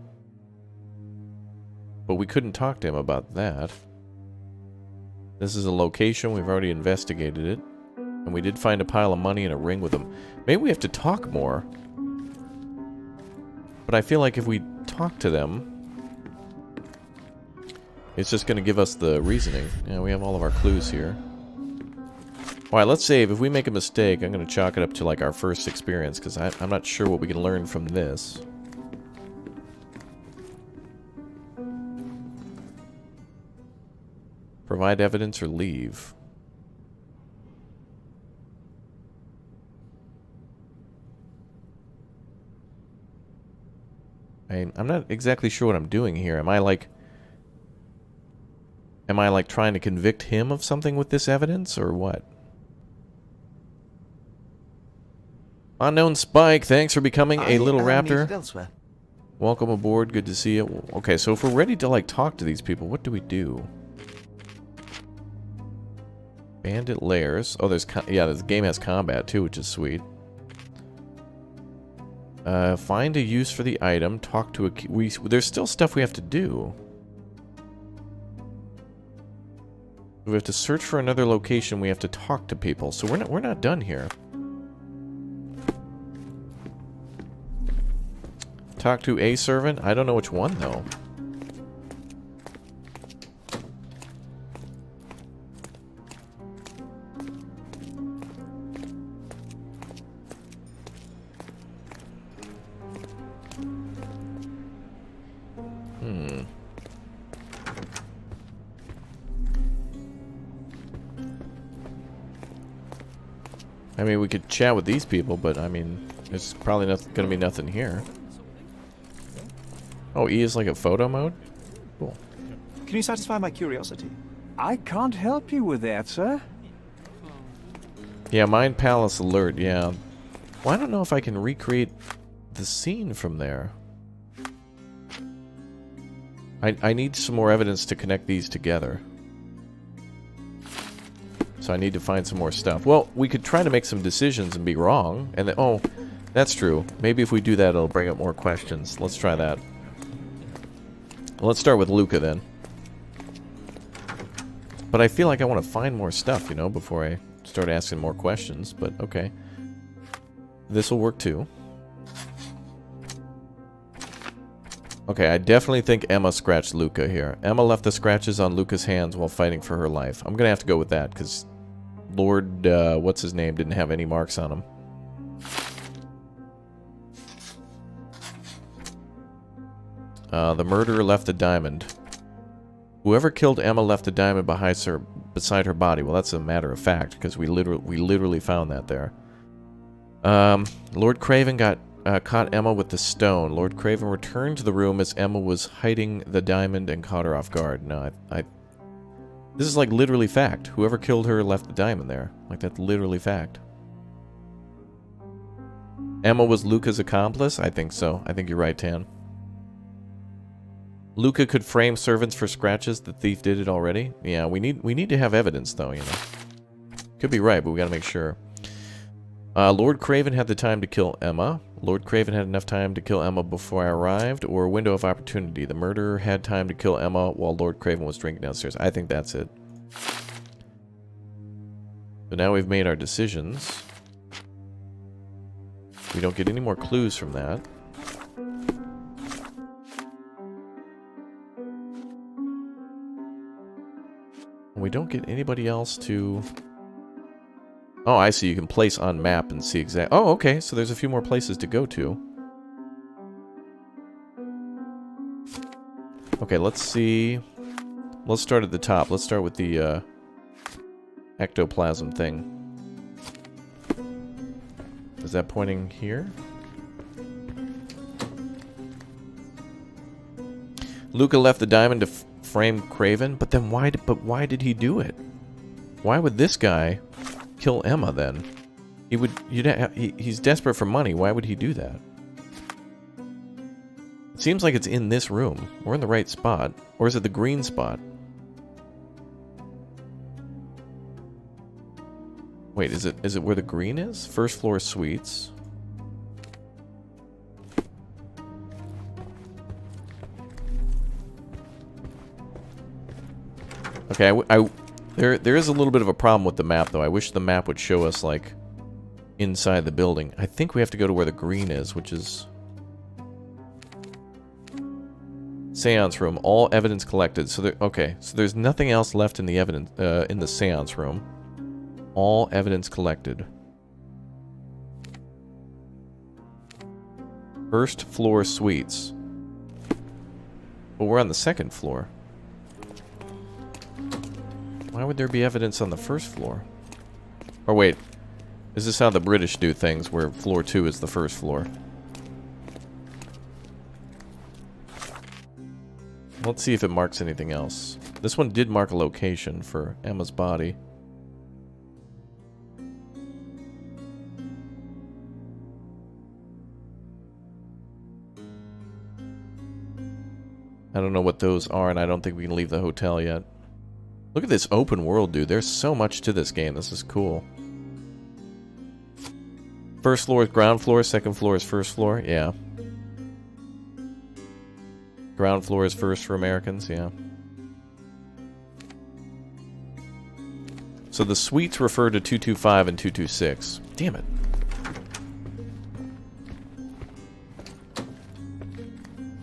But we couldn't talk to him about that. This is a location, we've already investigated it. And we did find a pile of money and a ring with him. Maybe we have to talk more. But I feel like if we talk to them, it's just going to give us the reasoning. Yeah, we have all of our clues here. Alright, let's save. If we make a mistake, I'm going to chalk it up to like our first experience, because I'm not sure what we can learn from this. Provide evidence or leave. I'm not exactly sure what I'm doing here. Am I like trying to convict him of something with this evidence, or what? Unknown Spike, thanks for becoming a little raptor. Elsewhere. Welcome aboard, good to see you. Okay, so if we're ready to like talk to these people, what do we do? Bandit lairs. Oh, there's yeah, this game has combat too, which is sweet. Find a use for the item. Talk to a. There's still stuff we have to do. We have to search for another location. We have to talk to people. So we're not done here. Talk to a servant. I don't know which one though. I mean, we could chat with these people, but I mean, there's probably going to be nothing here. Oh, E is like a photo mode? Cool. Can you satisfy my curiosity? I can't help you with that, sir. Yeah, Mind Palace alert, yeah. Well, I don't know if I can recreate the scene from there. I need some more evidence to connect these together. So I need to find some more stuff. Well, we could try to make some decisions and be wrong. And then, oh, that's true. Maybe if we do that, it'll bring up more questions. Let's try that. Let's start with Luca then. But I feel like I want to find more stuff, you know, before I start asking more questions. But okay. This will work too. Okay, I definitely think Emma scratched Luca here. Emma left the scratches on Luca's hands while fighting for her life. I'm gonna have to go with that, because Lord, what's his name, didn't have any marks on him. The murderer left a diamond. Whoever killed Emma left a diamond beside her body. Well, that's a matter of fact, because we literally found that there. Lord Craven caught Emma with the stone. Lord Craven returned to the room as Emma was hiding the diamond and caught her off guard. No, this is like literally fact. Whoever killed her left the diamond there. Like, that's literally fact. Emma was Luca's accomplice? I think so. I think you're right, Tan. Luca could frame servants for scratches. The thief did it already. Yeah, we need to have evidence, though, you know. Could be right, but we gotta make sure. Lord Craven had the time to kill Emma. Lord Craven had enough time to kill Emma before I arrived, or window of opportunity. The murderer had time to kill Emma while Lord Craven was drinking downstairs. I think that's it. So now we've made our decisions. We don't get any more clues from that. We don't get anybody else to... Oh, I see. You can place on map and see exact... Oh, okay. So there's a few more places to go to. Okay, let's see. Let's start at the top. Let's start with the ectoplasm thing. Is that pointing here? Luca left the diamond to frame Craven, but then why did he do it? Why would this guy kill Emma then? He's desperate for money. Why would he do that? It seems like it's in this room. We're in the right spot. Or is it the green spot? Wait, is it where the green is? First floor suites. Okay, there is a little bit of a problem with the map, though. I wish the map would show us, like, inside the building. I think we have to go to where the green is, which is... Seance room. All evidence collected. So there's nothing else left in the evidence, in the seance room. All evidence collected. First floor suites. But we're on the second floor. Why would there be evidence on the first floor? Or wait, is this how the British do things, where floor 2 is the first floor? Let's see if it marks anything else. This one did mark a location for Emma's body. I don't know what those are, and I don't think we can leave the hotel yet. Look at this open world, dude. There's so much to this game. This is cool. First floor is ground floor, second floor is first floor. Yeah. Ground floor is first for Americans, yeah. So the suites refer to 225 and 226. Damn it.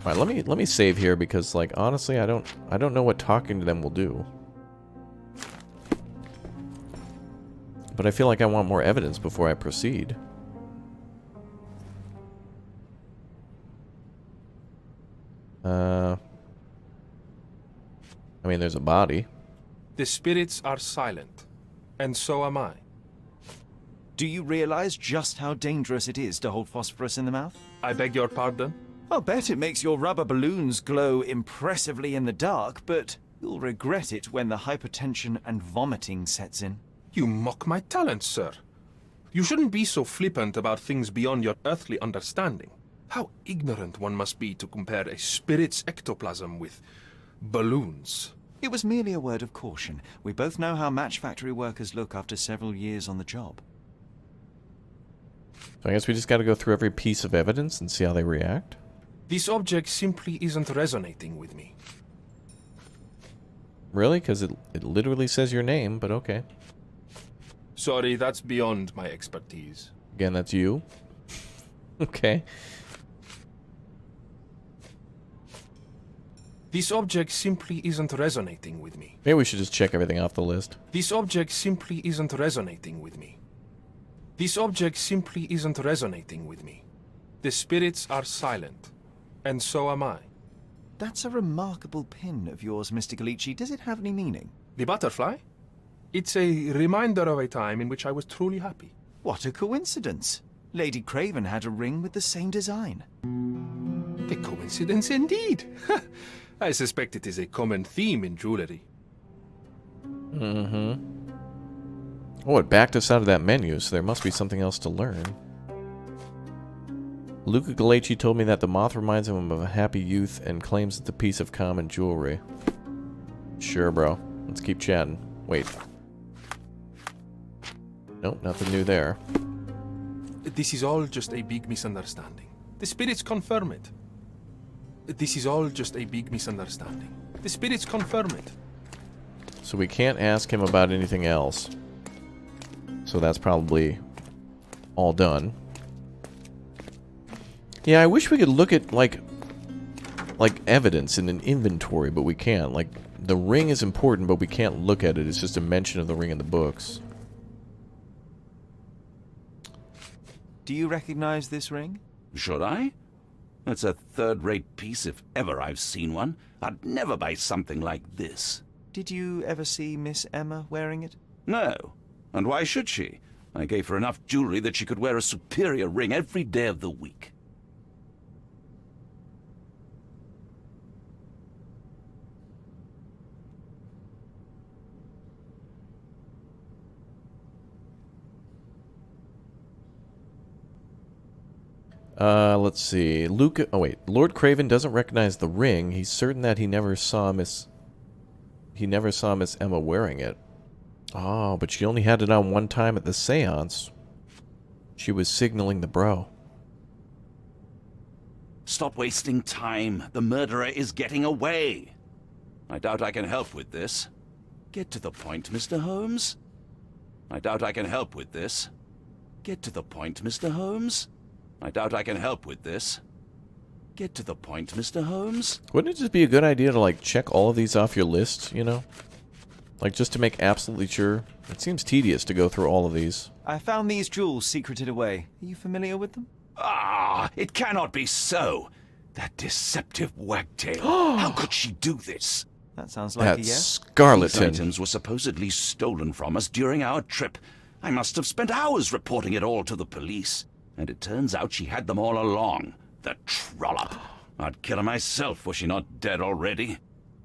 Alright, let me save here because, like, honestly, I don't know what talking to them will do. But I feel like I want more evidence before I proceed. I mean, there's a body. The spirits are silent, and so am I. Do you realize just how dangerous it is to hold phosphorus in the mouth? I beg your pardon? I'll bet it makes your rubber balloons glow impressively in the dark, but you'll regret it when the hypertension and vomiting sets in. You mock my talents, sir. You shouldn't be so flippant about things beyond your earthly understanding. How ignorant one must be to compare a spirit's ectoplasm with balloons. It was merely a word of caution. We both know how match factory workers look after several years on the job. So I guess we just gotta go through every piece of evidence and see how they react. This object simply isn't resonating with me. Really? Because it literally says your name, but okay. Sorry, that's beyond my expertise. Again, that's you? Okay. This object simply isn't resonating with me. Maybe we should just check everything off the list. This object simply isn't resonating with me. This object simply isn't resonating with me. The spirits are silent, and so am I. That's a remarkable pin of yours, Mr. Galici. Does it have any meaning? The butterfly? It's a reminder of a time in which I was truly happy. What a coincidence. Lady Craven had a ring with the same design. A coincidence indeed. I suspect it is a common theme in jewelry. Mm-hmm. Oh, it backed us out of that menu, so there must be something else to learn. Luca Galechi told me that the moth reminds him of a happy youth and claims it's a piece of common jewelry. Sure, bro. Let's keep chatting. Wait. Nope, nothing new there. This is all just a big misunderstanding. The spirits confirm it. This is all just a big misunderstanding. The spirits confirm it. So we can't ask him about anything else. So that's probably all done. Yeah, I wish we could look at, like evidence in an inventory, but we can't. Like, the ring is important, but we can't look at it. It's just a mention of the ring in the books. Do you recognize this ring? Should I? It's a third-rate piece if ever I've seen one. I'd never buy something like this. Did you ever see Miss Emma wearing it? No. And why should she? I gave her enough jewelry that she could wear a superior ring every day of the week. Let's see. Luca... Oh, wait. Lord Craven doesn't recognize the ring. He's certain that he never saw Miss Emma wearing it. Oh, but she only had it on one time at the seance. She was signaling the bro. Stop wasting time. The murderer is getting away. I doubt I can help with this. Get to the point, Mr. Holmes. I doubt I can help with this. Get to the point, Mr. Holmes. I doubt I can help with this. Get to the point, Mr. Holmes. Wouldn't it just be a good idea to, like, check all of these off your list, you know? Like, just to make absolutely sure. It seems tedious to go through all of these. I found these jewels secreted away. Are you familiar with them? Ah, it cannot be so. That deceptive wagtail. How could she do this? That sounds like a yes. Scarleton. These items were supposedly stolen from us during our trip. I must have spent hours reporting it all to the police. And it turns out she had them all along. The trollop. I'd kill her myself, was she not dead already?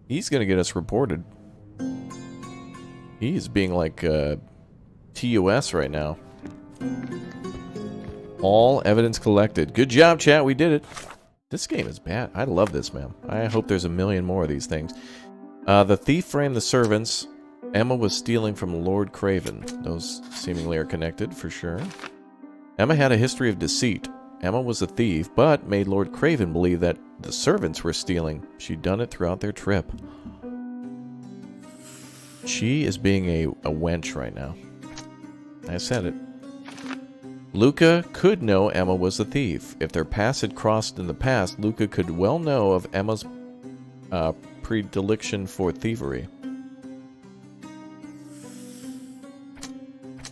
He's gonna get us reported. He's being like, TOS right now. All evidence collected. Good job, chat. We did it. This game is bad. I love this, man. I hope there's a million more of these things. The thief framed the servants. Emma was stealing from Lord Craven. Those seemingly are connected, for sure. Emma had a history of deceit. Emma was a thief, but made Lord Craven believe that the servants were stealing. She'd done it throughout their trip. She is being a wench right now. I said it. Luca could know Emma was a thief. If their paths had crossed in the past, Luca could well know of Emma's predilection for thievery.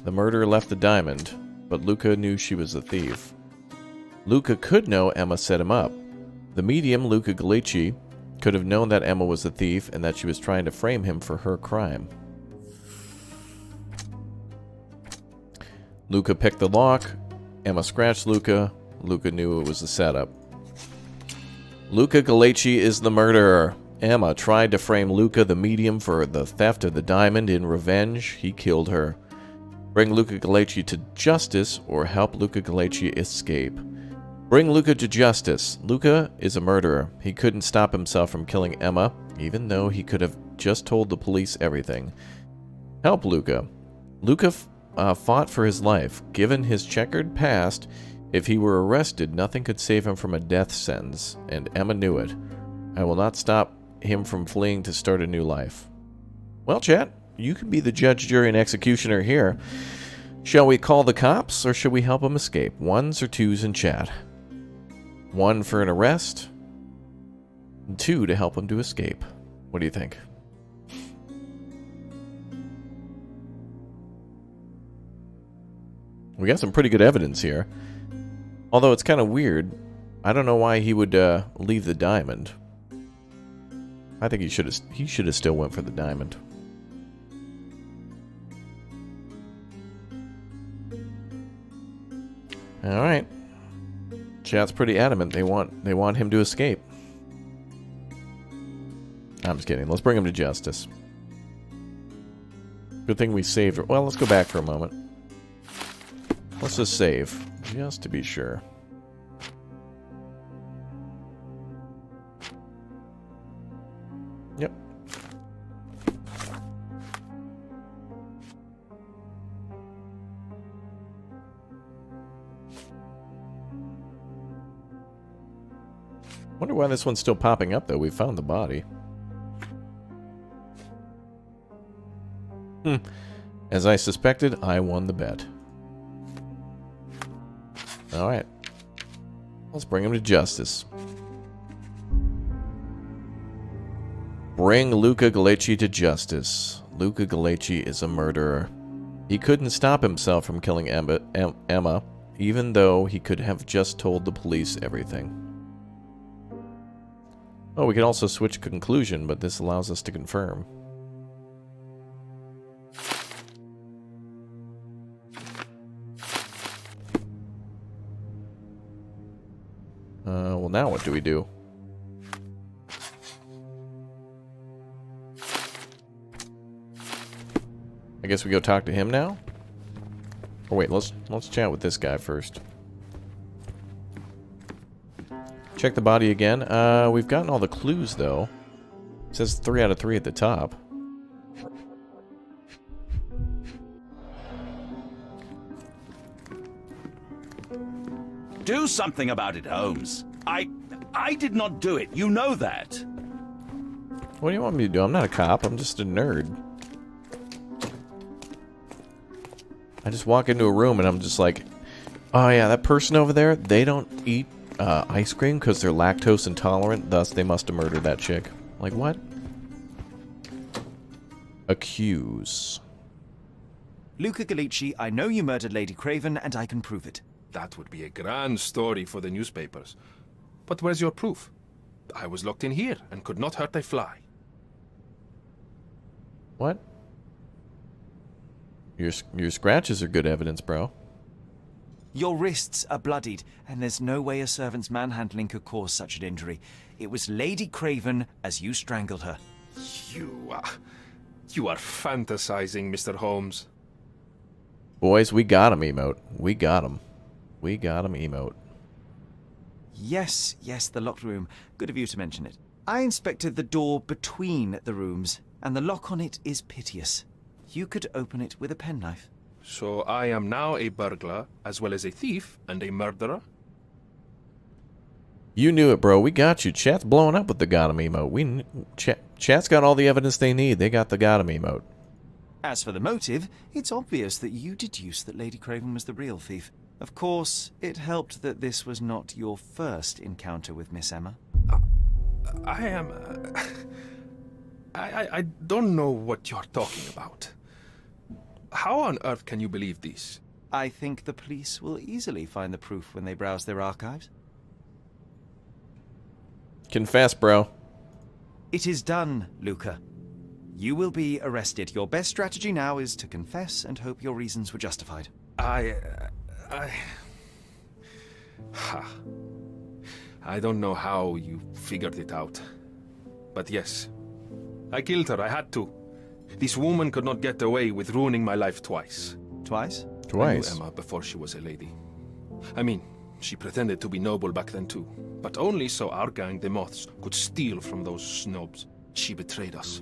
The murderer left the diamond, but Luca knew she was a thief. Luca could know Emma set him up. The medium, Luca Galechi, could have known that Emma was a thief and that she was trying to frame him for her crime. Luca picked the lock. Emma scratched Luca. Luca knew it was a setup. Luca Galechi is the murderer. Emma tried to frame Luca, the medium, for the theft of the diamond. In revenge, he killed her. Bring Luca Galechi to justice or help Luca Galechi escape. Bring Luca to justice. Luca is a murderer. He couldn't stop himself from killing Emma, even though he could have just told the police everything. Help Luca. Luca fought for his life. Given his checkered past, if he were arrested, nothing could save him from a death sentence, and Emma knew it. I will not stop him from fleeing to start a new life. Well, chat, you can be the judge, jury, and executioner here. Shall we call the cops, or should we help him escape? Ones or twos in chat? 1 for an arrest, and 2 to help him to escape. What do you think? We got some pretty good evidence here. Although it's kind of weird. I don't know why he would leave the diamond. I think he should have still went for the diamond. All right. Chat's pretty adamant. They want him to escape. I'm just kidding. Let's bring him to justice. Good thing we saved her. Well, let's go back for a moment. Let's just save, just to be sure. Wonder why this one's still popping up, though. We found the body. As I suspected, I won the bet. Alright. Let's bring him to justice. Bring Luca Galeci to justice. Luca Galeci is a murderer. He couldn't stop himself from killing Emma, even though he could have just told the police everything. Oh, we can also switch conclusion, but this allows us to confirm. Well, now what do we do? I guess we go talk to him now? Or wait, let's chat with this guy first. Check the body again. We've gotten all the clues, though. It says 3 out of 3 at the top. Do something about it, Holmes. I did not do it. You know that. What do you want me to do? I'm not a cop. I'm just a nerd. I just walk into a room and I'm just like, oh yeah, that person over there, they don't eat ice cream because they're lactose intolerant, thus they must have murdered that chick. Like, what? Accuse. Luca Galeci, I know you murdered Lady Craven, and I can prove it. That would be a grand story for the newspapers. But where's your proof? I was locked in here and could not hurt a fly. What? Your scratches are good evidence, bro. Your wrists are bloodied, and there's no way a servant's manhandling could cause such an injury. It was Lady Craven as you strangled her. You are fantasizing, Mr. Holmes. Boys, we got him, emote. We got him. We got him, emote. Yes, the locked room. Good of you to mention it. I inspected the door between the rooms, and the lock on it is piteous. You could open it with a penknife. So I am now a burglar, as well as a thief and a murderer? You knew it, bro. We got you. Chat's blowing up with the got him emote. Chat's got all the evidence they need. They got the got him emote. As for the motive, it's obvious that you deduced that Lady Craven was the real thief. Of course, it helped that this was not your first encounter with Miss Emma. I don't know what you're talking about. How on earth can you believe this? I think the police will easily find the proof when they browse their archives. Confess, bro. It is done, Luca. You will be arrested. Your best strategy now is to confess and hope your reasons were justified. I don't know how you figured it out. But yes, I killed her. I had to. This woman could not get away with ruining my life twice. Twice? Twice. I knew Emma before she was a lady. I mean, she pretended to be noble back then too. But only so our gang, the Moths, could steal from those snobs. She betrayed us,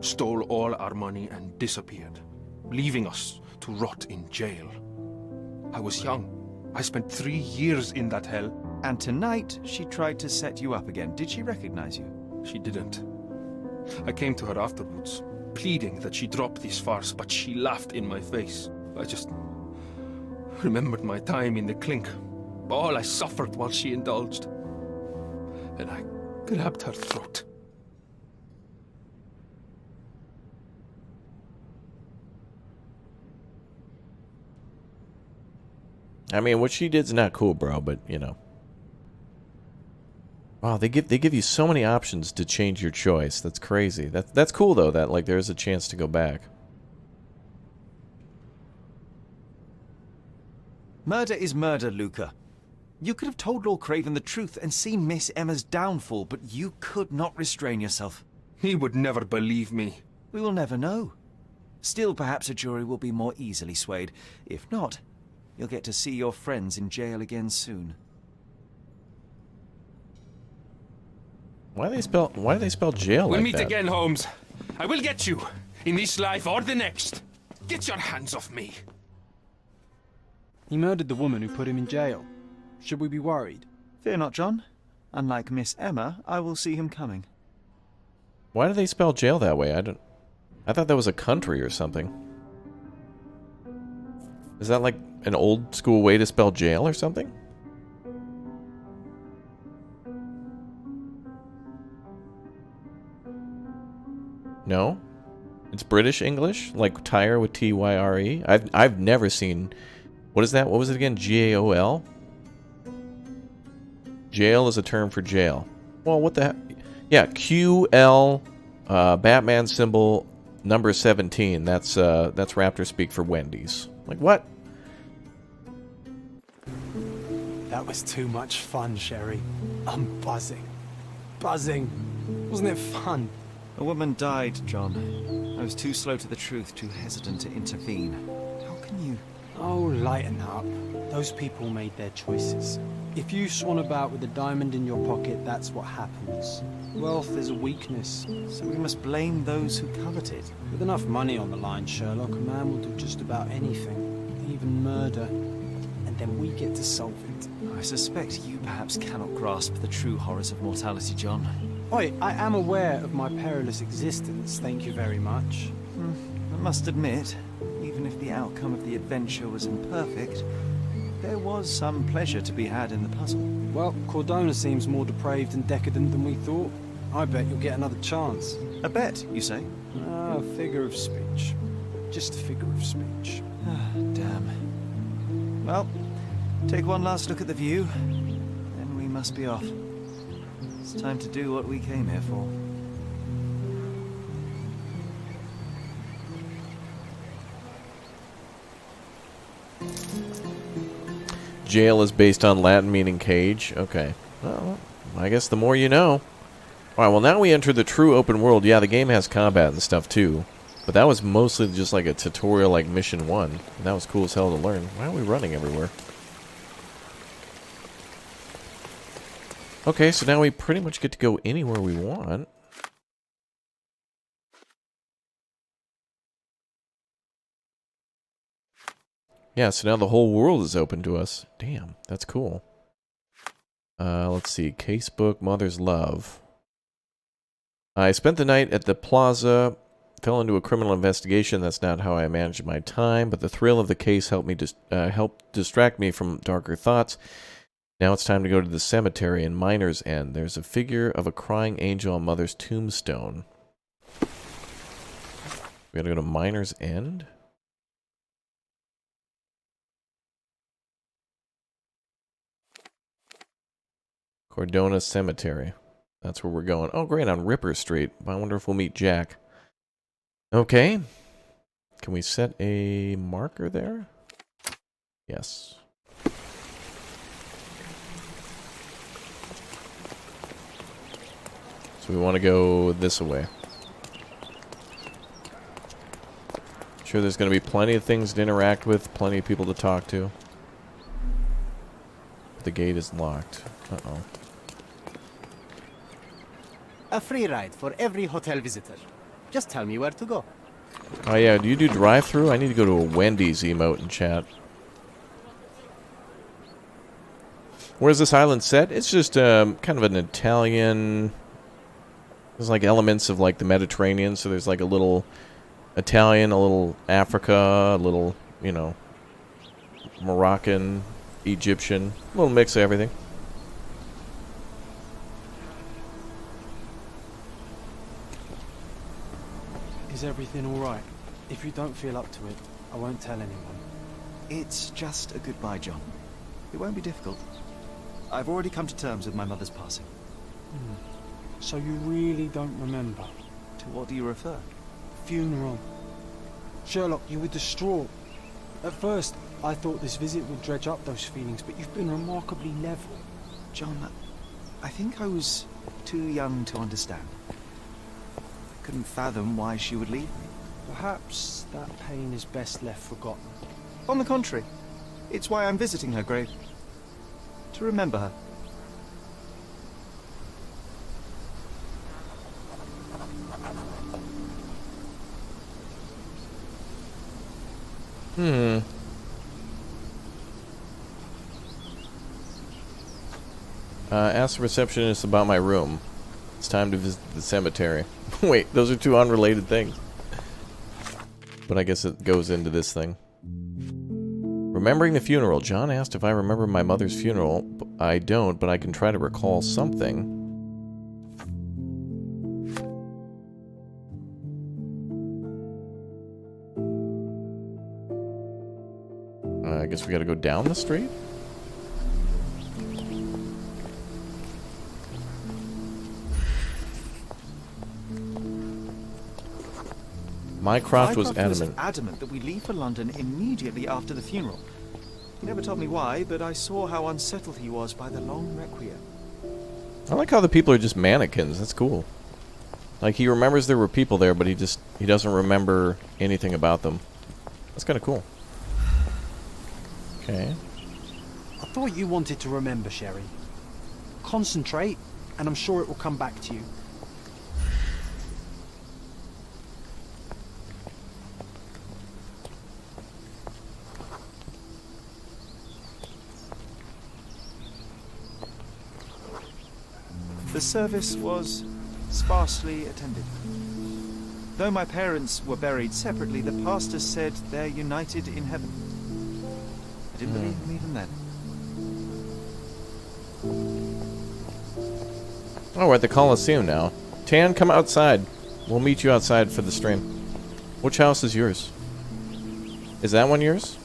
stole all our money and disappeared, leaving us to rot in jail. I was young. I spent 3 years in that hell. And tonight, she tried to set you up again. Did she recognize you? She didn't. I came to her afterwards, pleading that she drop this farce, but she laughed in my face. I just remembered my time in the clink, all I suffered while she indulged. And I grabbed her throat. I mean, what she did's not cool, bro, but, you know. Wow, they give you so many options to change your choice. That's crazy. That's cool, though, that, like, there's a chance to go back. Murder is murder, Luca. You could have told Lord Craven the truth and seen Miss Emma's downfall, but you could not restrain yourself. He would never believe me. We will never know. Still, perhaps a jury will be more easily swayed. If not, you'll get to see your friends in jail again soon. Why do they spell jail We'll like meet that? again, Holmes. I will get you, in this life or the next. Get your hands off me. He murdered the woman who put him in jail. Should we be worried? Fear not, John. Unlike Miss Emma, I will see him coming. Why do they spell jail that way? I thought that was a country or something. Is that like an old school way to spell jail or something? No? It's British English? Like tire with T-Y-R-E? I've never seen... What is that? What was it again? G-A-O-L? Jail is a term for jail. Well, what the heck? Yeah, Q-L, Batman symbol, number 17. That's Raptor speak for Wendy's. Like, what? That was too much fun, Sherry. I'm buzzing. Buzzing. Wasn't it fun? A woman died, John. I was too slow to the truth, too hesitant to intervene. How can you... Oh, lighten up. Those people made their choices. If you swan about with a diamond in your pocket, that's what happens. Wealth is a weakness. So we must blame those who covet it. With enough money on the line, Sherlock, a man will do just about anything. Even murder. And then we get to solve it. I suspect you perhaps cannot grasp the true horrors of mortality, John. Oi, I am aware of my perilous existence, thank you very much. I must admit, even if the outcome of the adventure was imperfect, there was some pleasure to be had in the puzzle. Well, Cordona seems more depraved and decadent than we thought. I bet you'll get another chance. A bet, you say? Ah, a figure of speech. Just a figure of speech. Ah, damn. Well, take one last look at the view, then we must be off. It's time to do what we came here for. Jail is based on Latin meaning cage. Okay. Well, I guess the more you know. Alright, well now we enter the true open world. Yeah, the game has combat and stuff too. But that was mostly just like a tutorial like Mission 1. And that was cool as hell to learn. Why are we running everywhere? Okay, so now we pretty much get to go anywhere we want. Yeah, so now the whole world is open to us. Damn, that's cool. Let's see. Casebook, Mother's Love. I spent the night at the plaza, fell into a criminal investigation. That's not how I managed my time, but the thrill of the case helped me help distract me from darker thoughts. Now it's time to go to the cemetery in Miner's End. There's a figure of a crying angel on Mother's tombstone. We gotta go to Miner's End? Cordona Cemetery. That's where we're going. Oh, great, on Ripper Street. I wonder if we'll meet Jack. Okay. Can we set a marker there? Yes. So we want to go this way. Sure, there's going to be plenty of things to interact with, plenty of people to talk to. The gate is locked. Uh-oh. A free ride for every hotel visitor. Just tell me where to go. Oh yeah, do you do drive-thru? I need to go to a Wendy's emote in chat. Where's this island set? It's just kind of an Italian... There's like elements of like the Mediterranean, so there's like a little Italian, a little Africa, a little, you know, Moroccan, Egyptian, a little mix of everything. Is everything alright? If you don't feel up to it, I won't tell anyone. It's just a goodbye, John. It won't be difficult. I've already come to terms with my mother's passing. So you really don't remember? To what do you refer? The funeral. Sherlock, you were distraught. At first, I thought this visit would dredge up those feelings, but you've been remarkably level. John, I think I was too young to understand. I couldn't fathom why she would leave me. Perhaps that pain is best left forgotten. On the contrary, it's why I'm visiting her grave. To remember her. Ask the receptionist about my room. It's time to visit the cemetery. Wait, those are two unrelated things. But I guess it goes into this thing. Remembering the funeral. John asked if I remember my mother's funeral. I don't, but I can try to recall something. I guess we gotta go down the street? Mycroft was adamant that we leave for London immediately after the funeral. He never told me why, but I saw how unsettled he was by the long requiem. I like how the people are just mannequins. That's cool. Like, he remembers there were people there, but he doesn't remember anything about them. That's kind of cool. Okay. I thought you wanted to remember, Sherry. Concentrate, and I'm sure it will come back to you. The service was sparsely attended. Though my parents were buried separately, the pastor said they're united in heaven. I didn't believe him even then. Oh, we're at the Coliseum now. Tan, come outside. We'll meet you outside for the stream. Which house is yours? Is that one yours?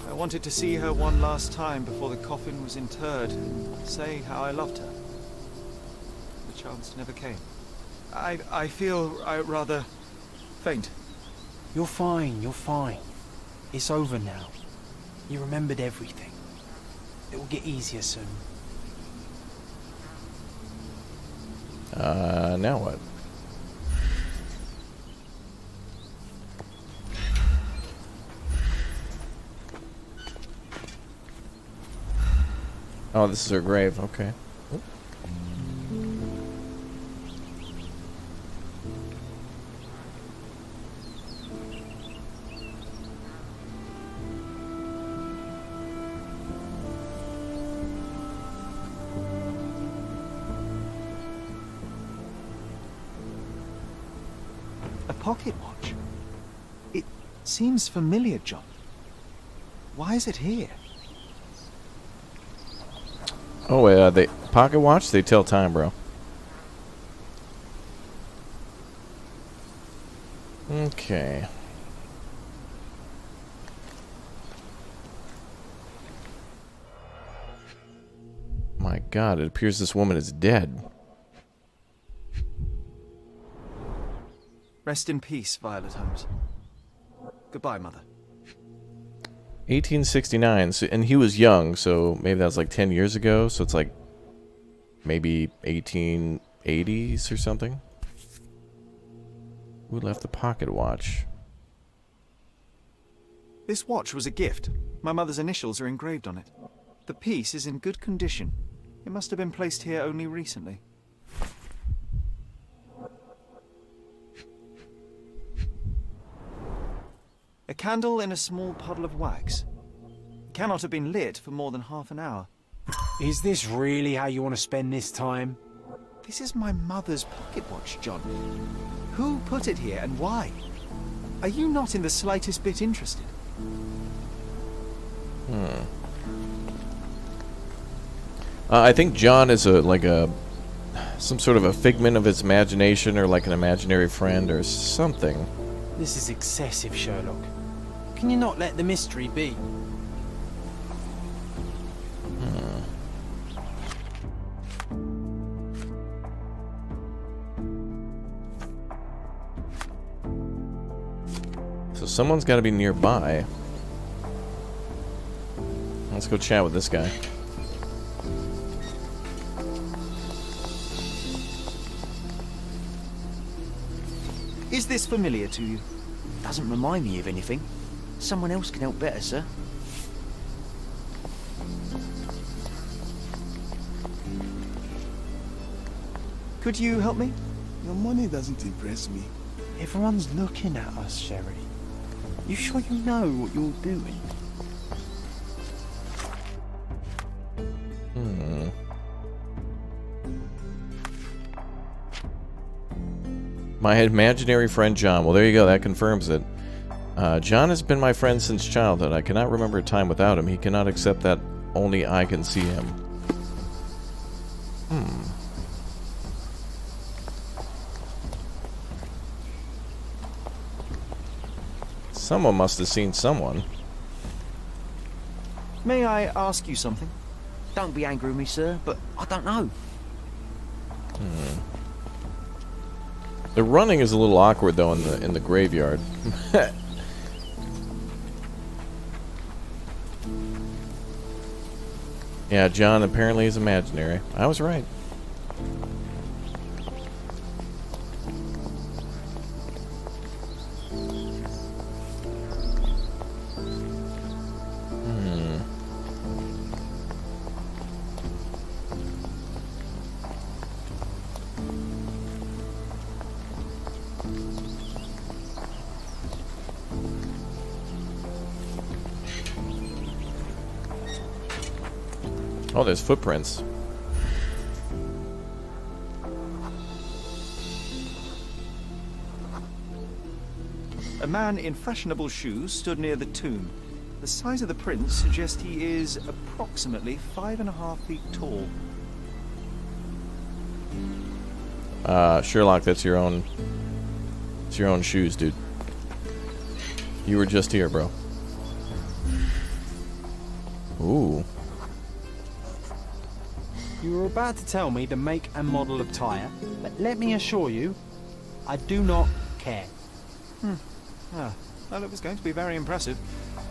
I wanted to see her one last time before the coffin was interred and say how I loved her. The chance never came. I feel rather faint. You're fine, you're fine. It's over now. You remembered everything. It will get easier soon. Now what? Oh, this is her grave. Okay. A pocket watch? It seems familiar, John. Why is it here? Oh, they pocket watch? They tell time, bro. Okay. My God, it appears this woman is dead. Rest in peace, Violet Holmes. Goodbye, Mother. 1869, so, and he was young, so maybe that was like 10 years ago, so it's like maybe 1880s or something. Who left the pocket watch? This watch was a gift. My mother's initials are engraved on it. The piece is in good condition. It must have been placed here only recently. A candle in a small puddle of wax. It cannot have been lit for more than half an hour. Is this really how you want to spend this time? This is my mother's pocket watch, John. Who put it here and why? Are you not in the slightest bit interested? I think John is some sort of a figment of his imagination, or like an imaginary friend or something. This is excessive, Sherlock. Can you not let the mystery be? So someone's got to be nearby. Let's go chat with this guy. Is this familiar to you? Doesn't remind me of anything. Someone else can help better, sir. Could you help me? Your money doesn't impress me. Everyone's looking at us, Sherry. You sure you know what you're doing? My imaginary friend John. Well, there you go. That confirms it. John has been my friend since childhood. I cannot remember a time without him. He cannot accept that only I can see him. Someone must have seen someone. May I ask you something? Don't be angry with me, sir, but I don't know. The running is a little awkward though in the graveyard. Yeah, John apparently is imaginary. I was right. Oh, there's footprints. A man in fashionable shoes stood near the tomb. The size of the prints suggests he is approximately 5.5 feet tall. Sherlock, that's your own. It's your own shoes, dude. You were just here, bro. Ooh. You were about to tell me the make and model of tyre, but let me assure you, I do not care. Ah, well, it was going to be very impressive.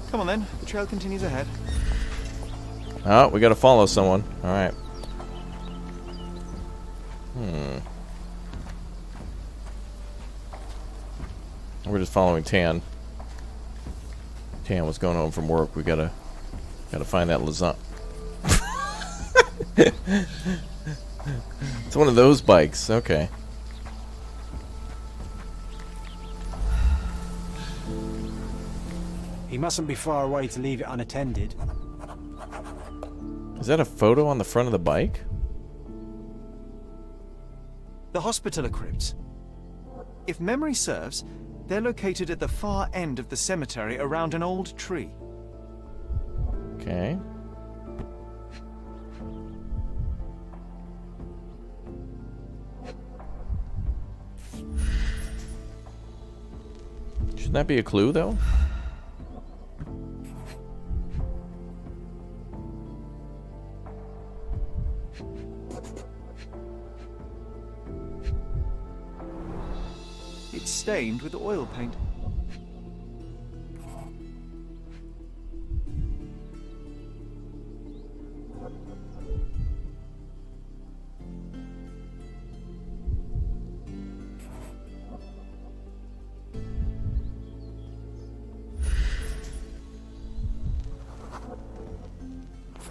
Come on then, the trail continues ahead. Oh, we gotta follow someone. Alright. We're just following Tan. Tan was going home from work. We gotta find that lasagna. It's one of those bikes. Okay. He mustn't be far away to leave it unattended. Is that a photo on the front of the bike? The Hospitaller Crypts. If memory serves, they're located at the far end of the cemetery around an old tree. Okay. Shouldn't that be a clue, though? It's stained with oil paint.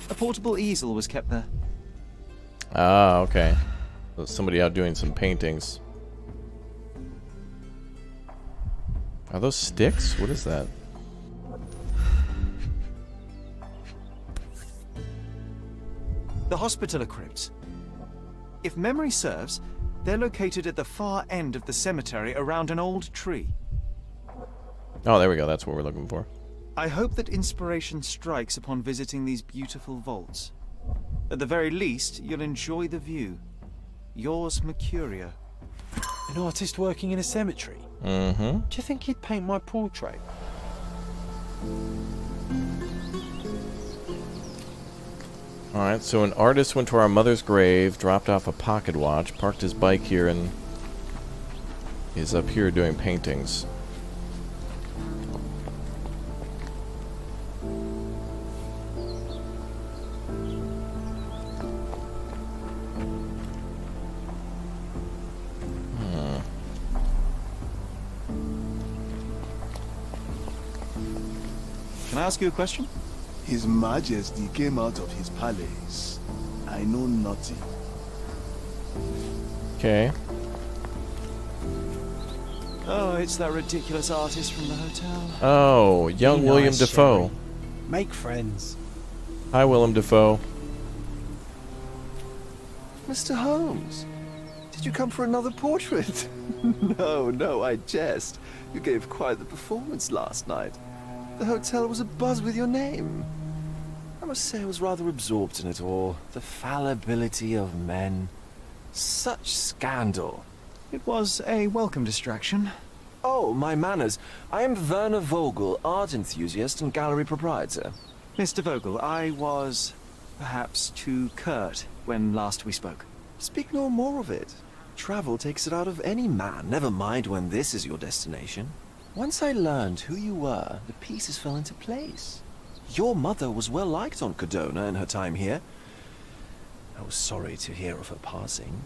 A portable easel was kept there. Ah, okay. So somebody out doing some paintings. Are those sticks? What is that? The Hospitaller Crypts. If memory serves, they're located at the far end of the cemetery around an old tree. Oh, there we go. That's what we're looking for. I hope that inspiration strikes upon visiting these beautiful vaults. At the very least, you'll enjoy the view. Yours, Mercurio. An artist working in a cemetery? Mm-hmm. Do you think he'd paint my portrait? Alright, so an artist went to our mother's grave, dropped off a pocket watch, parked his bike here, and is up here doing paintings. Can I ask you a question? His Majesty came out of his palace. I know nothing. Okay. Oh, it's that ridiculous artist from the hotel. Oh, young Be William nice, Defoe. Sherry. Make friends. Hi, Willem Dafoe. Mr. Holmes, did you come for another portrait? No, I jest. You gave quite the performance last night. The hotel was abuzz with your name. I must say I was rather absorbed in it all. The fallibility of men. Such scandal. It was a welcome distraction. Oh, my manners. I am Werner Vogel, art enthusiast and gallery proprietor. Mr. Vogel, I was perhaps too curt when last we spoke. Speak no more of it. Travel takes it out of any man, never mind when this is your destination. Once I learned who you were, the pieces fell into place. Your mother was well liked on Cordona in her time here. I was sorry to hear of her passing.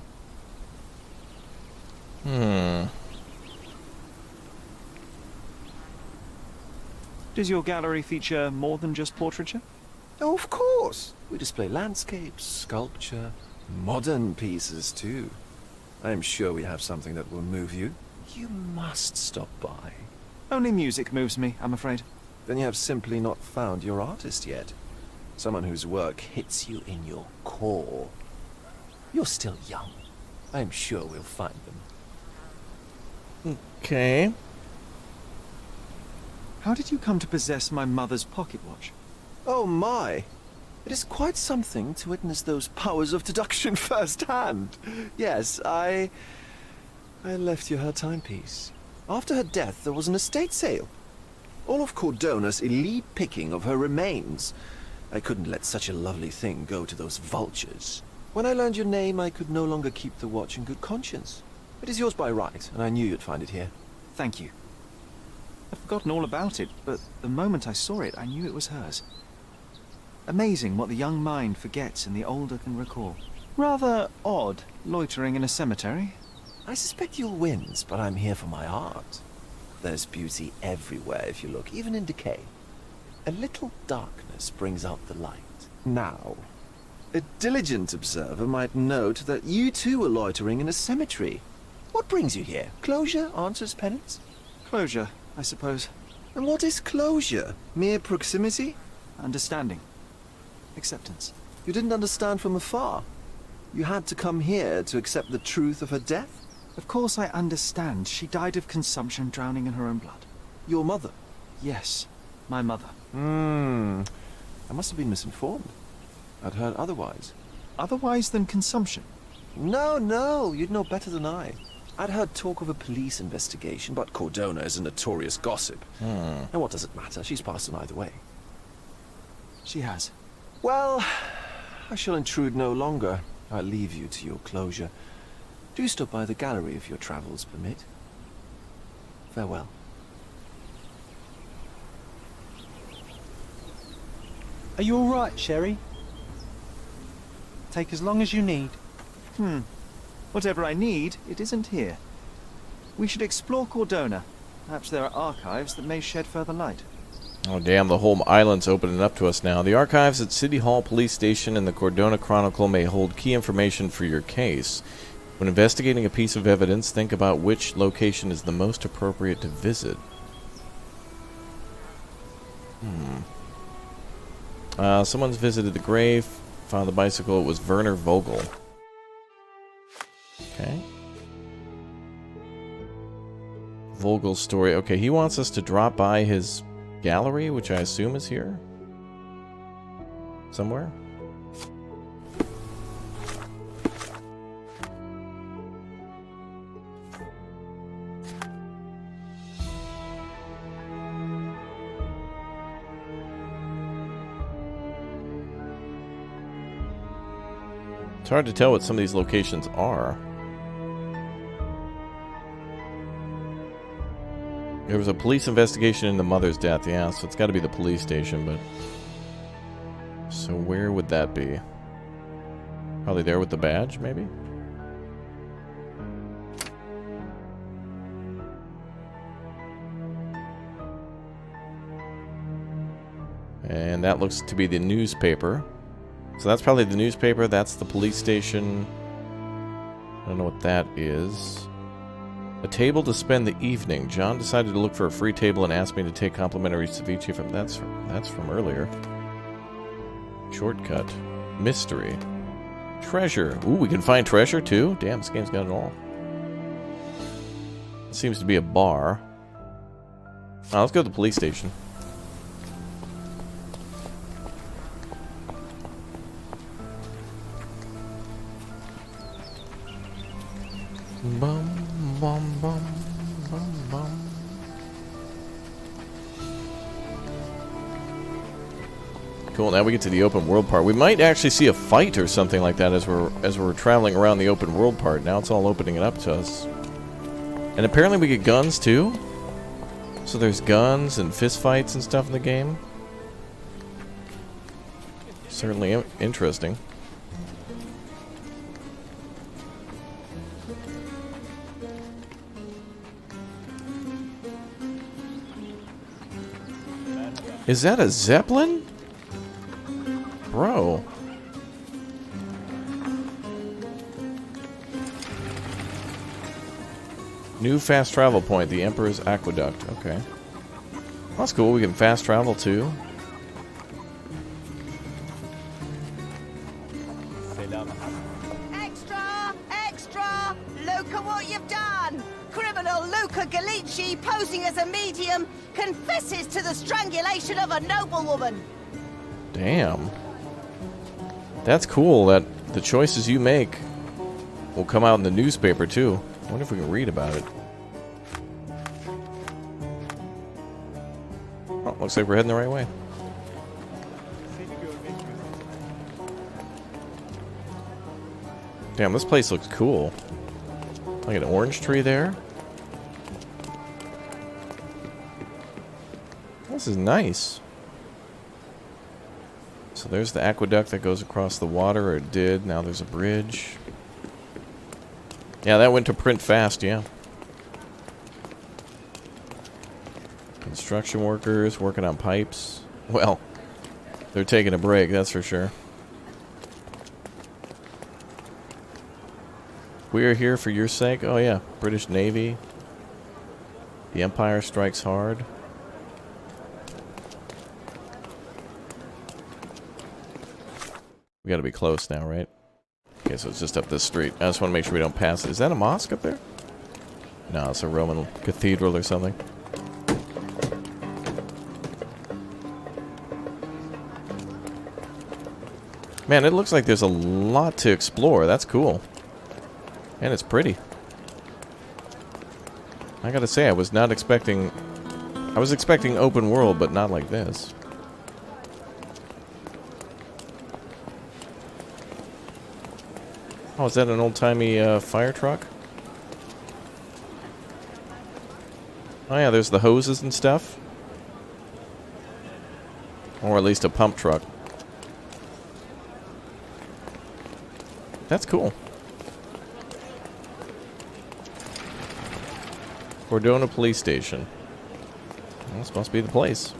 Does your gallery feature more than just portraiture? Oh, of course. We display landscapes, sculpture, modern pieces too. I am sure we have something that will move you. You must stop by. Only music moves me, I'm afraid. Then you have simply not found your artist yet. Someone whose work hits you in your core. You're still young. I am sure we'll find them. Okay. How did you come to possess my mother's pocket watch? Oh my! It is quite something to witness those powers of deduction firsthand. Yes, I left you her timepiece. After her death, there was an estate sale. All of Cordona's elite picking of her remains. I couldn't let such a lovely thing go to those vultures. When I learned your name, I could no longer keep the watch in good conscience. It is yours by right, and I knew you'd find it here. Thank you. I've forgotten all about it, but the moment I saw it, I knew it was hers. Amazing what the young mind forgets and the older can recall. Rather odd, loitering in a cemetery. I suspect you'll win, but I'm here for my art. There's beauty everywhere if you look, even in decay. A little darkness brings out the light. Now, a diligent observer might note that you too are loitering in a cemetery. What brings you here? Closure answers penance? Closure, I suppose. And what is closure? Mere proximity? Understanding. Acceptance. You didn't understand from afar. You had to come here to accept the truth of her death? Of course I understand. She died of consumption, drowning in her own blood. Your mother? Yes, my mother. I must have been misinformed. I'd heard otherwise. Otherwise than consumption? No, you'd know better than I. I'd heard talk of a police investigation, but Cordona is a notorious gossip. And what does it matter? She's passed on either way. She has. Well, I shall intrude no longer. I'll leave you to your closure. Do stop by the gallery if your travels permit. Farewell. Are you all right, Sherry? Take as long as you need. Whatever I need, it isn't here. We should explore Cordona. Perhaps there are archives that may shed further light. Oh, damn, the whole island's opening up to us now. The archives at City Hall Police Station and the Cordona Chronicle may hold key information for your case. When investigating a piece of evidence, think about which location is the most appropriate to visit. Someone's visited the grave, found the bicycle. It was Werner Vogel. Okay. Vogel's story. Okay, he wants us to drop by his gallery, which I assume is here somewhere. It's hard to tell what some of these locations are. There was a police investigation into mother's death, yeah, so it's got to be the police station, but... So where would that be? Probably there with the badge, maybe? And that looks to be the newspaper. So that's probably the newspaper, that's the police station. I don't know what that is. A table to spend the evening. John decided to look for a free table and asked me to take complimentary ceviche from... That's from earlier. Shortcut. Mystery. Treasure. Ooh, we can find treasure too? Damn, this game's got it all. Seems to be a bar. Oh, let's go to the police station. Bum, bum, bum, bum, bum. Cool, now we get to the open world part. We might actually see a fight or something like that as we're traveling around the open world part. Now it's all opening it up to us. And apparently we get guns too. So there's guns and fist fights and stuff in the game. Certainly interesting. Is that a Zeppelin? Bro. New fast travel point, the Emperor's Aqueduct. Okay. That's cool, we can fast travel too. Extra! Extra! Look at what you've done! Criminal Luca Gallici, posing as a medium, confesses to the strangulation of a noblewoman. Damn. That's cool that the choices you make will come out in the newspaper too. I wonder if we can read about it. Oh, looks like we're heading the right way. Damn, this place looks cool. Like an orange tree there. This is nice. So there's the aqueduct that goes across the water, or it did. Now there's a bridge. Yeah, that went to print fast, yeah. Construction workers working on pipes. Well, they're taking a break, that's for sure. We are here for your sake. Oh yeah, British Navy. The Empire strikes hard. We gotta be close now, right? Okay, so it's just up this street. I just want to make sure we don't pass it. Is that a mosque up there? No, it's a Roman cathedral or something. Man, it looks like there's a lot to explore. That's cool. And it's pretty. I gotta say, I was not expecting... I was expecting open world, but not like this. Oh, is that an old-timey fire truck? Oh yeah, there's the hoses and stuff. Or at least a pump truck. That's cool. Cordona Police Station. Well, this must be the place.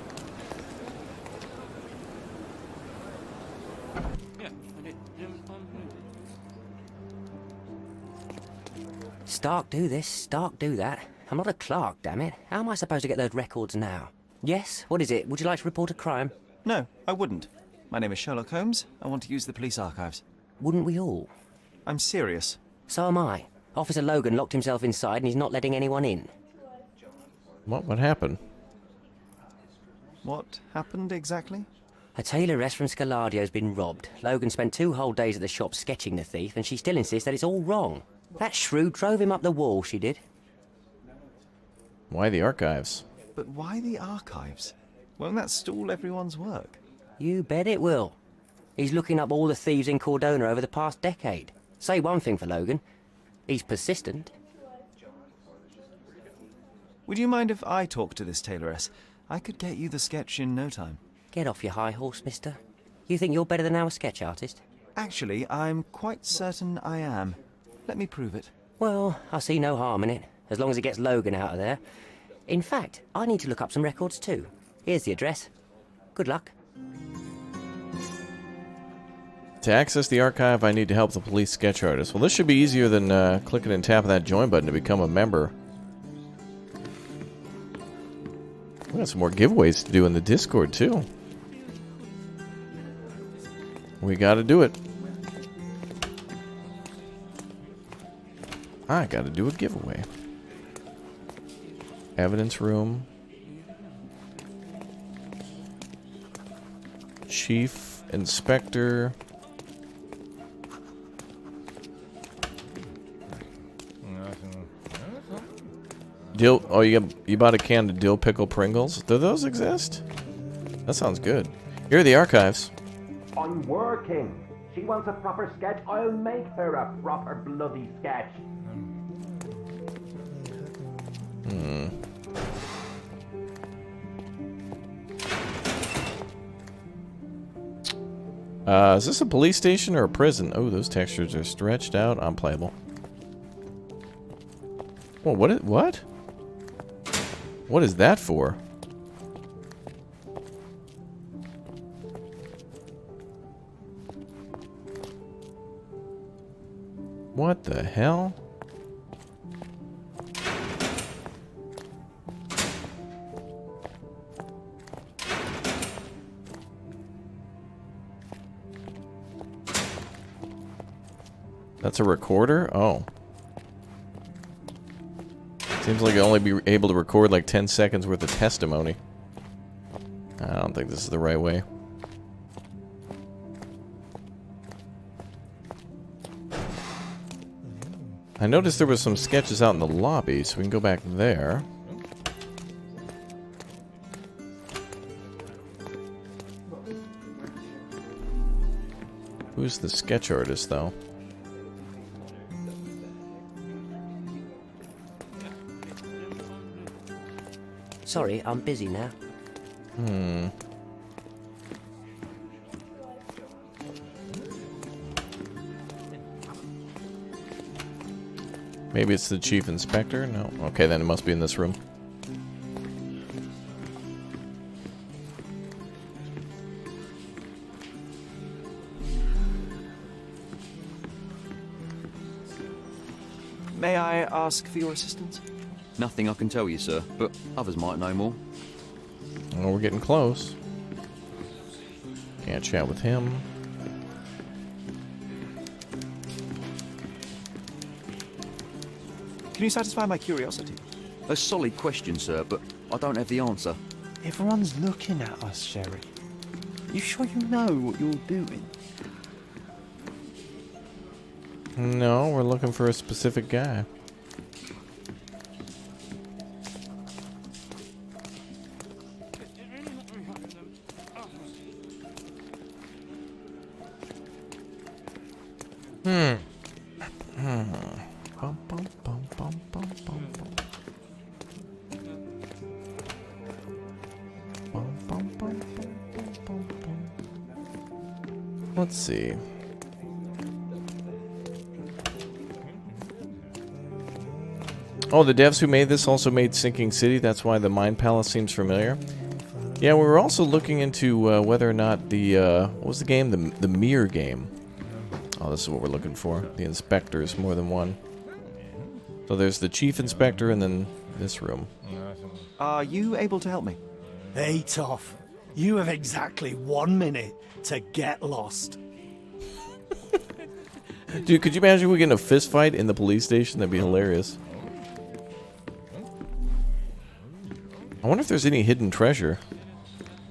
Stark do this, Stark do that. I'm not a clerk, damn it. How am I supposed to get those records now? Yes? What is it? Would you like to report a crime? No, I wouldn't. My name is Sherlock Holmes. I want to use the police archives. Wouldn't we all? I'm serious. So am I. Officer Logan locked himself inside and he's not letting anyone in. What happened? What happened exactly? A tailoress from Scaladio's been robbed. Logan spent 2 whole days at the shop sketching the thief, and she still insists that it's all wrong. That shrew drove him up the wall, she did. Why the archives? But why the archives? Won't that stall everyone's work? You bet it will. He's looking up all the thieves in Cordona over the past decade. Say one thing for Logan. He's persistent. Would you mind if I talk to this tailoress? I could get you the sketch in no time. Get off your high horse, mister. You think you're better than our sketch artist? Actually, I'm quite certain I am. Let me prove it. Well, I see no harm in it, as long as it gets Logan out of there. In fact, I need to look up some records too. Here's the address. Good luck. To access the archive, I need to help the police sketch artist. Well, this should be easier than clicking and tapping that join button to become a member. We got some more giveaways to do in the Discord, too. We gotta do it. I gotta do a giveaway. Evidence room. Chief Inspector. Dill. Oh, you bought a can of dill pickle Pringles? Do those exist? That sounds good. Here are the archives. I'm working. She wants a proper sketch. I'll make her a proper bloody sketch. Is this a police station or a prison? Oh, those textures are stretched out. Unplayable. Well, what? What is that for? What the hell? That's a recorder? Oh. Seems like you'll only be able to record like 10 seconds worth of testimony. I don't think this is the right way. I noticed there was some sketches out in the lobby, so we can go back there. Who's the sketch artist, though? Sorry, I'm busy now. Maybe it's the chief inspector? No. Okay, then it must be in this room. May I ask for your assistance? Nothing I can tell you, sir, but others might know more. Oh, we're getting close. Can't chat with him. Can you satisfy my curiosity? A solid question, sir, but I don't have the answer. Everyone's looking at us, Sherry. You sure you know what you're doing? No, we're looking for a specific guy. Let's see. Oh, the devs who made this also made Sinking City. That's why the Mind Palace seems familiar. Yeah, we were also looking into whether or not the what was the game? The Mirror game. Oh, this is what we're looking for. The inspectors, more than one. So there's the chief inspector and then this room. Are you able to help me? Hey, Toff. You have exactly 1 minute to get lost. Dude, could you imagine we get in a fist fight in the police station? That'd be hilarious. I wonder if there's any hidden treasure.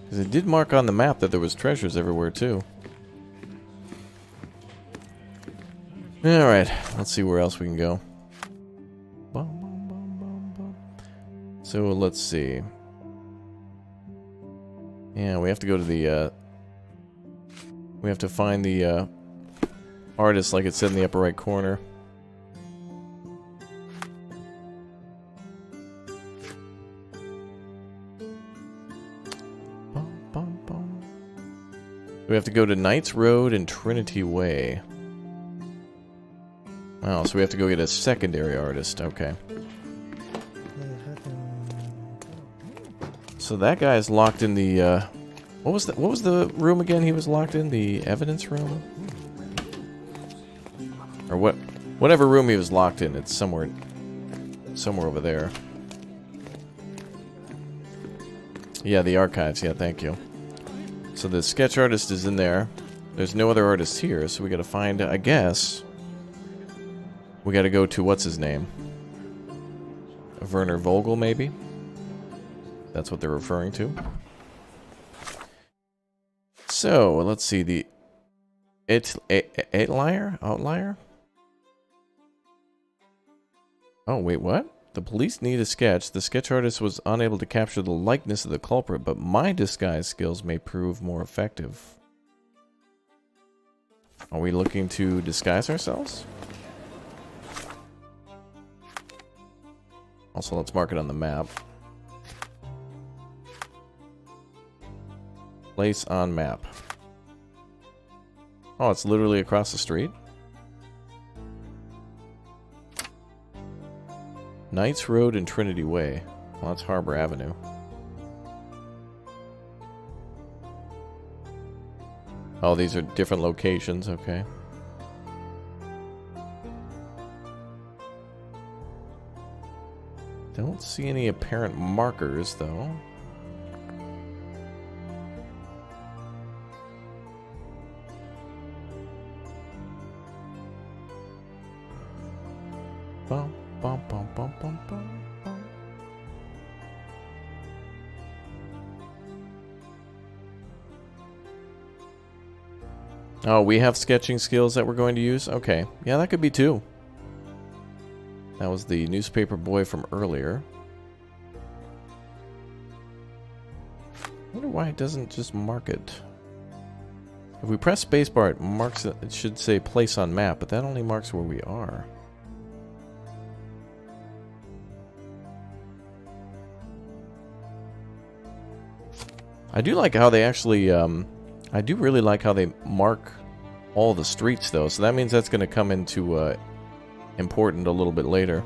Because it did mark on the map that there was treasures everywhere, too. Alright, let's see where else we can go. So, let's see. Yeah, we have to go to the, we have to find the, artist, like it said in the upper right corner. We have to go to Knights Road and Trinity Way. Oh, so we have to go get a secondary artist. Okay. So that guy's locked in the, what was the room again he was locked in? The evidence room? Or whatever room he was locked in, it's somewhere over there. Yeah, the archives. Yeah, thank you. So the sketch artist is in there. There's no other artists here, so we gotta find, I guess... We gotta go to, what's his name? Werner Vogel, maybe? That's what they're referring to. So, let's see, the... Outlier? Oh, wait, what? The police need a sketch. The sketch artist was unable to capture the likeness of the culprit, but my disguise skills may prove more effective. Are we looking to disguise ourselves? Also, let's mark it on the map. Place on map. Oh, it's literally across the street? Knights Road and Trinity Way. Well, that's Harbor Avenue. Oh, these are different locations, okay. Don't see any apparent markers, though. Bum, bum, bum, bum, bum, bum, bum. Oh, we have sketching skills that we're going to use? Okay. Yeah, that could be two. That was the newspaper boy from earlier. I wonder why it doesn't just mark it. If we press spacebar, it marks it. It should say place on map, but that only marks where we are. I do like how they actually, I do really like how they mark all the streets, though. So that means that's going to come into important a little bit later.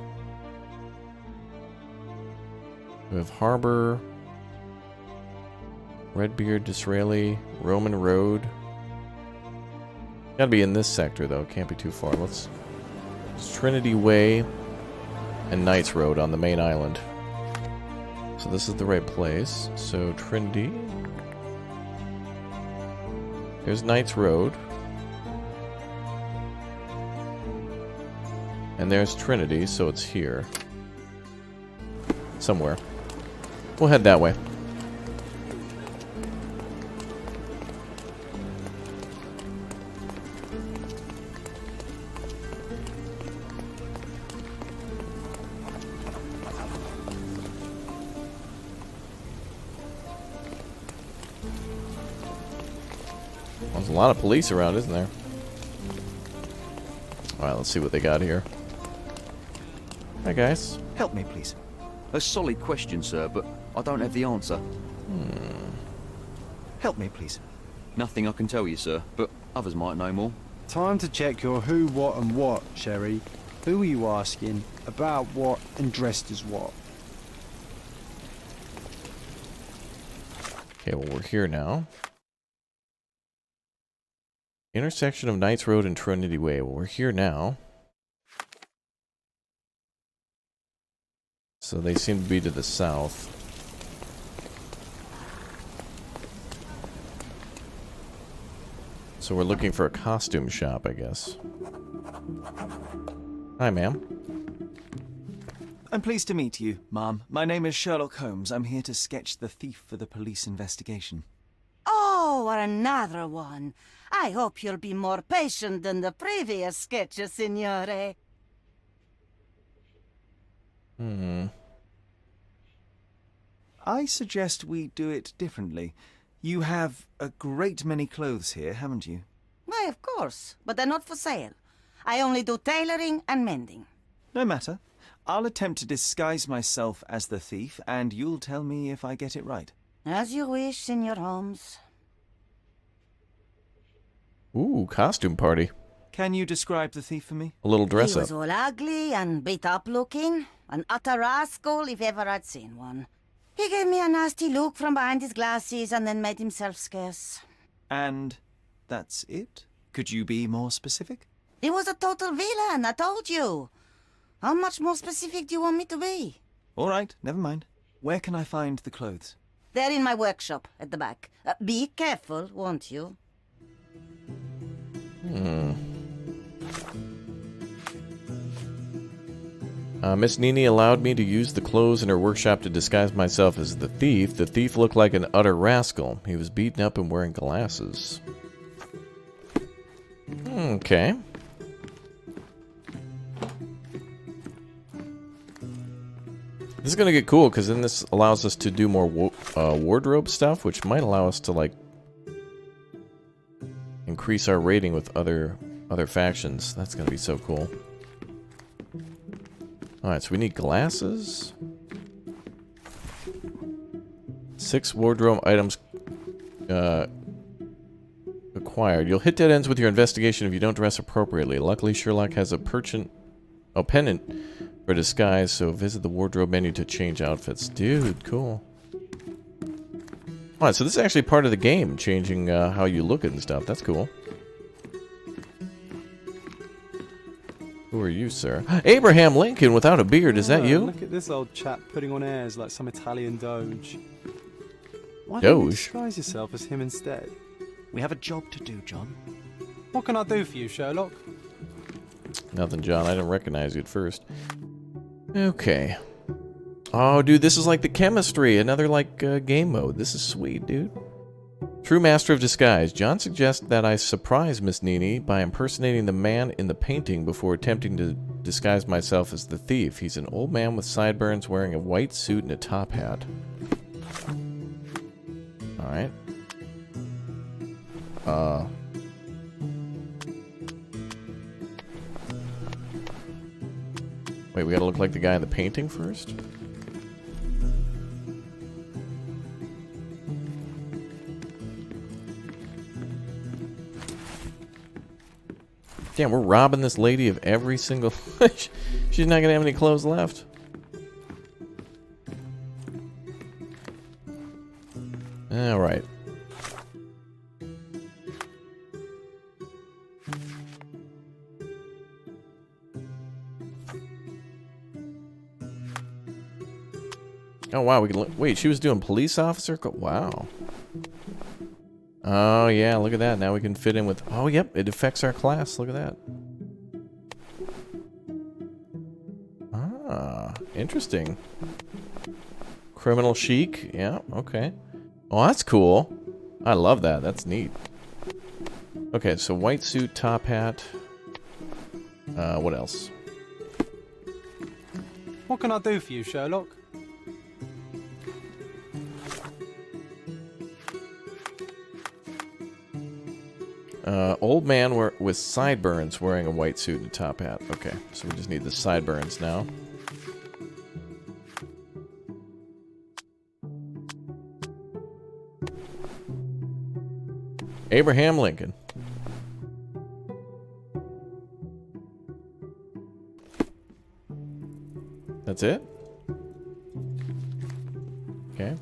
We have Harbor, Redbeard, Disraeli, Roman Road. Gotta be in this sector, though. Can't be too far. It's Trinity Way and Knights Road on the main island. So this is the right place. So Trinity. There's Knights Road. And there's Trinity, so it's here. Somewhere. We'll head that way. There's a lot of police around, isn't there? Alright, let's see what they got here. Hi, guys. Help me, please. A solid question, sir, but I don't have the answer. Help me, please. Nothing I can tell you, sir, but others might know more. Time to check your who, what, and what, Sherry. Who are you asking, about what, and dressed as what? Okay, well, we're here now. Intersection of Knights Road and Trinity Way. Well, we're here now. So they seem to be to the south. So we're looking for a costume shop, I guess. Hi, ma'am. I'm pleased to meet you, ma'am. My name is Sherlock Holmes. I'm here to sketch the thief for the police investigation. Oh, another one. I hope you'll be more patient than the previous sketches, signore. I suggest we do it differently. You have a great many clothes here, haven't you? Why, of course, but they're not for sale. I only do tailoring and mending. No matter. I'll attempt to disguise myself as the thief, and you'll tell me if I get it right. As you wish, Senor Holmes. Ooh, costume party. Can you describe the thief for me? A little dress He up. was all ugly and beat up looking. An utter rascal if ever I'd seen one. He gave me a nasty look from behind his glasses and then made himself scarce. And that's it? Could you be more specific? He was a total villain, I told you. How much more specific do you want me to be? All right, never mind. Where can I find the clothes? They're in my workshop at the back. Be careful, won't you? Miss Nini allowed me to use the clothes in her workshop to disguise myself as the thief. The thief looked like an utter rascal. He was beaten up and wearing glasses. Okay. This is going to get cool, because then this allows us to do more wardrobe stuff, which might allow us to, like, increase our rating with other factions. That's going to be so cool. Alright, so we need glasses. 6 wardrobe items acquired. You'll hit dead ends with your investigation if you don't dress appropriately. Luckily, Sherlock has a pennant for disguise, so visit the wardrobe menu to change outfits. Dude, cool. Alright, so this is actually part of the game, changing how you look and stuff. That's cool. Who are you, sir? Abraham Lincoln without a beard. Is that you? Look at this old chap putting on airs like some Italian doge. Why Doge? don't you disguise yourself as him instead? We have a job to do, John. What can I do for you, Sherlock? Nothing, John. I didn't recognize you at first. Okay. Oh, dude, this is like the chemistry. Another, like, game mode. This is sweet, dude. True master of disguise. John suggests that I surprise Miss Nini by impersonating the man in the painting before attempting to disguise myself as the thief. He's an old man with sideburns wearing a white suit and a top hat. Alright. Wait, we gotta look like the guy in the painting first? Damn, we're robbing this lady of every single... She's not gonna have any clothes left. Alright. Oh wow, we can look. Wait, she was doing police officer? Wow. Oh yeah, look at that. Now we can fit in with. Oh yep, it affects our class. Look at that. Ah, interesting. Criminal chic. Yeah. Okay. Oh, that's cool. I love that. That's neat. Okay, so white suit, top hat. What else? What can I do for you, Sherlock? Old man with sideburns wearing a white suit and a top hat. Okay, so we just need the sideburns now. Abraham Lincoln. That's it? Okay.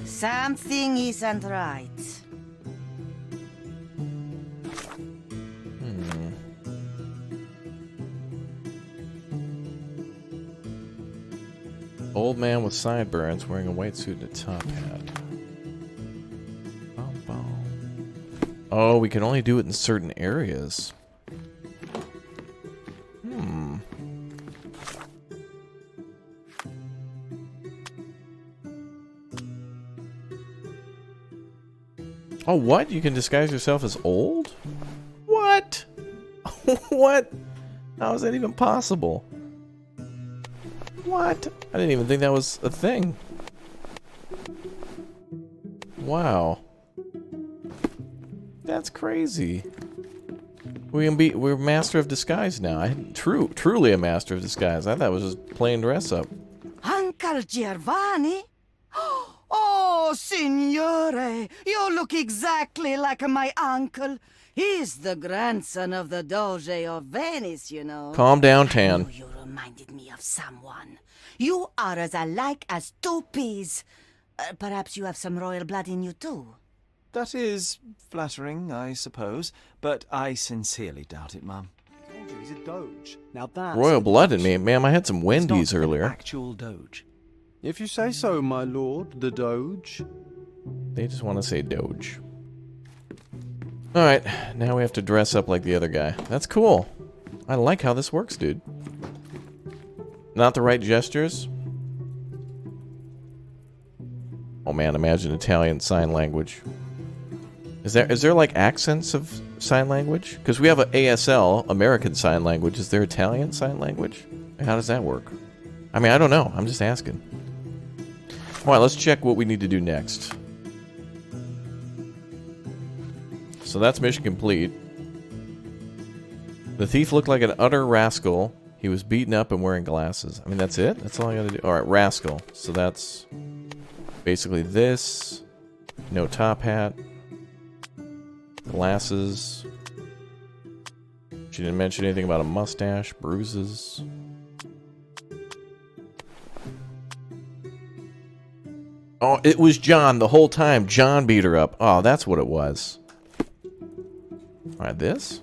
Something isn't right. Old man with sideburns wearing a white suit and a top hat. Oh, we can only do it in certain areas. Oh, what? You can disguise yourself as old? What? What? How is that even possible? What? I didn't even think that was a thing. Wow. That's crazy. We're master of disguise now. Truly a master of disguise. I thought it was just plain dress up. Uncle Giovanni? Oh, signore, you look exactly like my uncle. He's the grandson of the Doge of Venice, you know. Calm down, Tan. You reminded me of someone. You are as alike as two peas. Perhaps you have some royal blood in you, too. That is flattering, I suppose, but I sincerely doubt it, Mum. he's a doge. Now that's Royal blood in me. Ma'am, I had some Wendy's It's not earlier. An actual doge. If you say so, my lord, the doge. They just want to say doge. Alright, now we have to dress up like the other guy. That's cool. I like how this works, dude. Not the right gestures? Oh man, imagine Italian sign language. Is there like accents of sign language? Because we have a ASL, American Sign Language. Is there Italian Sign Language? How does that work? I mean, I don't know. I'm just asking. Alright, let's check what we need to do next. So that's mission complete. The thief looked like an utter rascal. He was beaten up and wearing glasses. I mean, that's it? That's all I gotta do? Alright, rascal. So that's basically this. No top hat. Glasses. She didn't mention anything about a mustache. Bruises. Oh, it was John the whole time. John beat her up. Oh, that's what it was. Alright, this?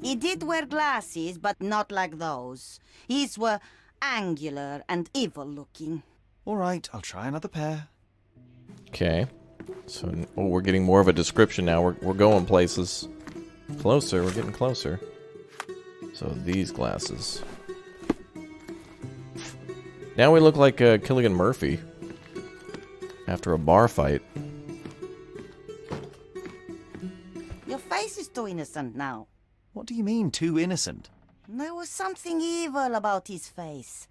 He did wear glasses, but not like those. His were angular and evil-looking. All right, I'll try another pair. Okay. So, oh, we're getting more of a description now. We're going places. Closer, we're getting closer. So, these glasses. Now we look like Killian Murphy. After a bar fight. Your face is too innocent now. What do you mean, too innocent? There was something evil about his face.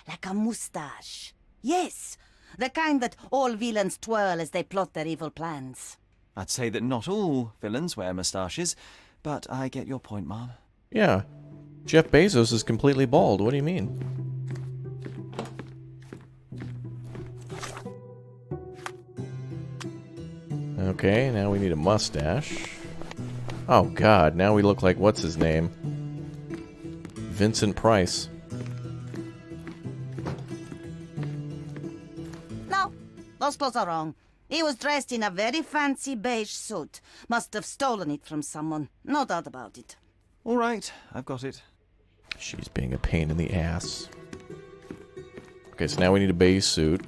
Like a mustache. Yes, the kind that all villains twirl as they plot their evil plans. I'd say that not all villains wear moustaches, but I get your point, Mom. Yeah. Jeff Bezos is completely bald. What do you mean? Okay, now we need a mustache. Oh god, now we look like what's his name? Vincent Price. No, those clothes are wrong. He was dressed in a very fancy beige suit. Must have stolen it from someone. No doubt about it. All right, I've got it. She's being a pain in the ass. Okay, so now we need a beige suit.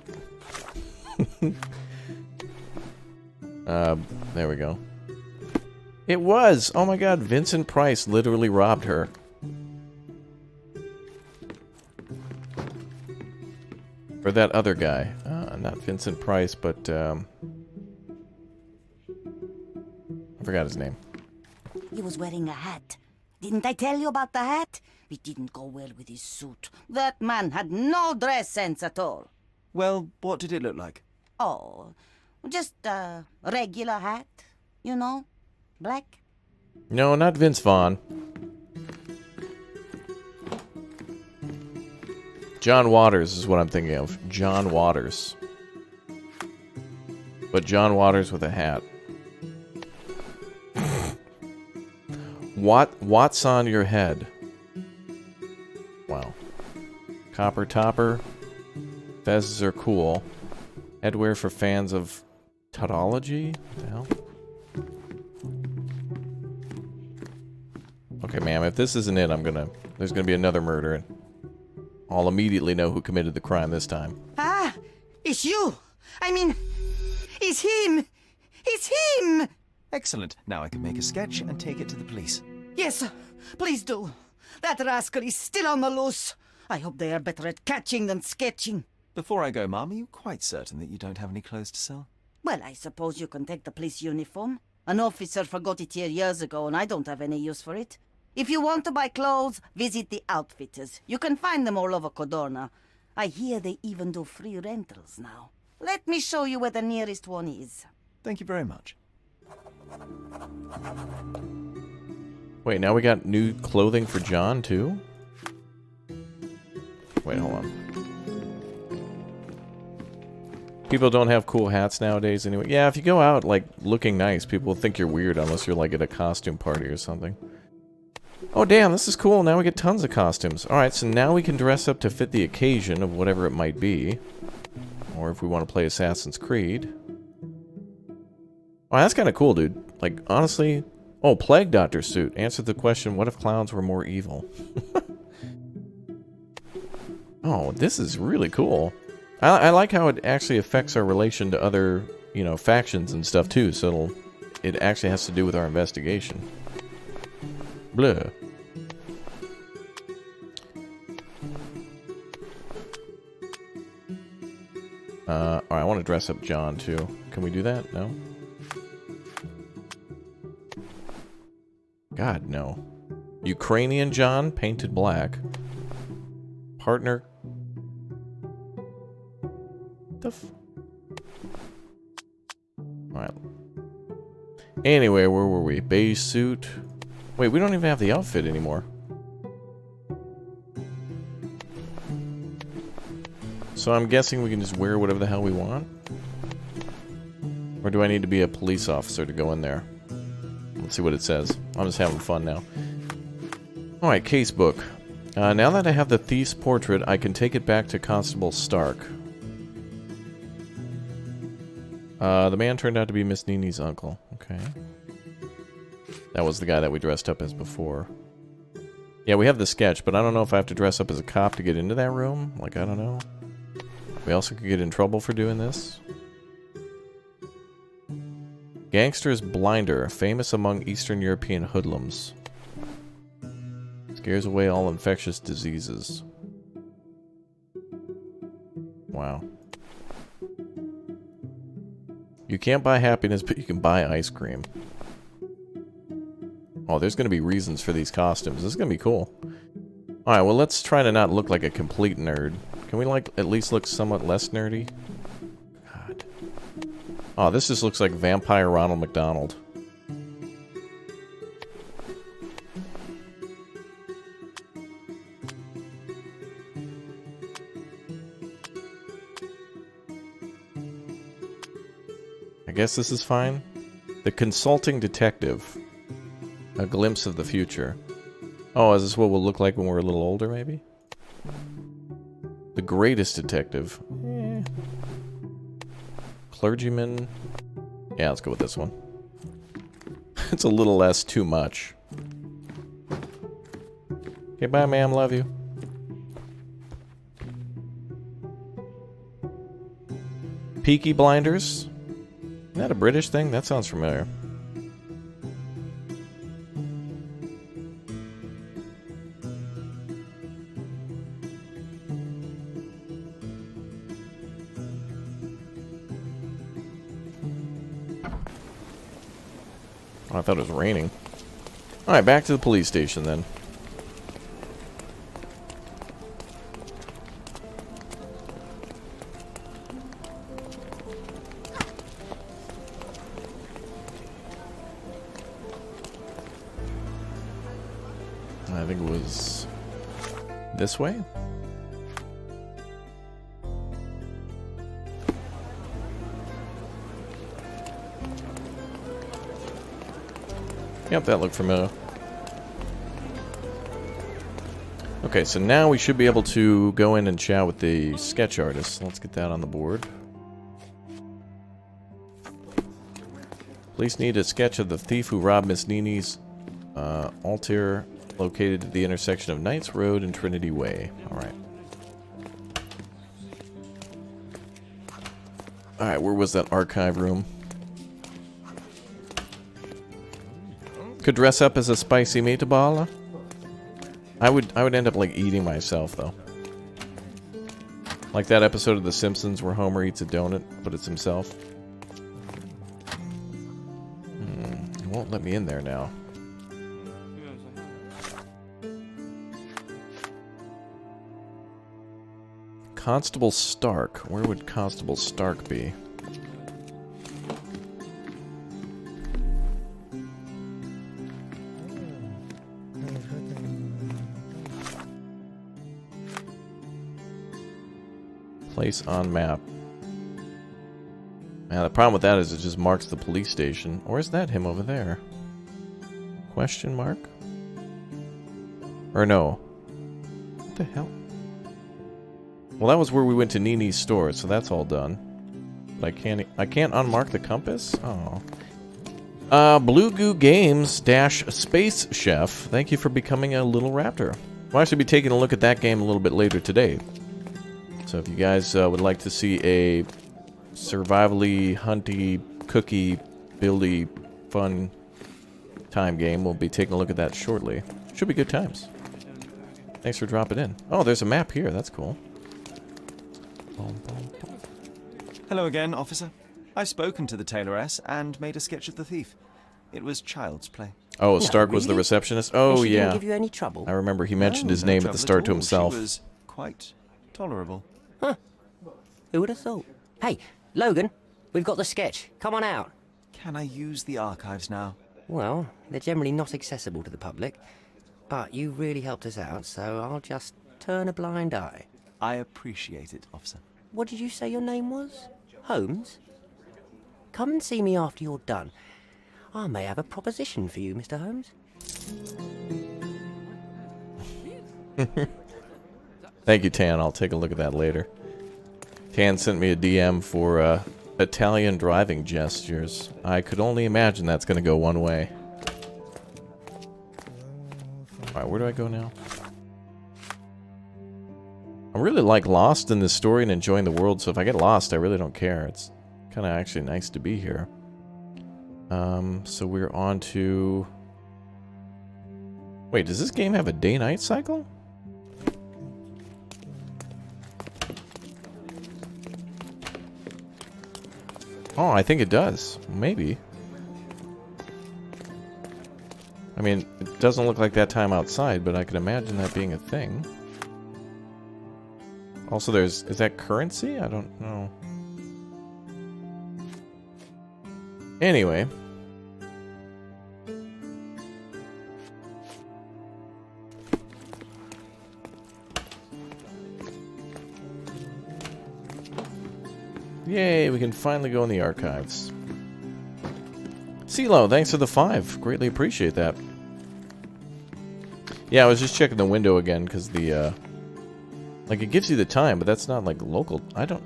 There we go. It was! Oh my god, Vincent Price literally robbed her. Or that other guy. Not Vincent Price, but, I forgot his name. He was wearing a hat. Didn't I tell you about the hat? It didn't go well with his suit. That man had no dress sense at all. Well, what did it look like? Oh, just a regular hat, you know, black. No, not Vince Vaughn. John Waters is what I'm thinking of. John Waters. But John Waters with a hat. What's on your head? Wow. Copper topper. Fezzes are cool. Headwear for fans of tautology? What the hell? Okay, ma'am, if this isn't it, there's gonna be another murder, and I'll immediately know who committed the crime this time. Ah, it's you. I mean, it's him. It's him. Excellent. Now I can make a sketch and take it to the police. Yes, please do. That rascal is still on the loose. I hope they are better at catching than sketching. Before I go, Mom, are you quite certain that you don't have any clothes to sell? Well, I suppose you can take the police uniform. An officer forgot it here years ago, and I don't have any use for it. If you want to buy clothes, visit the outfitters. You can find them all over Codorna. I hear they even do free rentals now. Let me show you where the nearest one is. Thank you very much. Wait, now we got new clothing for John, too? Wait, hold on. People don't have cool hats nowadays anyway. Yeah, if you go out, like, looking nice, people will think you're weird unless you're, like, at a costume party or something. Oh, damn, this is cool. Now we get tons of costumes. Alright, so now we can dress up to fit the occasion of whatever it might be. Or if we want to play Assassin's Creed. Oh, that's kind of cool, dude. Like, honestly... Oh, Plague Doctor suit. Answer the question, what if clowns were more evil? Oh, this is really cool. I like how it actually affects our relation to other, you know, factions and stuff, too. So it actually has to do with our investigation. Blah. Alright, I want to dress up John, too. Can we do that? No? God, no. Ukrainian John, painted black. Partner. Alright. Anyway, where were we? Beige suit. Wait, we don't even have the outfit anymore. So I'm guessing we can just wear whatever the hell we want? Or do I need to be a police officer to go in there? Let's see what it says. I'm just having fun now. Alright, casebook. Now that I have the thief's portrait, I can take it back to Constable Stark. The man turned out to be Miss Nini's uncle. Okay. That was the guy that we dressed up as before. Yeah, we have the sketch, but I don't know if I have to dress up as a cop to get into that room. Like, I don't know. We also could get in trouble for doing this. Gangster's blinder, famous among Eastern European hoodlums. Scares away all infectious diseases. Wow. You can't buy happiness, but you can buy ice cream. Oh, there's going to be reasons for these costumes. This is going to be cool. Alright, well, let's try to not look like a complete nerd. Can we, like, at least look somewhat less nerdy? God. Oh, this just looks like Vampire Ronald McDonald. I guess this is fine. The Consulting Detective. A glimpse of the future. Oh, is this what we'll look like when we're a little older, maybe? The Greatest Detective. Clergyman. Yeah, let's go with this one. It's a little less too much. Okay, bye, ma'am. Love you. Peaky Blinders. Isn't that a British thing? That sounds familiar. Oh, I thought it was raining. Alright, back to the police station then. I think it was this way? Yep, that looked familiar. Okay, so now we should be able to go in and chat with the sketch artist. Let's get that on the board. Police need a sketch of the thief who robbed Miss Nini's altar located at the intersection of Knights Road and Trinity Way. Alright. Alright, where was that archive room? Could dress up as a spicy meatball. I would end up like eating myself though. Like that episode of The Simpsons where Homer eats a donut, but it's himself. It won't let me in there now. Constable Stark. Where would Constable Stark be? Place on map. Yeah, the problem with that is it just marks the police station. Or is that him over there? Question mark? Or no? What the hell? Well, that was where we went to Nini's store, so that's all done. But I can't unmark the compass? Oh. Blue Goo Games - Space Chef. Thank you for becoming a little raptor. We'll actually be taking a look at that game a little bit later today. So if you guys would like to see a survivally, hunty, cookie, buildy, fun time game, we'll be taking a look at that shortly. Should be good times. Thanks for dropping in. Oh, there's a map here. That's cool. Hello again, officer. I've spoken to the tailoress and made a sketch of the thief. It was child's play. Oh, Stark was the really? receptionist? Oh, And she yeah. didn't give you any trouble? I remember he mentioned his No name at trouble the start at to all. himself. She was quite tolerable. Huh. Who would have thought? Hey, Logan, we've got the sketch. Come on out. Can I use the archives now? Well, they're generally not accessible to the public, but you really helped us out, so I'll just turn a blind eye. I appreciate it, officer. What did you say your name was? Holmes? Come and see me after you're done. I may have a proposition for you, Mr. Holmes. Thank you, Tan. I'll take a look at that later. Tan sent me a DM for Italian driving gestures. I could only imagine that's going to go one way. Alright, where do I go now? I'm really like lost in this story and enjoying the world, so if I get lost, I really don't care. It's kind of actually nice to be here. So we're on to... Wait, does this game have a day-night cycle? Oh, I think it does. Maybe. I mean, it doesn't look like that time outside, but I can imagine that being a thing. Also, is that currency? I don't know. Anyway. Yay, we can finally go in the archives. CeeLo, thanks for the 5. Greatly appreciate that. Yeah, I was just checking the window again, because the, like, it gives you the time, but that's not, like, local. It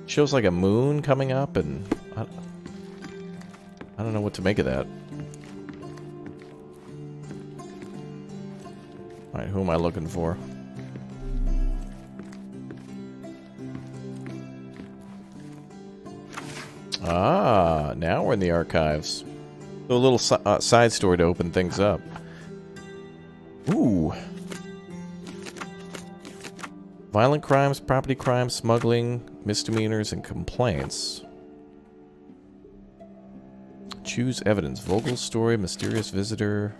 shows, like, a moon coming up, and I don't know what to make of that. Alright, who am I looking for? Ah, now we're in the archives. So a little side story to open things up. Ooh. Violent crimes, property crimes, smuggling, misdemeanors, and complaints. Choose evidence. Vogel's story, mysterious visitor.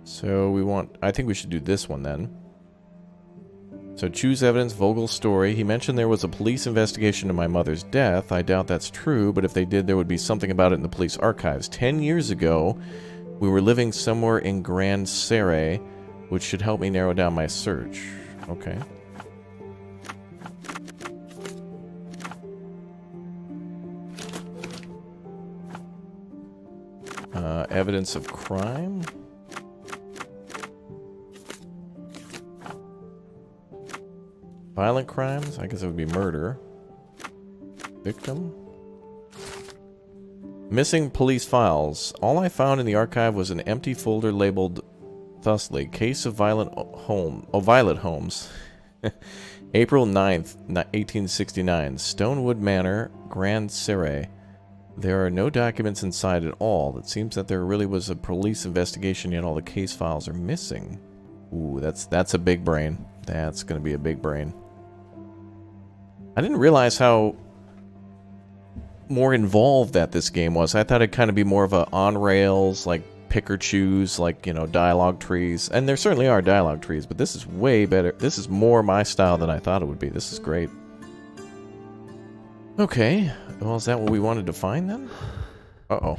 So I think we should do this one then. So choose evidence, Vogel's story. He mentioned there was a police investigation into my mother's death. I doubt that's true, but if they did, there would be something about it in the police archives. 10 years ago, we were living somewhere in Grand Serre, which should help me narrow down my search. Okay. Evidence of crime? Violent crimes? I guess it would be murder. Victim? Missing police files. All I found in the archive was an empty folder labeled thusly, Case of Violet Holmes. April 9th, 1869. Stonewood Manor, Grand Serre. There are no documents inside at all. It seems that there really was a police investigation, yet all the case files are missing. Ooh, that's a big brain. That's gonna be a big brain. I didn't realize how more involved that this game was. I thought it'd kind of be more of a on-rails, like, pick or choose, like, you know, dialogue trees. And there certainly are dialogue trees, but this is way better. This is more my style than I thought it would be. This is great. Okay. Well, is that what we wanted to find, then? Uh-oh.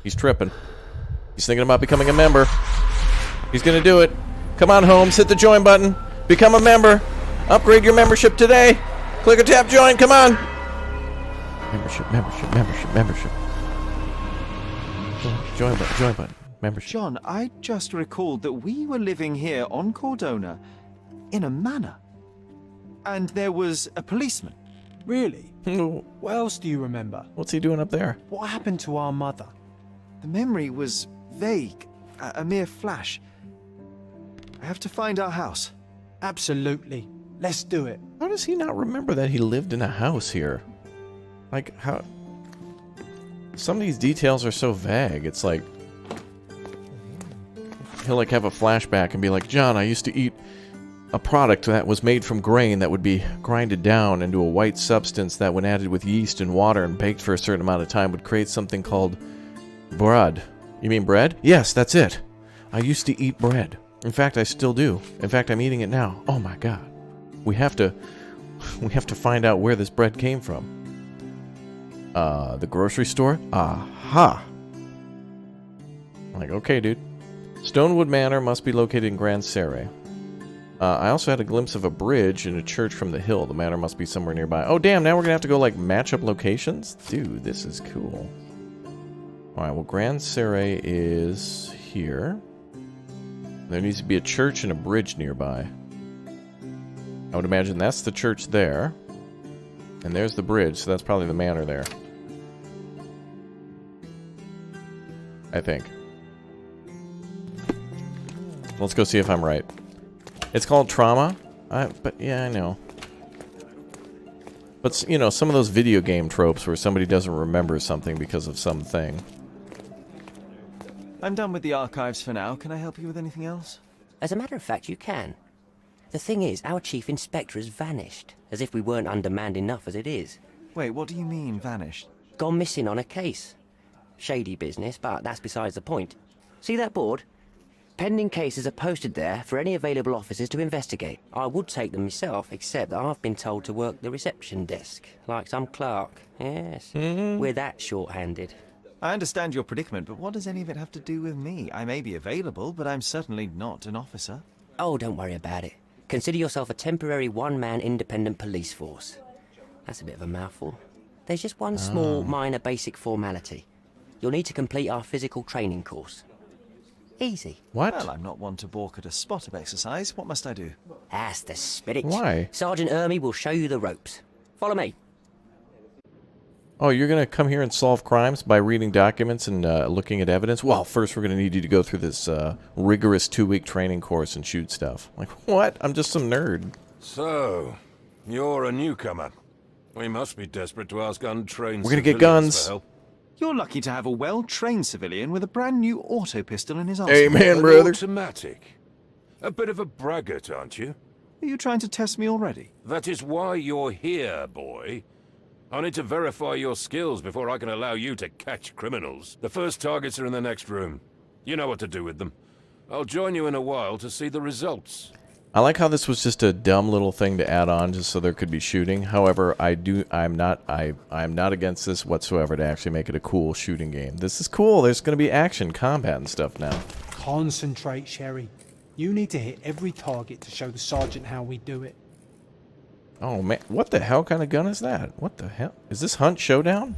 He's tripping. He's thinking about becoming a member. He's gonna do it. Come on, Holmes. Hit the join button. Become a member. Upgrade your membership today. Click or tap join. Come on. Membership, membership, membership, membership. Join button, membership. John, I just recalled that we were living here on Cordona in a manor. And there was a policeman. Really? What else do you remember? What's he doing up there? What happened to our mother? The memory was vague, a mere flash. I have to find our house. Absolutely. Let's do it. How does he not remember that he lived in a house here? Like, how... Some of these details are so vague. It's like... He'll, like, have a flashback and be like, John, I used to eat a product that was made from grain that would be grinded down into a white substance that, when added with yeast and water and baked for a certain amount of time, would create something called bread. You mean bread? Yes, that's it. I used to eat bread. In fact, I still do. In fact, I'm eating it now. Oh my god. We have to find out where this bread came from. The grocery store? Aha. I'm like, okay, dude. Stonewood Manor must be located in Grand Serre. I also had a glimpse of a bridge and a church from the hill. The manor must be somewhere nearby. Oh, damn, now we're gonna have to go, like, match up locations? Dude, this is cool. Alright, well, Grand Serre is here. There needs to be a church and a bridge nearby. I would imagine that's the church there. And there's the bridge, so that's probably the manor there. I think. Let's go see if I'm right. It's called Trauma? But yeah, I know. But, you know, some of those video game tropes where somebody doesn't remember something because of something. I'm done with the archives for now. Can I help you with anything else? As a matter of fact, you can. The thing is, our chief inspector has vanished, as if we weren't undermanned enough as it is. Wait, what do you mean, vanished? Gone missing on a case. Shady business, but that's besides the point. See that board? Pending cases are posted there for any available officers to investigate. I would take them myself, except that I've been told to work the reception desk, like some clerk. Yes, we're that short-handed. I understand your predicament, but what does any of it have to do with me? I may be available, but I'm certainly not an officer. Oh, don't worry about it. Consider yourself a temporary one-man independent police force. That's a bit of a mouthful. There's just one small, minor basic formality. You'll need to complete our physical training course. Easy. What? Well, I'm not one to balk at a spot of exercise. What must I do? That's the spirit. Why? Sergeant Ermy will show you the ropes. Follow me. Oh, you're going to come here and solve crimes by reading documents and looking at evidence? Well, first we're going to need you to go through this rigorous 2-week training course and shoot stuff. Like, what? I'm just some nerd. So, you're a newcomer. We must be desperate to ask untrained We're going to get civilians guns. for help. You're lucky to have a well-trained civilian with a brand new auto pistol in his arsenal. Amen, brother. Automatic. A bit of a braggart, aren't you? Are you trying to test me already? That is why you're here, boy. I need to verify your skills before I can allow you to catch criminals. The first targets are in the next room. You know what to do with them. I'll join you in a while to see the results. I like how this was just a dumb little thing to add on just so there could be shooting. However, I'm not against this whatsoever to actually make it a cool shooting game. This is cool. There's going to be action, combat and stuff now. Concentrate, Sherry. You need to hit every target to show the sergeant how we do it. Oh man, what the hell kind of gun is that? What the hell? Is this Hunt Showdown?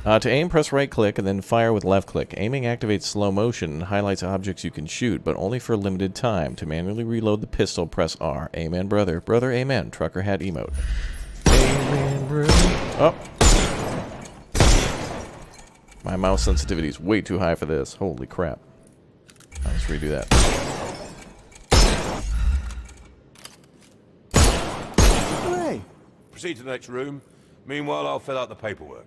To aim, press right click and then fire with left click. Aiming activates slow motion and highlights objects you can shoot, but only for a limited time. To manually reload the pistol, press R. Amen, brother. Brother, amen. Trucker hat emote. Amen, brother. Oh. My mouse sensitivity is way too high for this. Holy crap. Let's redo that. Hooray! Proceed to the next room. Meanwhile, I'll fill out the paperwork.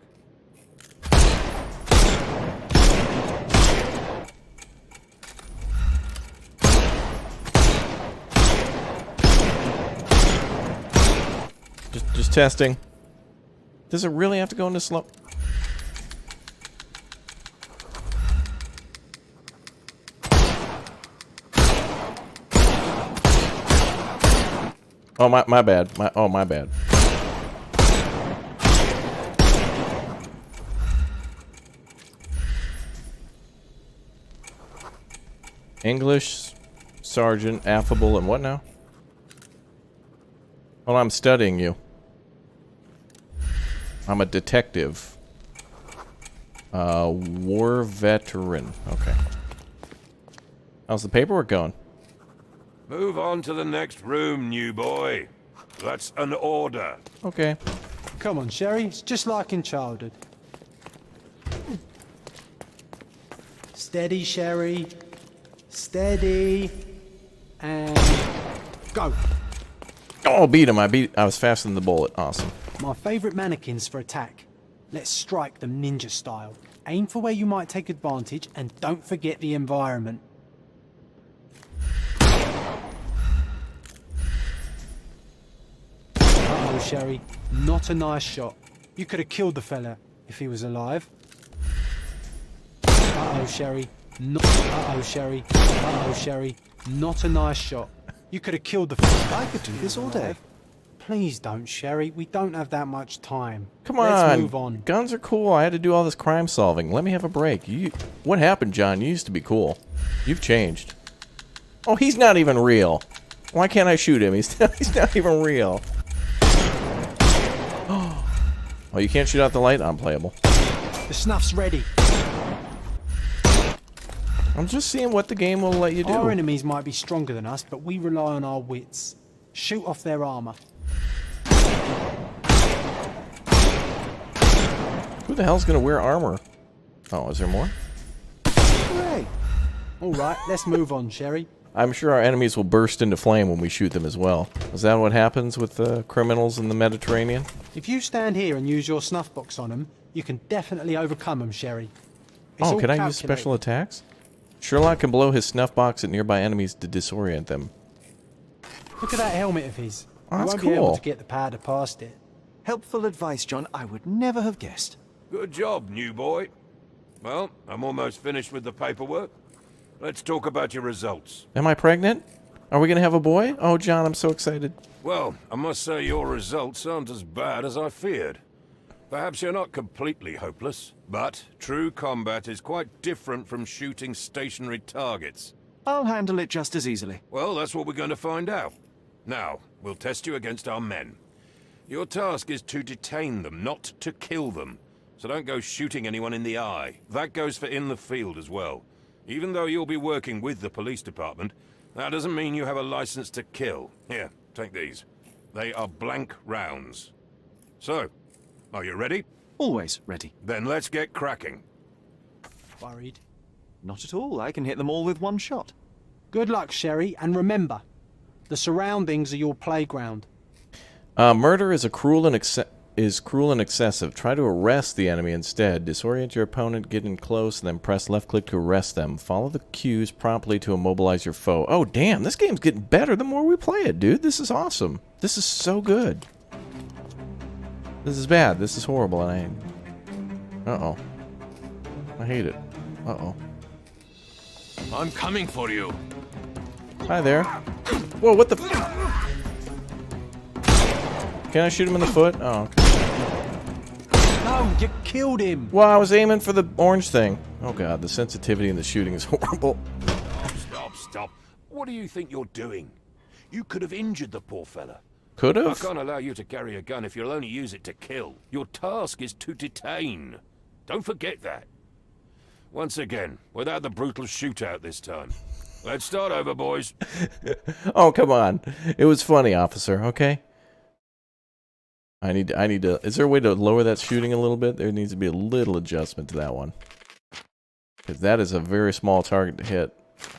Just testing. Does it really have to go into slow? Oh, my bad. My bad. English, sergeant, affable, and what now? Well, I'm studying you. I'm a detective. War veteran. Okay. How's the paperwork going? Move on to the next room, new boy. That's an order. Okay. Come on, Sherry. It's just like in childhood. Steady, Sherry. Steady. And go. Oh, beat him. I was faster than the bullet. Awesome. My favourite mannequins for attack. Let's strike them ninja style. Aim for where you might take advantage and don't forget the environment. Uh-oh, Sherry. Not a nice shot. You could have killed the fella if he was alive. Uh-oh, Sherry. Uh-oh, Sherry. Uh-oh, Sherry. Not a nice shot. You could have killed the fella. I could do this all day. Please don't, Sherry. We don't have that much time. Come Let's on. move on. Guns are cool. I had to do all this crime solving. Let me have a break. What happened, John? You used to be cool. You've changed. Oh, he's not even real. Why can't I shoot him? He's not even real. Oh, you can't shoot out the light? Unplayable. The snuff's ready. I'm just seeing what the game will let you do. Our enemies might be stronger than us, but we rely on our wits. Shoot off their armor. Who the hell's gonna wear armor? Oh, is there more? Hooray! All right, let's move on, Sherry. I'm sure our enemies will burst into flame when we shoot them as well. Is that what happens with criminals in the Mediterranean? If you stand here and use your snuff box on them, you can definitely overcome them, Sherry. It's Oh, all can I use special calculated. attacks? Sherlock can blow his snuff box at nearby enemies to disorient them. Look at that helmet of his. Oh, You that's won't be able cool. to get the powder past it. Helpful advice, John. I would never have guessed. Good job, new boy. Well, I'm almost finished with the paperwork. Let's talk about your results. Am I pregnant? Are we gonna have a boy? Oh, John, I'm so excited. Well, I must say your results aren't as bad as I feared. Perhaps you're not completely hopeless, but true combat is quite different from shooting stationary targets. I'll handle it just as easily. Well, that's what we're going to find out. Now, we'll test you against our men. Your task is to detain them, not to kill them. So don't go shooting anyone in the eye. That goes for in the field as well. Even though you'll be working with the police department, that doesn't mean you have a license to kill. Here, take these. They are blank rounds. So, are you ready? Always ready. Then let's get cracking. Worried? Not at all. I can hit them all with one shot. Good luck, Sherry, and remember, the surroundings are your playground. Murder is cruel and excessive. Try to arrest the enemy instead. Disorient your opponent, get in close, and then press left click to arrest them. Follow the cues promptly to immobilize your foe. Oh, damn, this game's getting better the more we play it, dude. This is awesome. This is so good. This is bad. This is horrible, and uh-oh. I hate it. Uh-oh. I'm coming for you. Hi there. Whoa, what the Can I shoot him in the foot? Oh, okay. No, you killed him. Well, I was aiming for the orange thing. Oh god, the sensitivity in the shooting is horrible. Stop. What do you think you're doing? You could have injured the poor fella. Could I have? can't allow you to carry a gun if you'll only use it to kill. Your task is to detain. Don't forget that. Once again, without the brutal shootout this time. Let's start over, boys. Oh, come on. It was funny, officer, okay? I need to... Is there a way to lower that shooting a little bit? There needs to be a little adjustment to that one. Because that is a very small target to hit.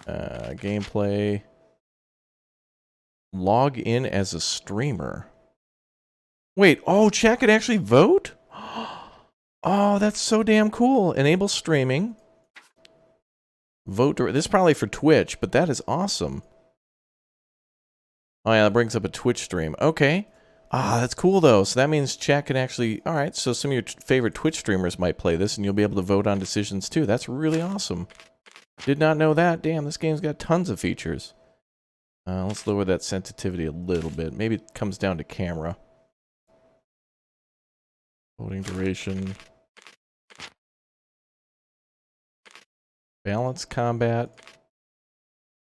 Gameplay. Log in as a streamer. Wait, oh, chat could actually vote? Oh, that's so damn cool. Enable streaming. Vote. This is probably for Twitch, but that is awesome. Oh yeah, that brings up a Twitch stream. Okay. Ah, that's cool though. So that means chat can actually... Alright, so some of your favorite Twitch streamers might play this and you'll be able to vote on decisions too. That's really awesome. Did not know that. Damn, this game's got tons of features. Let's lower that sensitivity a little bit. Maybe it comes down to camera. Voting duration. Balance combat.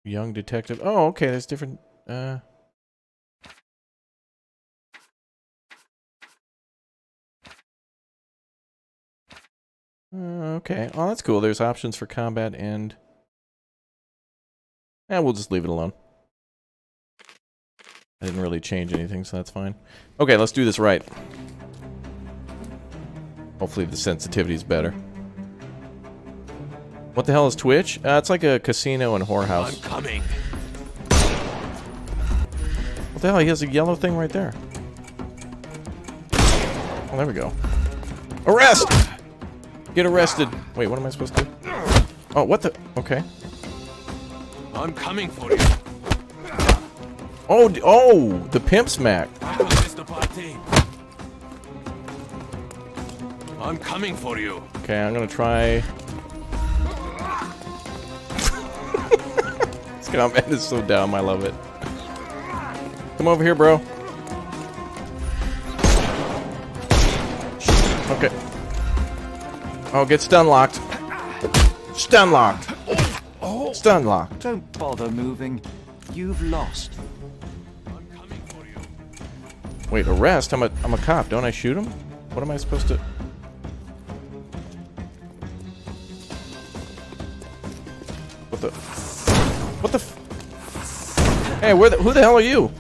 Young detective. Oh, okay, there's different... okay. Oh, that's cool. There's options for combat and... we'll just leave it alone. I didn't really change anything, so that's fine. Okay, let's do this right. Hopefully the sensitivity is better. What the hell is Twitch? It's like a casino and whorehouse. I'm coming. What the hell? He has a yellow thing right there. Oh, there we go. Arrest! Get arrested. Wait, what am I supposed to do? Oh, what the? Okay. I'm coming for you. Oh, oh, the pimp smack. I'm coming for you. Okay, I'm gonna try. This combat is so dumb. I love it. Come over here, bro. Okay. Oh, get stun locked. Stun locked. Stun locked. Don't bother moving. You've lost. Wait, arrest? I'm a cop. Don't I shoot him? What am I supposed to? What the? What the? Hey, who the hell are you?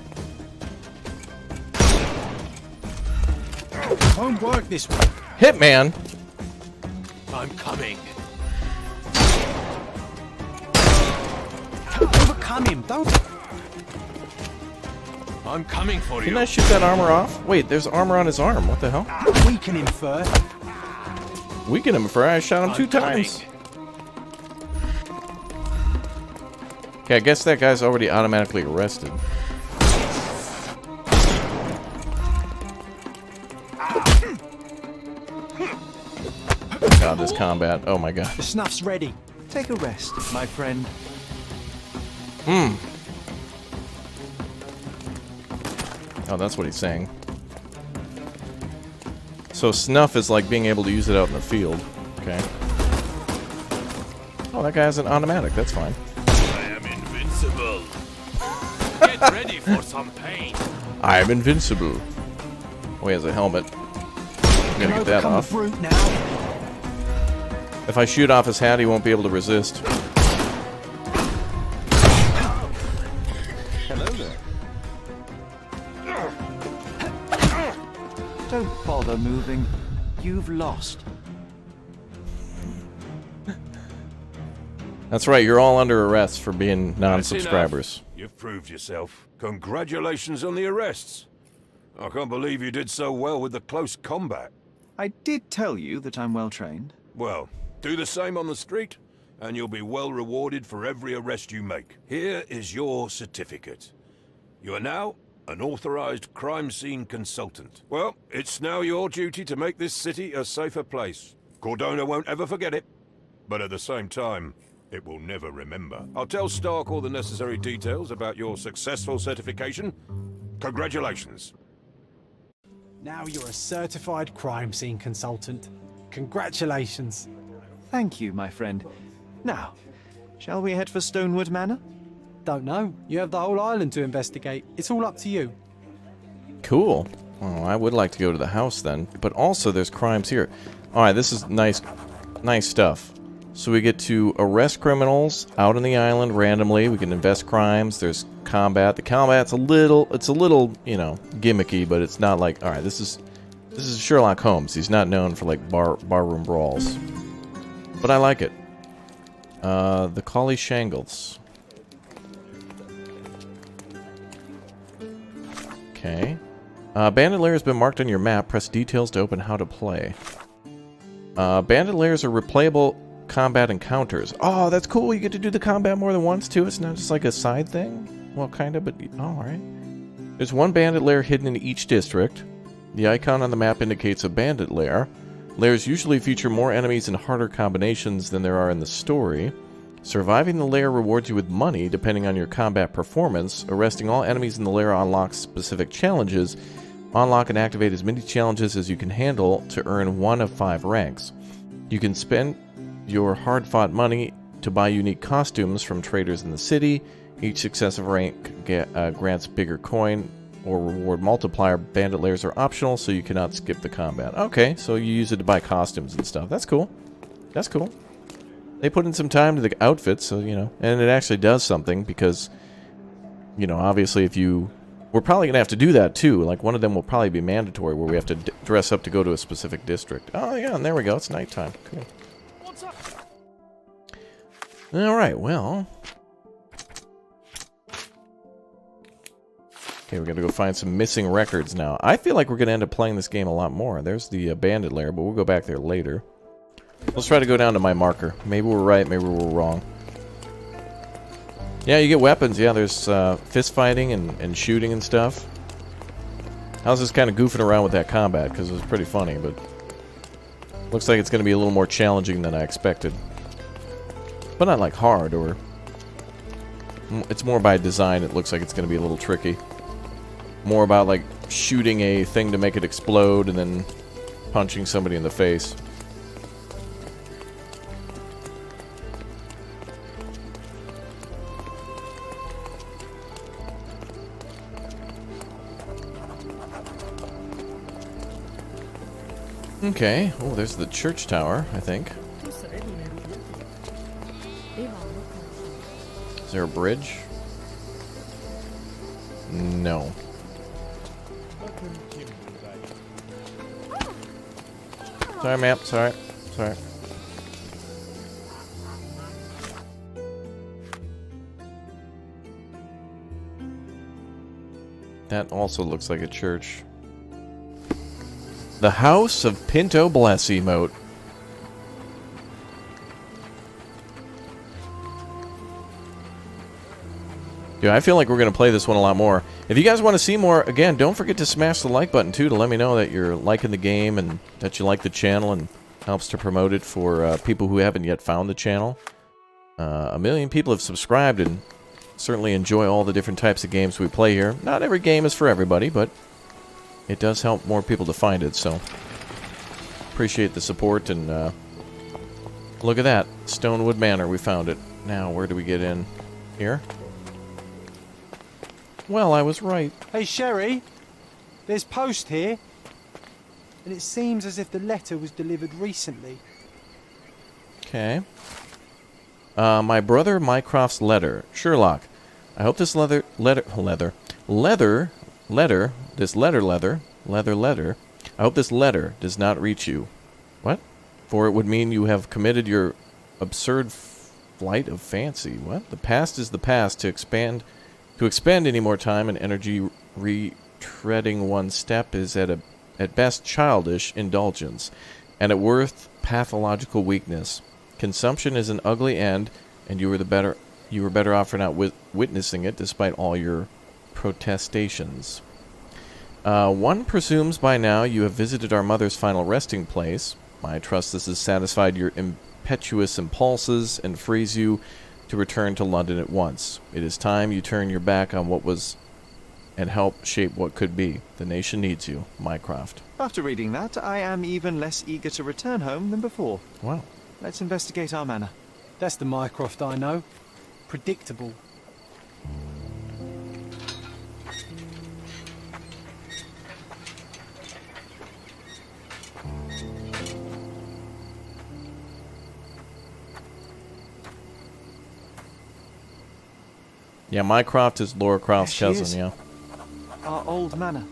Won't work this way. Hitman. I'm coming. Overcome him. Don't. I'm coming for you. Didn't I shoot that armor off? Wait, there's armor on his arm. What the hell? Weaken him first. Weaken him first. I shot him 2 times. Okay, I guess that guy's already automatically arrested. God, this combat. Oh my god. The snuff's ready. Take a rest, my friend. Hmm. Oh, that's what he's saying. So snuff is like being able to use it out in the field. Okay. Oh, that guy has an automatic. That's fine. I am invincible. Get ready for some pain. I am invincible. Oh, he has a helmet. I'm gonna get that off. If I shoot off his hat, he won't be able to resist. Hello there. Don't bother moving. You've lost. That's right, you're all under arrest for being That's non-subscribers. enough. You've proved yourself. Congratulations on the arrests. I can't believe you did so well with the close combat. I did tell you that I'm well trained. Well, do the same on the street, and you'll be well rewarded for every arrest you make. Here is your certificate. You are now an authorized crime scene consultant. Well, it's now your duty to make this city a safer place. Cordona won't ever forget it, but at the same time, it will never remember. I'll tell Stark all the necessary details about your successful certification. Congratulations. Now you're a certified crime scene consultant. Congratulations. Thank you, my friend. Now, shall we head for Stonewood Manor? Don't know. You have the whole island to investigate. It's all up to you. Cool. Oh, I would like to go to the house then. But also there's crimes here. Alright, this is nice stuff. So we get to arrest criminals out on the island randomly. We can invest crimes. There's combat. The combat's a little, you know, gimmicky, but it's not like, alright, this is Sherlock Holmes. He's not known for like barroom brawls. But I like it. The Collie Shangles. Okay. Bandit Lair has been marked on your map. Press details to open how to play. Bandit Lairs are replayable combat encounters. Oh, that's cool. You get to do the combat more than once, too. It's not just like a side thing. Well, kind of, but... Oh, alright. There's one bandit lair hidden in each district. The icon on the map indicates a bandit lair. Lairs usually feature more enemies and harder combinations than there are in the story. Surviving the lair rewards you with money, depending on your combat performance. Arresting all enemies in the lair unlocks specific challenges. Unlock and activate as many challenges as you can handle to earn 1 of 5 ranks. You can spend your hard-fought money to buy unique costumes from traders in the city. Each successive rank grants bigger coin or reward multiplier. Bandit lairs are optional, so you cannot skip the combat. Okay, so you use it to buy costumes and stuff. That's cool. That's cool. They put in some time to the outfits, so, you know, and it actually does something because, you know, obviously if you We're probably going to have to do that, too. Like, one of them will probably be mandatory, where we have to dress up to go to a specific district. Oh, yeah, and there we go. It's nighttime. Cool. Alright, well... Okay, we're going to go find some missing records now. I feel like we're going to end up playing this game a lot more. There's the bandit lair, but we'll go back there later. Let's try to go down to my marker. Maybe we're right, maybe we're wrong. Yeah, you get weapons. Yeah, there's fist fighting and shooting and stuff. I was just kind of goofing around with that combat because it was pretty funny, but looks like it's going to be a little more challenging than I expected. But not like hard, or... It's more by design. It looks like it's going to be a little tricky. More about like shooting a thing to make it explode and then punching somebody in the face. Okay. Oh, there's the church tower, I think. Is there a bridge? No. Sorry, ma'am. Sorry. Sorry. That also looks like a church. The House of Pinto Bless emote. Dude, I feel like we're going to play this one a lot more. If you guys want to see more, again, don't forget to smash the like button, too, to let me know that you're liking the game and that you like the channel, and helps to promote it for people who haven't yet found the channel. 1 million people have subscribed and certainly enjoy all the different types of games we play here. Not every game is for everybody, but it does help more people to find it, so appreciate the support. And look at that, Stonewood Manor, we found it. Now, where do we get in? Here? Well, I was right. Hey, Sherry. There's post here. And it seems as if the letter was delivered recently. Okay. My brother Mycroft's letter. Sherlock, I hope this letter. I hope this letter does not reach you. What? For it would mean you have committed your absurd flight of fancy. What? The past is the past. To expend any more time and energy retreading one step is at best childish indulgence, and at worst pathological weakness. Consumption is an ugly end, and you were better off for not witnessing it, despite all your protestations. One presumes by now you have visited our mother's final resting place. I trust this has satisfied your impetuous impulses and frees you to return to London at once. It is time you turn your back on what was and help shape what could be. The nation needs you, Mycroft. After reading that, I am even less eager to return home than before. Wow. Let's investigate our manor. That's the Mycroft I know. Predictable. Yeah, Mycroft is Laura Croft's cousin, yeah. Our old manor.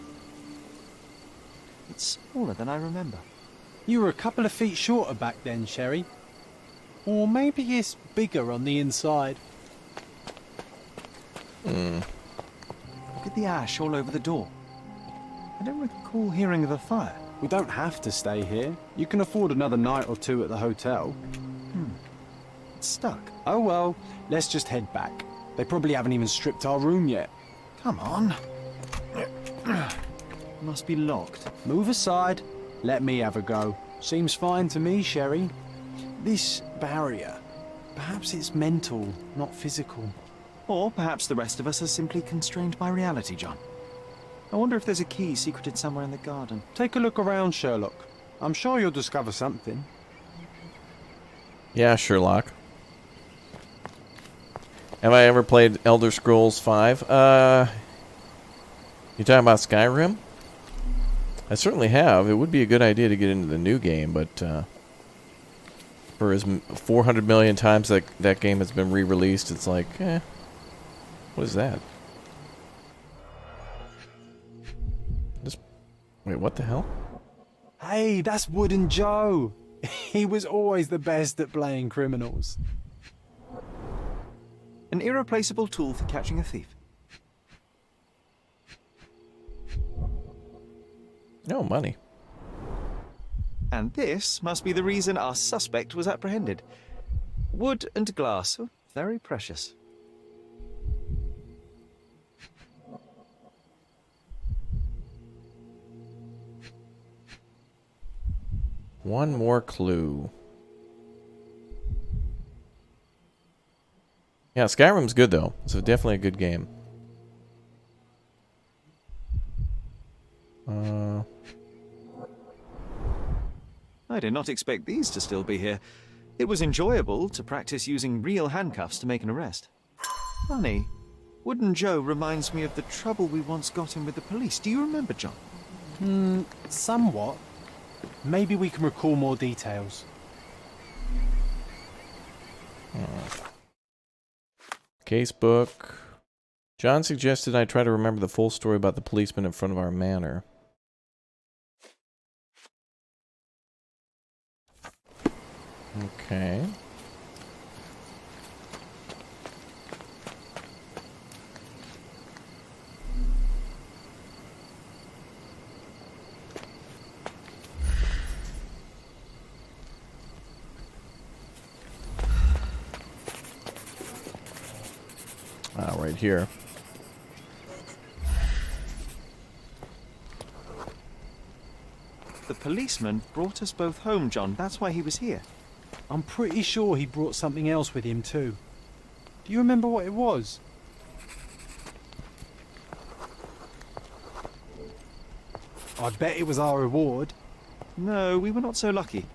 It's smaller than I remember. You were a couple of feet shorter back then, Sherry. Or maybe it's bigger on the inside. Look at the ash all over the door. I don't recall hearing of a fire. We don't have to stay here. You can afford another night or two at the hotel. It's stuck. Oh well, let's just head back. They probably haven't even stripped our room yet. Come on. Must be locked. Move aside. Let me have a go. Seems fine to me, Sherry. This barrier, perhaps it's mental, not physical. Or perhaps the rest of us are simply constrained by reality, John. I wonder if there's a key secreted somewhere in the garden. Take a look around, Sherlock. I'm sure you'll discover something. Yeah, Sherlock. Have I ever played Elder Scrolls 5? You talking about Skyrim? I certainly have. It would be a good idea to get into the new game, but for as 400 million times that game has been re-released, it's like, what is that? Wait, what the hell? Hey, that's Wooden Joe. He was always the best at playing criminals. An irreplaceable tool for catching a thief. No money. And this must be the reason our suspect was apprehended. Wood and glass, oh, very precious. One more clue. Yeah, Skyrim's good though. It's definitely a good game. I did not expect these to still be here. It was enjoyable to practice using real handcuffs to make an arrest. Funny, Wooden Joe reminds me of the trouble we once got in with the police. Do you remember, John? Somewhat. Maybe we can recall more details. Casebook. John suggested I try to remember the full story about the policeman in front of our manor. Okay. Right here. The policeman brought us both home, John. That's why he was here. I'm pretty sure he brought something else with him too. Do you remember what it was? I bet it was our reward. No, we were not so lucky.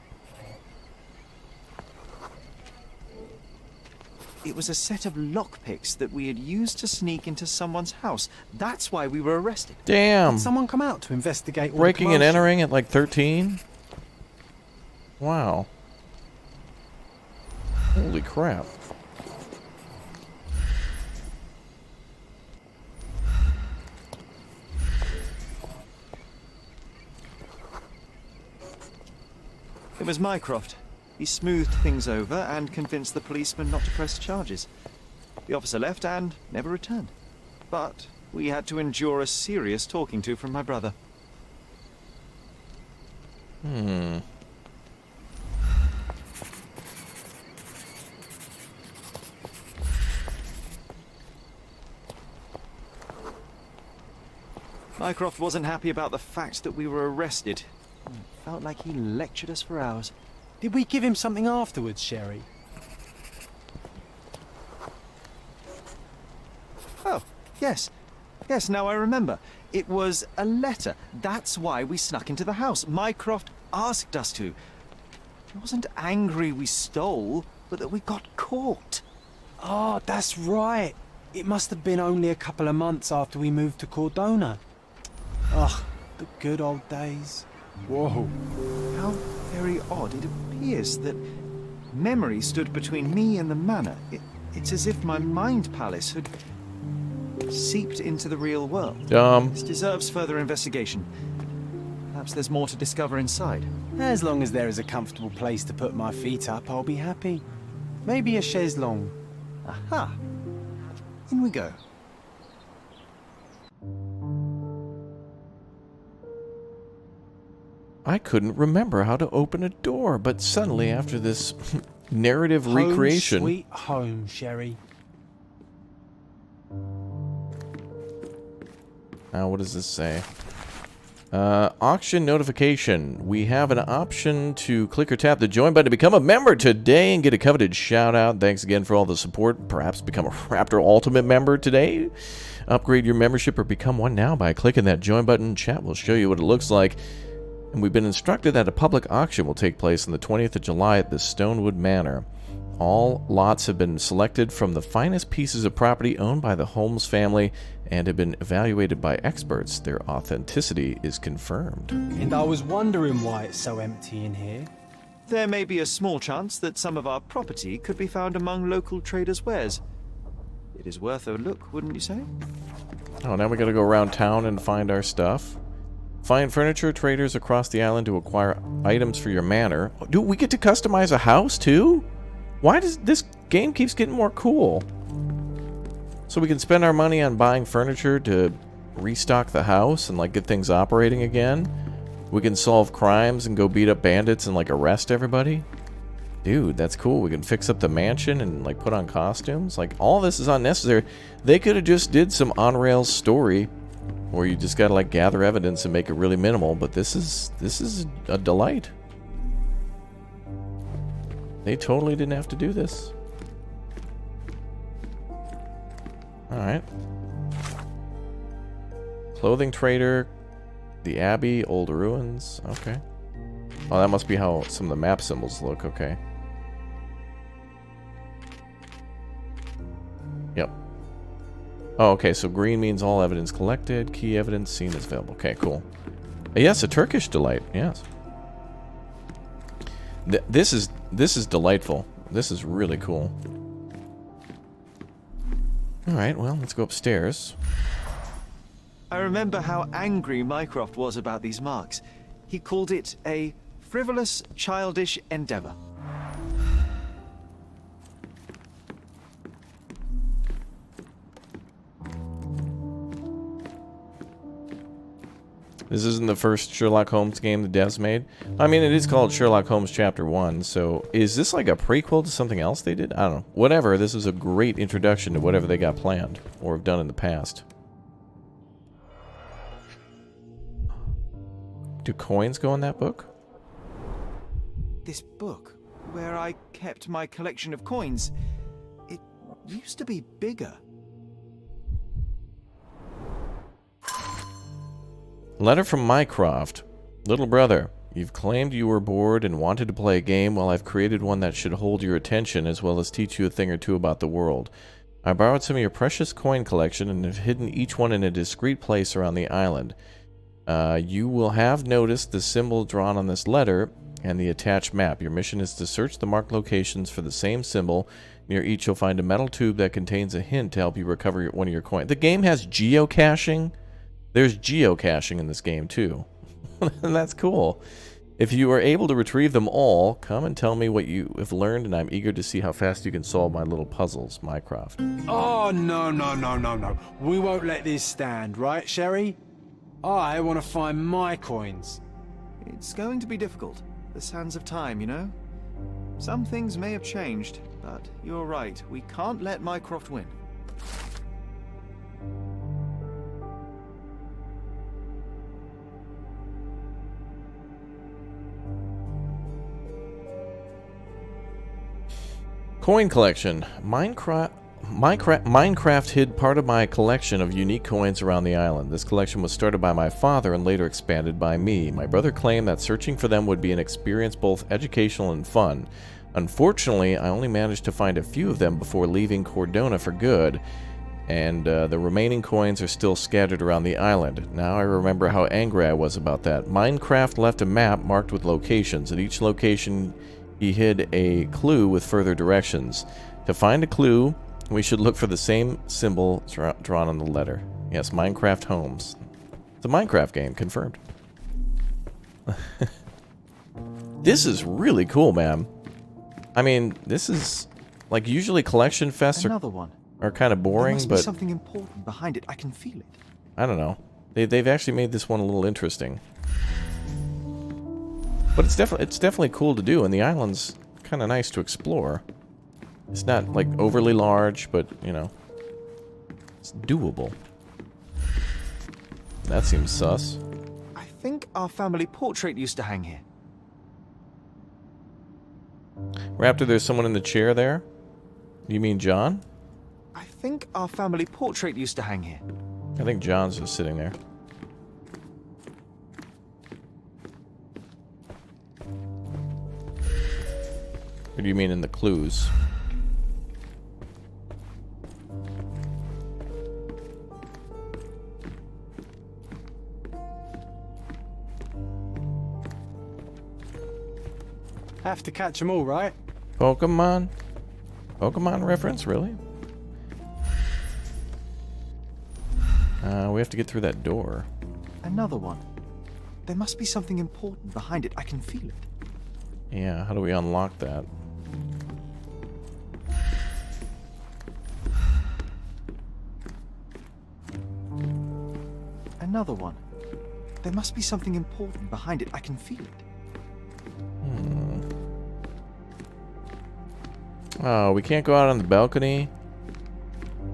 It was a set of lockpicks that we had used to sneak into someone's house. That's why we were arrested. Damn. Did someone come out to investigate all the Breaking and commotion? entering at like 13? Wow. Holy crap. It was Mycroft. He smoothed things over and convinced the policeman not to press charges. The officer left and never returned. But we had to endure a serious talking to from my brother. Mycroft wasn't happy about the fact that we were arrested. It felt like he lectured us for hours. Did we give him something afterwards, Sherry? Oh, yes. Yes, now I remember. It was a letter. That's why we snuck into the house. Mycroft asked us to. He wasn't angry we stole, but that we got caught. Oh, that's right. It must have been only a couple of months after we moved to Cordona. Ugh, the good old days. Whoa. How very odd. It appears that memory stood between me and the manor. It's as if my mind palace had seeped into the real world. Dumb. This deserves further investigation. Perhaps there's more to discover inside. As long as there is a comfortable place to put my feet up, I'll be happy. Maybe a chaise longue. Aha! In we go. I couldn't remember how to open a door, but suddenly after this narrative recreation... Home sweet home, Sherry. Now, what does this say? Auction notification. We have an option to click or tap the join button to become a member today and get a coveted shout out. Thanks again for all the support. Perhaps become a Raptor Ultimate member today. Upgrade your membership or become one now by clicking that join button. Chat will show you what it looks like. And we've been instructed that a public auction will take place on the 20th of July at the Stonewood Manor. All lots have been selected from the finest pieces of property owned by the Holmes family and have been evaluated by experts. Their authenticity is confirmed. And I was wondering why it's so empty in here. There may be a small chance that some of our property could be found among local traders' wares. It is worth a look, wouldn't you say? Oh, now we gotta go around town and find our stuff. Find furniture traders across the island to acquire items for your manor. Dude, we get to customize a house too? Why does this game keeps getting more cool? So we can spend our money on buying furniture to restock the house and like get things operating again. We can solve crimes and go beat up bandits and like arrest everybody. Dude, that's cool. We can fix up the mansion and like put on costumes. Like all this is unnecessary. They could have just did some on-rails story where you just gotta like gather evidence and make it really minimal, but this is a delight. They totally didn't have to do this. Alright. Clothing trader, the Abbey, old ruins. Okay. Oh, that must be how some of the map symbols look. Okay. Yep. Oh, okay, so green means all evidence collected. Key evidence seen as available. Okay, cool. Yes, a Turkish delight. Yes. This is delightful. This is really cool. Alright, well, let's go upstairs. I remember how angry Mycroft was about these marks. He called it a frivolous, childish endeavor. This isn't the first Sherlock Holmes game the devs made. I mean, it is called Sherlock Holmes Chapter 1, so is this like a prequel to something else they did? I don't know. Whatever, this is a great introduction to whatever they got planned, or have done in the past. Do coins go in that book? This book, where I kept my collection of coins, it used to be bigger. Letter from Mycroft. Little brother, you've claimed you were bored and wanted to play a game. Well, I've created one that should hold your attention as well as teach you a thing or two about the world. I borrowed some of your precious coin collection and have hidden each one in a discreet place around the island. You will have noticed the symbol drawn on this letter and the attached map. Your mission is to search the marked locations for the same symbol. Near each you'll find a metal tube that contains a hint to help you recover one of your coins. The game has geocaching? There's geocaching in this game too. And that's cool. If you are able to retrieve them all, come and tell me what you have learned, and I'm eager to see how fast you can solve my little puzzles, Mycroft. Oh, no. We won't let this stand, right, Sherry? I want to find my coins. It's going to be difficult. The sands of time, you know? Some things may have changed, but you're right. We can't let Mycroft win. Coin collection. Minecraft hid part of my collection of unique coins around the island. This collection was started by my father and later expanded by me. My brother claimed that searching for them would be an experience both educational and fun. Unfortunately, I only managed to find a few of them before leaving Cordona for good, and the remaining coins are still scattered around the island. Now I remember how angry I was about that. Minecraft left a map marked with locations. At each location, he hid a clue with further directions. To find a clue, we should look for the same symbol drawn on the letter. Yes, Minecraft Holmes. It's a Minecraft game, confirmed. This is really cool, man. I mean, this is like usually collection fests are kind of boring, there must but be something important behind it. I can feel it. I don't know. They've actually made this one a little interesting. But it's definitely cool to do, and the island's kind of nice to explore. It's not like overly large, but you know, it's doable. That seems sus. I think our family portrait used to hang here. Raptor, there's someone in the chair there? You mean John? I think our family portrait used to hang here. I think John's just sitting there. What do you mean in the clues? Have to catch them all, right? Pokemon? Pokemon reference, really? We have to get through that door. Another one. There must be something important behind it. I can feel it. Yeah, how do we unlock that? Another one. There must be something important behind it. I can feel it. Oh, we can't go out on the balcony?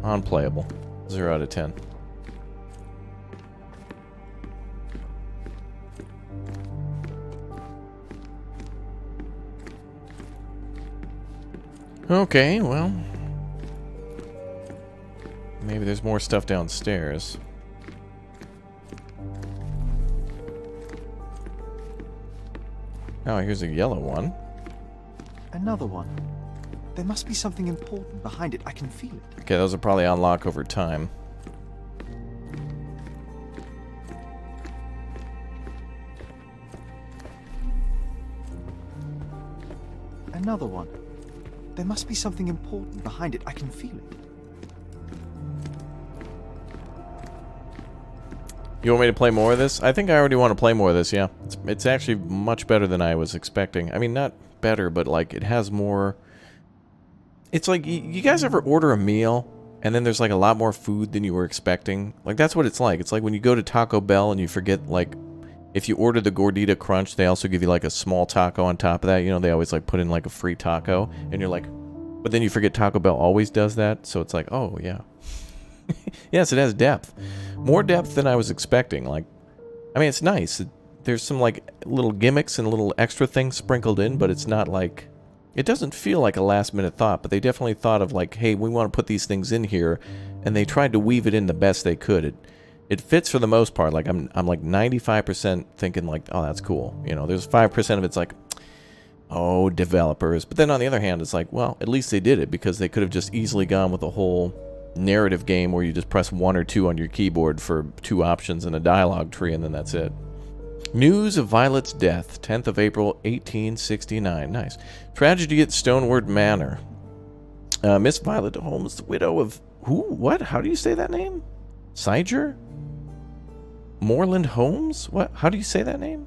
Unplayable. 0 out of 10. Okay, well. Maybe there's more stuff downstairs. Oh, here's a yellow one. Another one. There must be something important behind it. I can feel it. Okay, those will probably unlock over time. Another one. There must be something important behind it. I can feel it. You want me to play more of this? I think I already want to play more of this, yeah. It's actually much better than I was expecting. I mean, not better, but like it has more... It's like, you guys ever order a meal and then there's like a lot more food than you were expecting? Like, that's what it's like. It's like when you go to Taco Bell and you forget, like, if you order the Gordita Crunch, they also give you like a small taco on top of that. You know, they always like put in like a free taco and you're like, but then you forget Taco Bell always does that. So it's like, oh yeah. Yes, it has depth. More depth than I was expecting. Like, I mean, it's nice. There's some like little gimmicks and little extra things sprinkled in, but it's not like, it doesn't feel like a last minute thought, but they definitely thought of like, hey, we want to put these things in here, and they tried to weave it in the best they could. It fits for the most part. Like I'm like 95% thinking like, oh, that's cool. You know, there's 5% of it's like, oh, developers. But then on the other hand, it's like, well, at least they did it, because they could have just easily gone with a whole narrative game where you just press 1 or 2 on your keyboard for 2 options and a dialogue tree, and then that's it. News of Violet's death, 10th of April, 1869. Nice. Tragedy at Stonewood Manor. Miss Violet Holmes, the widow of... Who? What? How do you say that name? Siger? Moreland Holmes? What? How do you say that name?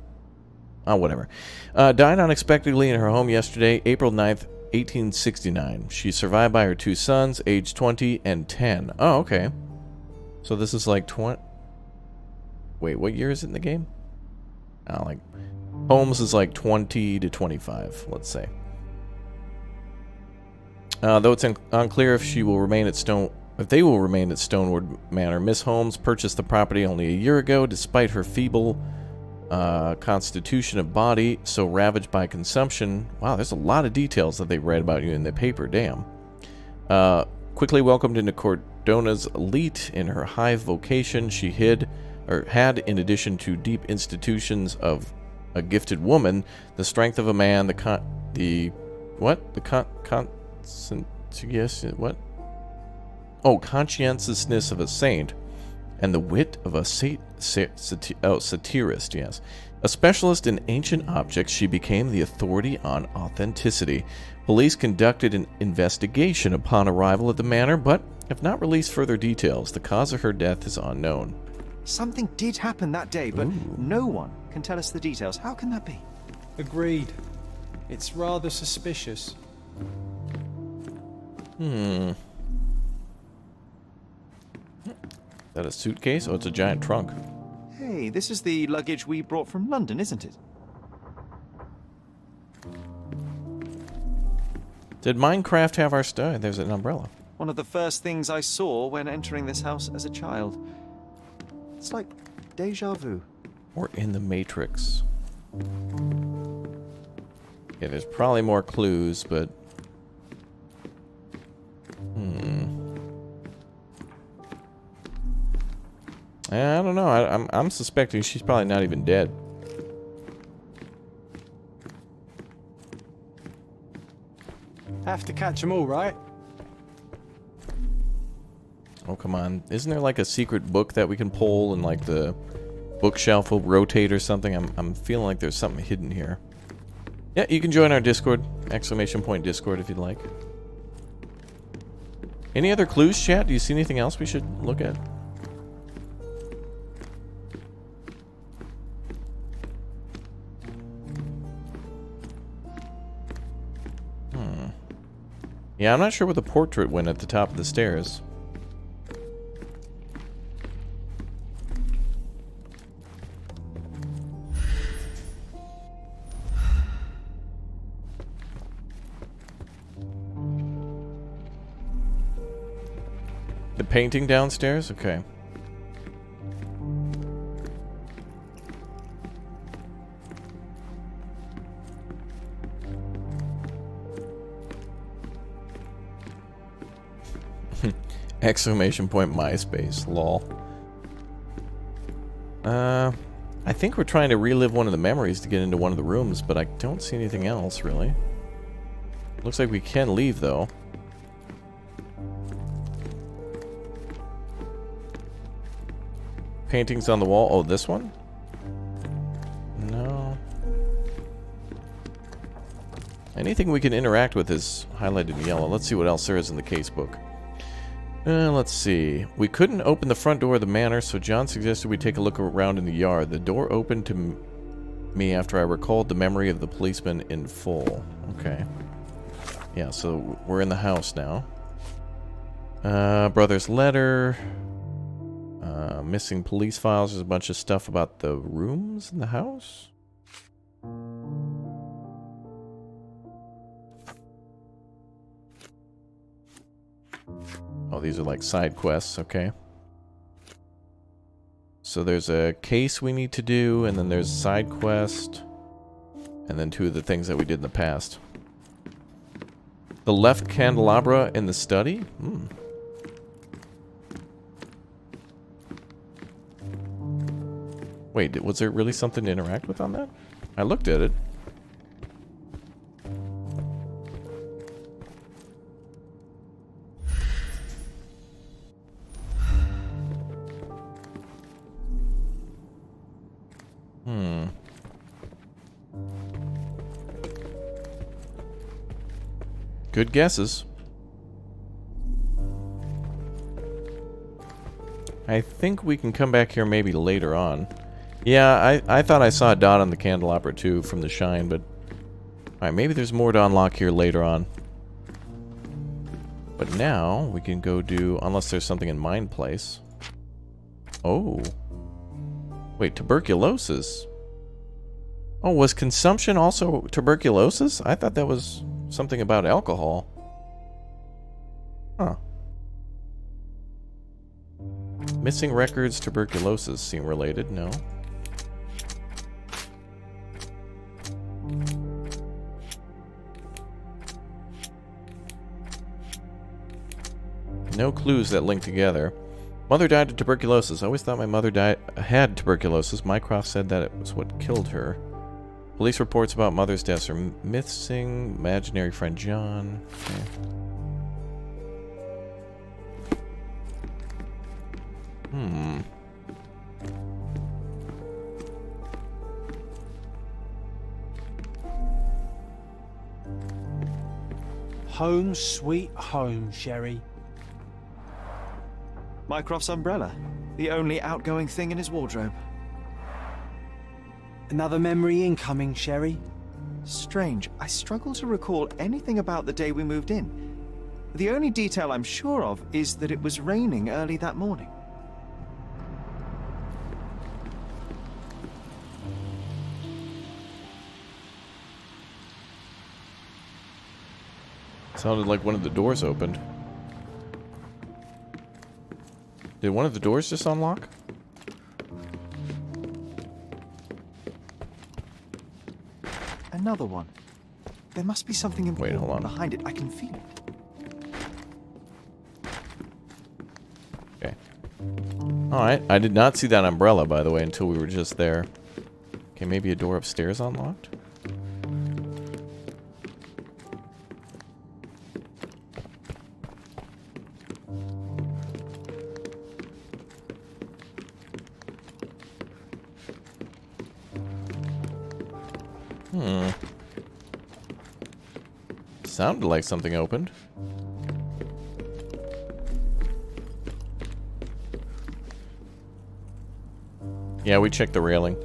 Oh, whatever. Died unexpectedly in her home yesterday, April 9th, 1869. She's survived by her 2 sons, aged 20 and 10. Oh, okay. So this is like 20... Wait, what year is it in the game? Oh, like... Holmes is like 20 to 25, let's say. Though it's unclear if she will remain at if they will remain at Stonewood Manor, Miss Holmes purchased the property only a year ago, despite her feeble constitution of body so ravaged by consumption. Wow, there's a lot of details that they read about you in the paper, damn. Quickly welcomed into Cordona's elite in her high vocation, she had, in addition to deep institutions of a gifted woman, the strength of a man, conscientiousness of a saint, and the wit of a satirist, yes. A specialist in ancient objects, she became the authority on authenticity. Police conducted an investigation upon arrival at the manor, but have not released further details. The cause of her death is unknown. Something did happen that day, but no one can tell us the details. How can that be? Agreed. It's rather suspicious. Is that a suitcase? Oh, it's a giant trunk. Hey, this is the luggage we brought from London, isn't it? Did Minecraft have our stuff? There's an umbrella. One of the first things I saw when entering this house as a child. It's like deja vu. Or in the Matrix. Yeah, there's probably more clues, but... I don't know. I'm suspecting she's probably not even dead. Have to catch them all, right? Oh, come on. Isn't there like a secret book that we can pull and like the bookshelf will rotate or something? I'm feeling like there's something hidden here. Yeah, you can join our Discord. !Discord if you'd like. Any other clues, chat? Do you see anything else we should look at? Yeah, I'm not sure where the portrait went at the top of the stairs. The painting downstairs? Okay. Exclamation point MySpace, lol. I think we're trying to relive one of the memories to get into one of the rooms, but I don't see anything else, really. Looks like we can leave, though. Paintings on the wall. Oh, this one? No. Anything we can interact with is highlighted in yellow. Let's see what else there is in the casebook. Let's see. We couldn't open the front door of the manor, so John suggested we take a look around in the yard. The door opened to me after I recalled the memory of the policeman in full. Okay. Yeah, so we're in the house now. Brother's letter. Missing police files. There's a bunch of stuff about the rooms in the house. Oh, these are like side quests, okay. So there's a case we need to do, and then there's a side quest, and then 2 of the things that we did in the past. The left candelabra in the study? Hmm. Wait, was there really something to interact with on that? I looked at it. Good guesses. I think we can come back here maybe later on. Yeah, I thought I saw a dot on the candelabra too from the shine, but... Alright, maybe there's more to unlock here later on. But now, we can go do... Unless there's something in Mind Place. Oh. Wait, tuberculosis? Oh, was consumption also tuberculosis? I thought that was something about alcohol. Huh. Missing records, tuberculosis seem related, no? No clues that link together. Mother died of tuberculosis. I always thought my mother had tuberculosis. Mycroft said that it was what killed her. Police reports about mother's deaths are missing. Imaginary friend John. Okay. Home sweet home, Sherry. Mycroft's umbrella. The only outgoing thing in his wardrobe. Another memory incoming, Sherry. Strange. I struggle to recall anything about the day we moved in. The only detail I'm sure of is that it was raining early that morning. Sounded like one of the doors opened. Did one of the doors just unlock? Another one. There must be something important hold on. behind it. I can feel it. Okay. Alright, I did not see that umbrella, by the way, until we were just there. Okay, maybe a door upstairs unlocked? Sounded like something opened. Yeah, we checked the railing.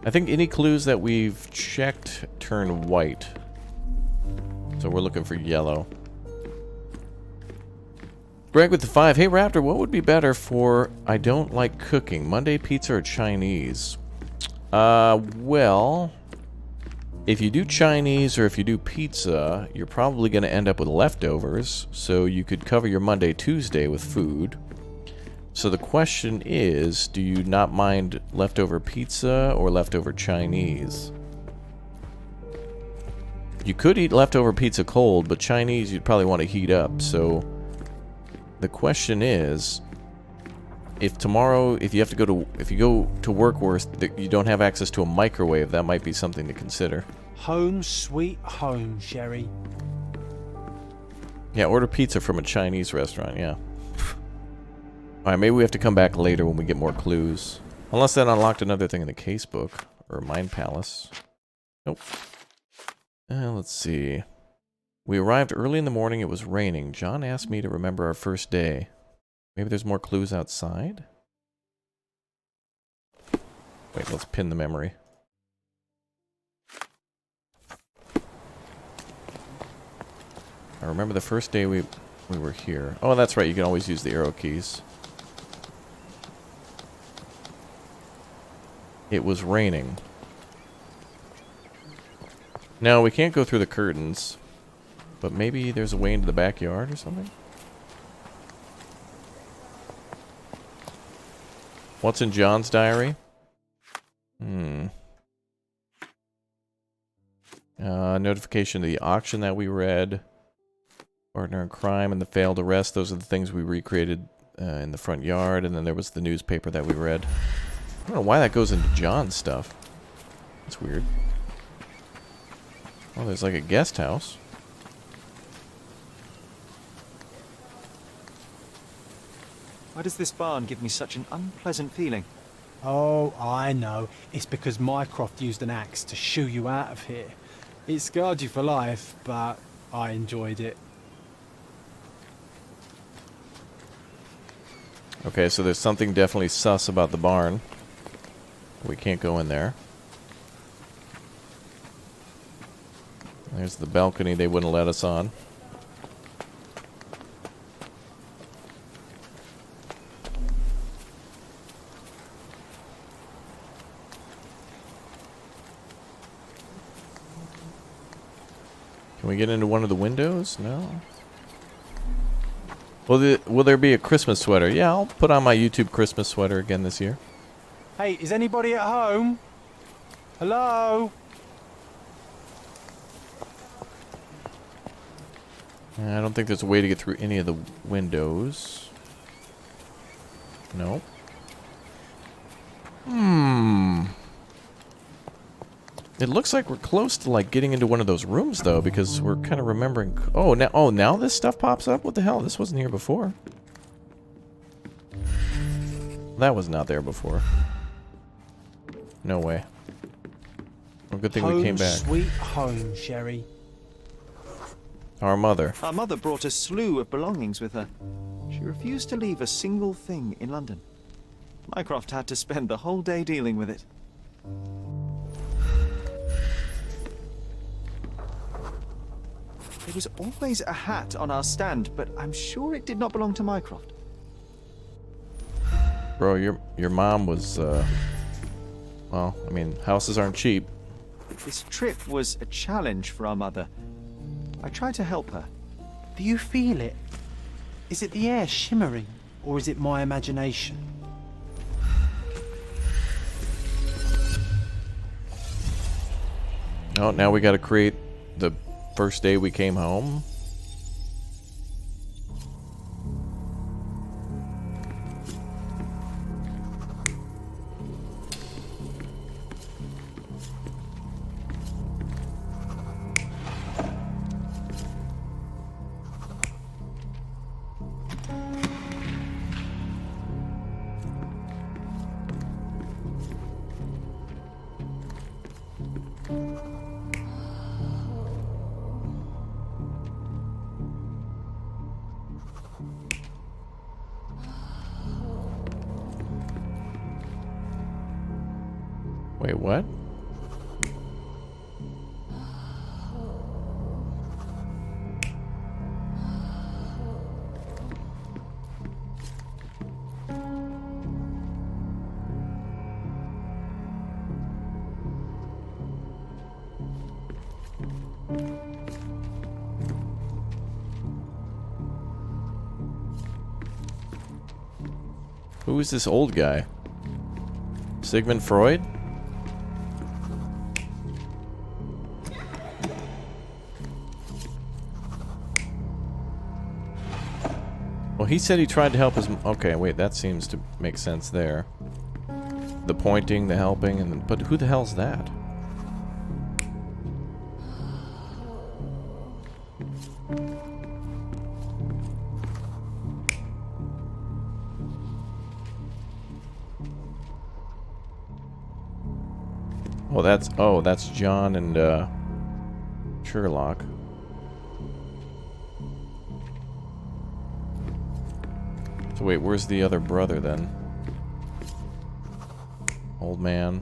I think any clues that we've checked turn white. So we're looking for yellow. Greg with the 5. Hey, Raptor, what would be better for I don't like cooking? Monday pizza or Chinese? Well, if you do Chinese or if you do pizza, you're probably going to end up with leftovers. So you could cover your Monday, Tuesday with food. So the question is, do you not mind leftover pizza or leftover Chinese? You could eat leftover pizza cold, but Chinese you'd probably want to heat up. So the question is, if tomorrow, if you go to work where you don't have access to a microwave, that might be something to consider. Home sweet home, Sherry. Yeah, order pizza from a Chinese restaurant, yeah. Alright, maybe we have to come back later when we get more clues. Unless that unlocked another thing in the casebook. Or Mind Palace. Nope. Let's see. We arrived early in the morning, it was raining. John asked me to remember our first day. Maybe there's more clues outside? Wait, let's pin the memory. I remember the first day we were here. Oh, that's right, you can always use the arrow keys. It was raining. No, we can't go through the curtains. But maybe there's a way into the backyard or something? What's in John's diary? Notification of the auction that we read. Partner in crime and the failed arrest. Those are the things we recreated in the front yard. And then there was the newspaper that we read. I don't know why that goes into John's stuff. That's weird. Oh, there's like a guest house. Why does this barn give me such an unpleasant feeling? Oh, I know. It's because Mycroft used an axe to shoo you out of here. It scarred you for life, but I enjoyed it. Okay, so there's something definitely sus about the barn. We can't go in there. There's the balcony they wouldn't let us on. Can we get into one of the windows? No. Will there be a Christmas sweater? Yeah, I'll put on my YouTube Christmas sweater again this year. Hey, is anybody at home? Hello? I don't think there's a way to get through any of the windows. No. It looks like we're close to like getting into one of those rooms though, because we're kind of remembering. Oh, now this stuff pops up. What the hell? This wasn't here before. That was not there before. No way. Well, good thing we came back. Sweet home, Sherry. Our mother. Our mother brought a slew of belongings with her. She refused to leave a single thing in London. Mycroft had to spend the whole day dealing with it. There was always a hat on our stand, but I'm sure it did not belong to Mycroft. Bro, your mom was, well, I mean, houses aren't cheap. This trip was a challenge for our mother. I tried to help her. Do you feel it? Is it the air shimmering, or is it my imagination? Oh, now we gotta create the first day we came home. Wait, what? Who is this old guy? Sigmund Freud? Well, he said he tried to help his... Okay, wait, that seems to make sense there. The pointing, the helping, and but who the hell's that? That's John and Sherlock. So wait, where's the other brother then? Old man.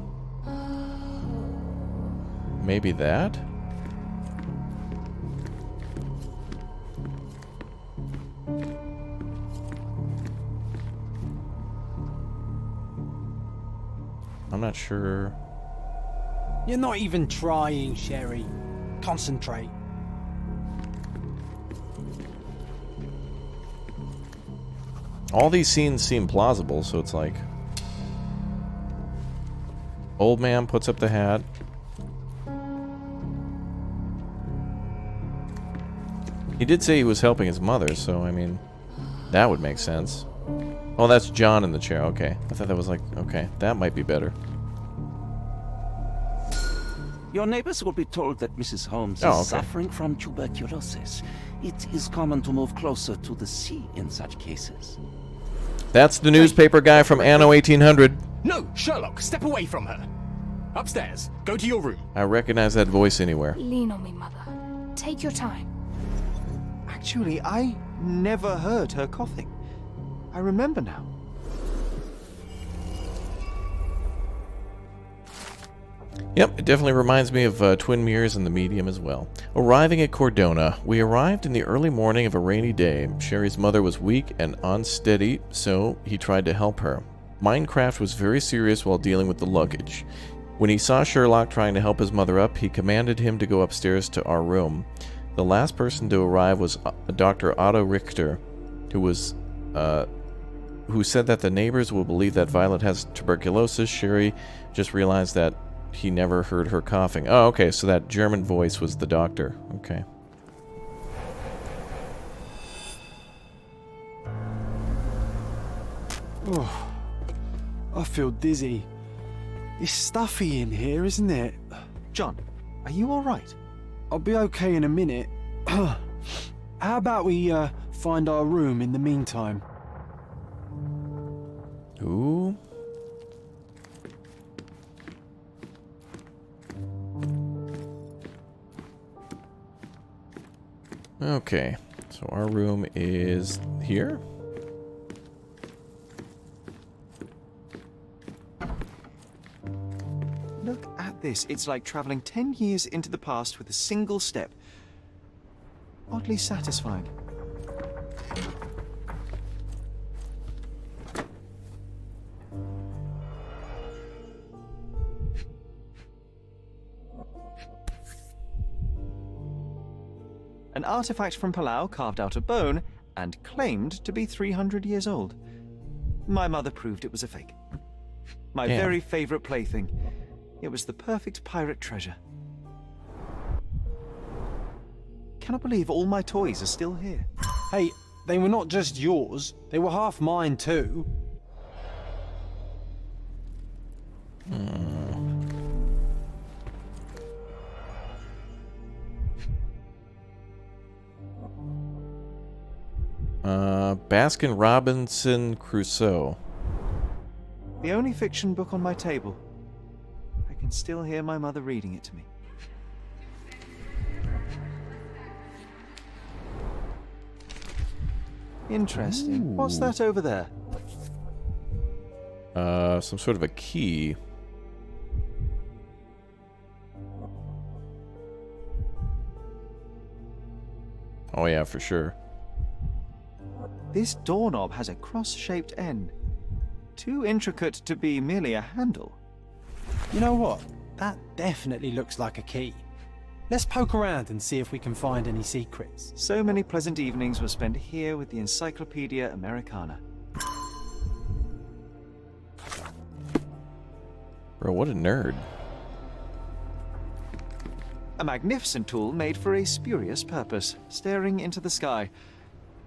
Maybe that? I'm not sure. You're not even trying, Sherry. Concentrate. All these scenes seem plausible, so it's like... Old man puts up the hat. He did say he was helping his mother, so, I mean, that would make sense. Oh, that's John in the chair, okay. I thought that was like, okay, that might be better. Your neighbors will be told that Mrs. Holmes Oh, is okay. suffering from tuberculosis. It is common to move closer to the sea in such cases. That's the newspaper guy from Anno 1800. No, Sherlock, step away from her. Upstairs. Go to your room. I recognize that voice anywhere. Lean on me, Mother. Take your time. Actually, I never heard her coughing. I remember now. Yep, it definitely reminds me of Twin Mirrors and the Medium as well. Arriving at Cordona, we arrived in the early morning of a rainy day. Sherry's mother was weak and unsteady, so he tried to help her. Minecraft was very serious while dealing with the luggage. When he saw Sherlock trying to help his mother up, he commanded him to go upstairs to our room. The last person to arrive was Dr. Otto Richter, who said that the neighbors will believe that Violet has tuberculosis. Sherry just realized that he never heard her coughing. Oh, okay, so that German voice was the doctor. Okay. Oh, I feel dizzy. It's stuffy in here, isn't it? John, are you alright? I'll be okay in a minute. How about we find our room in the meantime? Ooh. Okay, so our room is here. Look at this. It's like traveling 10 years into the past with a single step. Oddly satisfying. An artifact from Palau carved out of bone and claimed to be 300 years old. My mother proved it was a fake. My Damn. very favorite plaything. It was the perfect pirate treasure. Cannot believe all my toys are still here. Hey, they were not just yours. They were half mine too. Baskin Robinson Crusoe. The only fiction book on my table. I can still hear my mother reading it to me. Interesting. Ooh. What's that over there? Some sort of a key. Oh yeah, for sure. This doorknob has a cross-shaped end. Too intricate to be merely a handle. You know what? That definitely looks like a key. Let's poke around and see if we can find any secrets. So many pleasant evenings were spent here with the Encyclopedia Americana. Bro, what a nerd. A magnificent tool made for a spurious purpose, staring into the sky.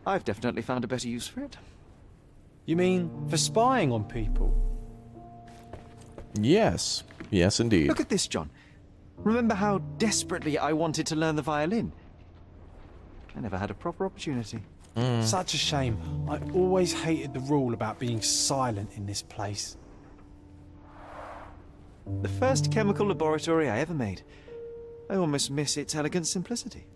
I've definitely found a better use for it. You mean for spying on people? Yes. Yes, indeed. Look at this, John. Remember how desperately I wanted to learn the violin? I never had a proper opportunity. Such a shame. I always hated the rule about being silent in this place. The first chemical laboratory I ever made. I almost miss its elegant simplicity.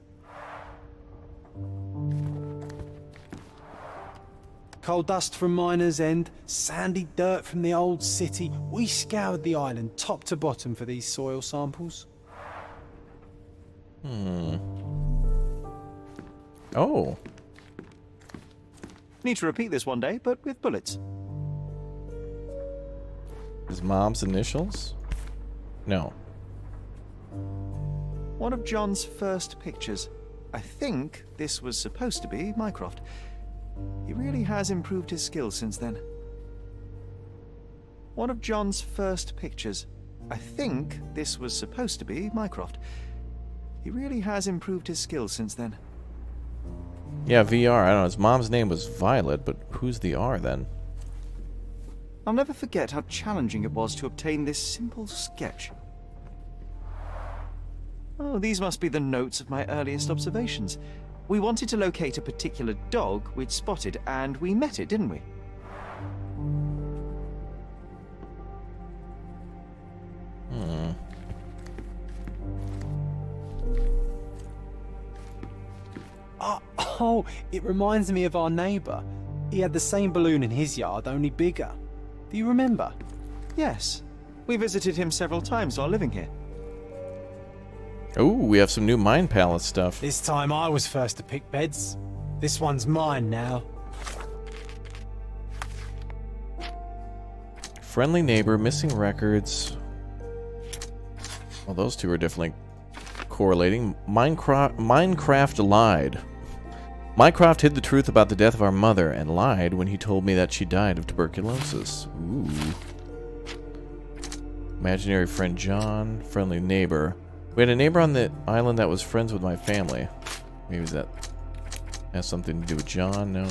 Coal dust from Miner's End, sandy dirt from the old city. We scoured the island top to bottom for these soil samples. Oh. Need to repeat this one day, but with bullets. His mom's initials? No. One of John's first pictures. I think this was supposed to be Mycroft. He really has improved his skills since then. One of John's first pictures. I think this was supposed to be Mycroft. He really has improved his skills since then. Yeah, VR. I don't know. His mom's name was Violet, but who's the R then? I'll never forget how challenging it was to obtain this simple sketch. Oh, these must be the notes of my earliest observations. We wanted to locate a particular dog we'd spotted, and we met it, didn't we? Oh, it reminds me of our neighbour. He had the same balloon in his yard, only bigger. Do you remember? Yes. We visited him several times while living here. Oh, we have some new Mind Palace stuff. This time I was first to pick beds. This one's mine now. Friendly neighbor, missing records. Well, those two are definitely correlating. Minecraft lied. Mycroft hid the truth about the death of our mother and lied when he told me that she died of tuberculosis. Ooh. Imaginary friend John. Friendly neighbor. We had a neighbor on the island that was friends with my family. Maybe that has something to do with John? No.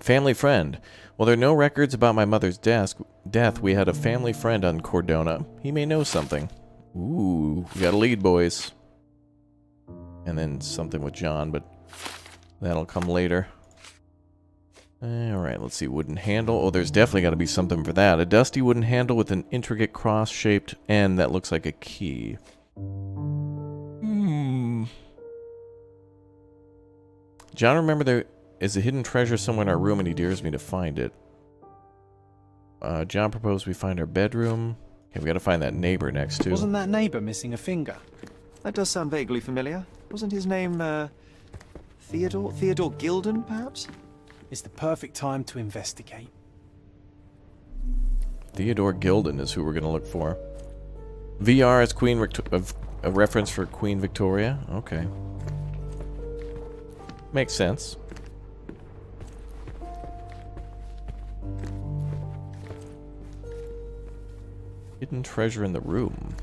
Family friend. Well, there are no records about my mother's death. We had a family friend on Cordona. He may know something. Ooh, we got a lead, boys. And then something with John, but that'll come later. Alright, let's see. Wooden handle. Oh, there's definitely got to be something for that. A dusty wooden handle with an intricate cross-shaped end that looks like a key. John, remember there is a hidden treasure somewhere in our room and he dares me to find it. John proposed we find our bedroom. Okay, we got to find that neighbor next too. Wasn't that neighbor missing a finger? That does sound vaguely familiar. Wasn't his name, Theodore? Theodore Gilden, perhaps? It's the perfect time to investigate. Theodore Gilden is who we're going to look for. VR is a reference for Queen Victoria? Okay. Makes sense. Hidden treasure in the room.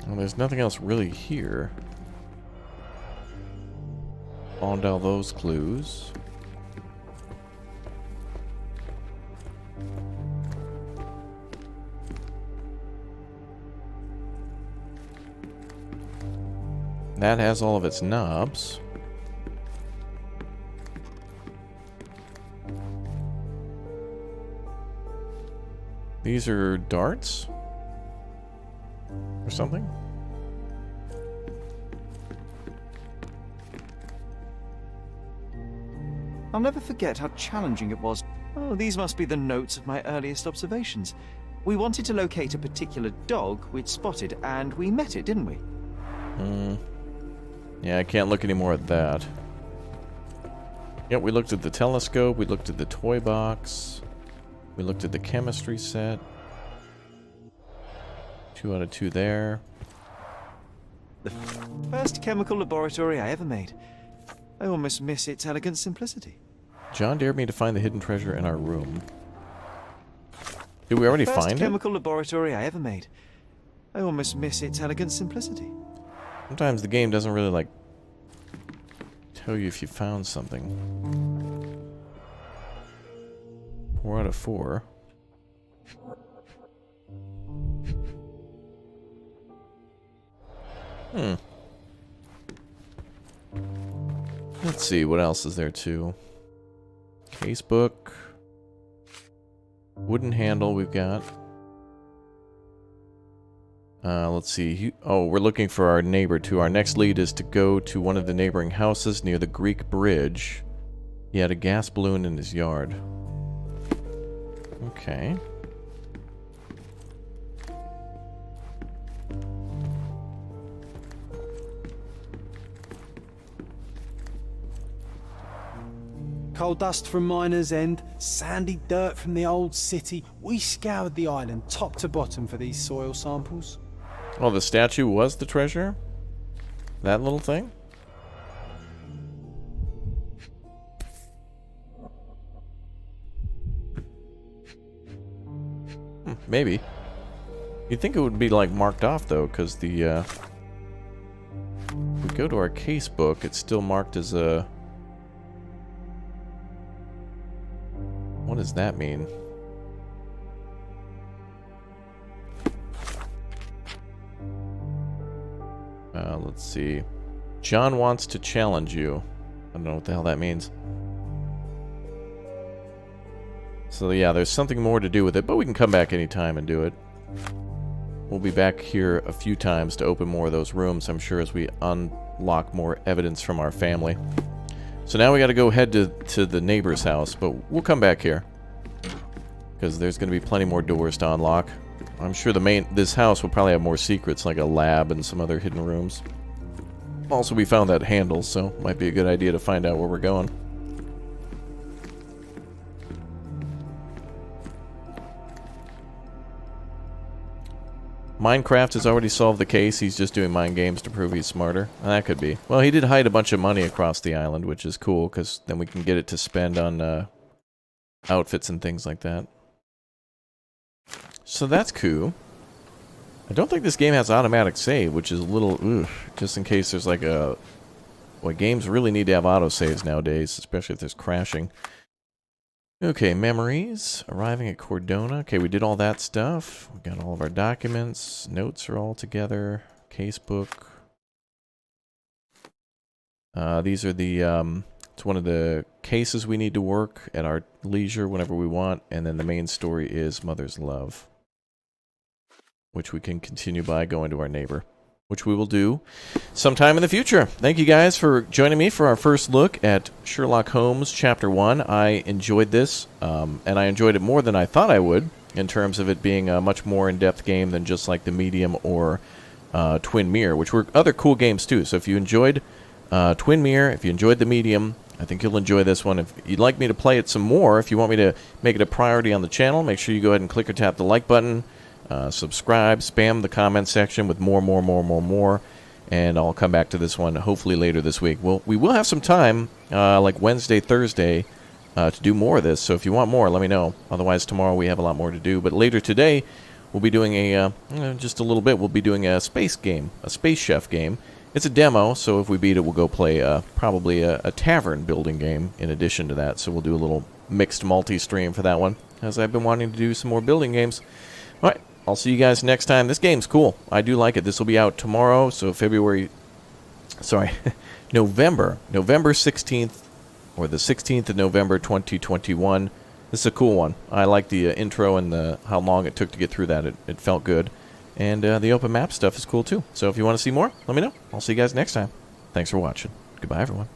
Well, there's nothing else really here. Found all those clues. That has all of its knobs. These are darts? Or something? I'll never forget how challenging it was. Oh, these must be the notes of my earliest observations. We wanted to locate a particular dog we'd spotted, and we met it, didn't we? Yeah, I can't look any more at that. Yep, we looked at the telescope, we looked at the toy box, we looked at the chemistry set. 2 out of 2 there. The first chemical laboratory I ever made. I almost miss its elegant simplicity. John dared me to find the hidden treasure in our room. Did we already find it? First chemical laboratory I ever made. I almost miss its elegant simplicity. Sometimes the game doesn't really, like, tell you if you found something. 4 out of 4. Let's see, what else is there too? Casebook. Wooden handle we've got. Let's see. Oh, we're looking for our neighbor too. Our next lead is to go to one of the neighboring houses near the Greek bridge. He had a gas balloon in his yard. Okay. Coal dust from Miner's End, sandy dirt from the old city. We scoured the island top to bottom for these soil samples. Oh, the statue was the treasure? That little thing? Maybe. You'd think it would be, like, marked off, though, because the, if we go to our case book, it's still marked as a... What does that mean? Let's see. John wants to challenge you. I don't know what the hell that means. So yeah, there's something more to do with it, but we can come back anytime and do it. We'll be back here a few times to open more of those rooms, I'm sure, as we unlock more evidence from our family. So now we gotta go head to the neighbor's house, but we'll come back here. Because there's gonna be plenty more doors to unlock. I'm sure this house will probably have more secrets, like a lab and some other hidden rooms. Also, we found that handle, so might be a good idea to find out where we're going. Minecraft has already solved the case. He's just doing mind games to prove he's smarter. That could be. Well, he did hide a bunch of money across the island, which is cool, because then we can get it to spend on outfits and things like that. So that's cool. I don't think this game has automatic save, which is a little, just in case there's like a... Well, games really need to have autosaves nowadays, especially if there's crashing. Okay, memories. Arriving at Cordona. Okay, we did all that stuff. We got all of our documents. Notes are all together. Casebook. These are the, it's one of the cases we need to work at our leisure whenever we want. And then the main story is Mother's Love, which we can continue by going to our neighbor, which we will do sometime in the future. Thank you guys for joining me for our first look at Sherlock Holmes Chapter 1. I enjoyed this, and I enjoyed it more than I thought I would, in terms of it being a much more in-depth game than just like the Medium or Twin Mirror, which were other cool games too. So if you enjoyed Twin Mirror, if you enjoyed the Medium, I think you'll enjoy this one. If you'd like me to play it some more, if you want me to make it a priority on the channel, make sure you go ahead and click or tap the like button. Subscribe, spam the comment section with more, and I'll come back to this one hopefully later this week. We will have some time, like Wednesday, Thursday, to do more of this, so if you want more, let me know. Otherwise, tomorrow we have a lot more to do, but later today, we'll be doing just a little bit, we'll be doing a space game, a Space Chef game. It's a demo, so if we beat it, we'll go play probably a tavern building game in addition to that, so we'll do a little mixed multi-stream for that one, as I've been wanting to do some more building games. Alright. I'll see you guys next time. This game's cool. I do like it. This will be out tomorrow, so November 16th, or the 16th of November 2021. This is a cool one. I like the intro and how long it took to get through that. It felt good. And the open map stuff is cool too. So if you want to see more, let me know. I'll see you guys next time. Thanks for watching. Goodbye, everyone.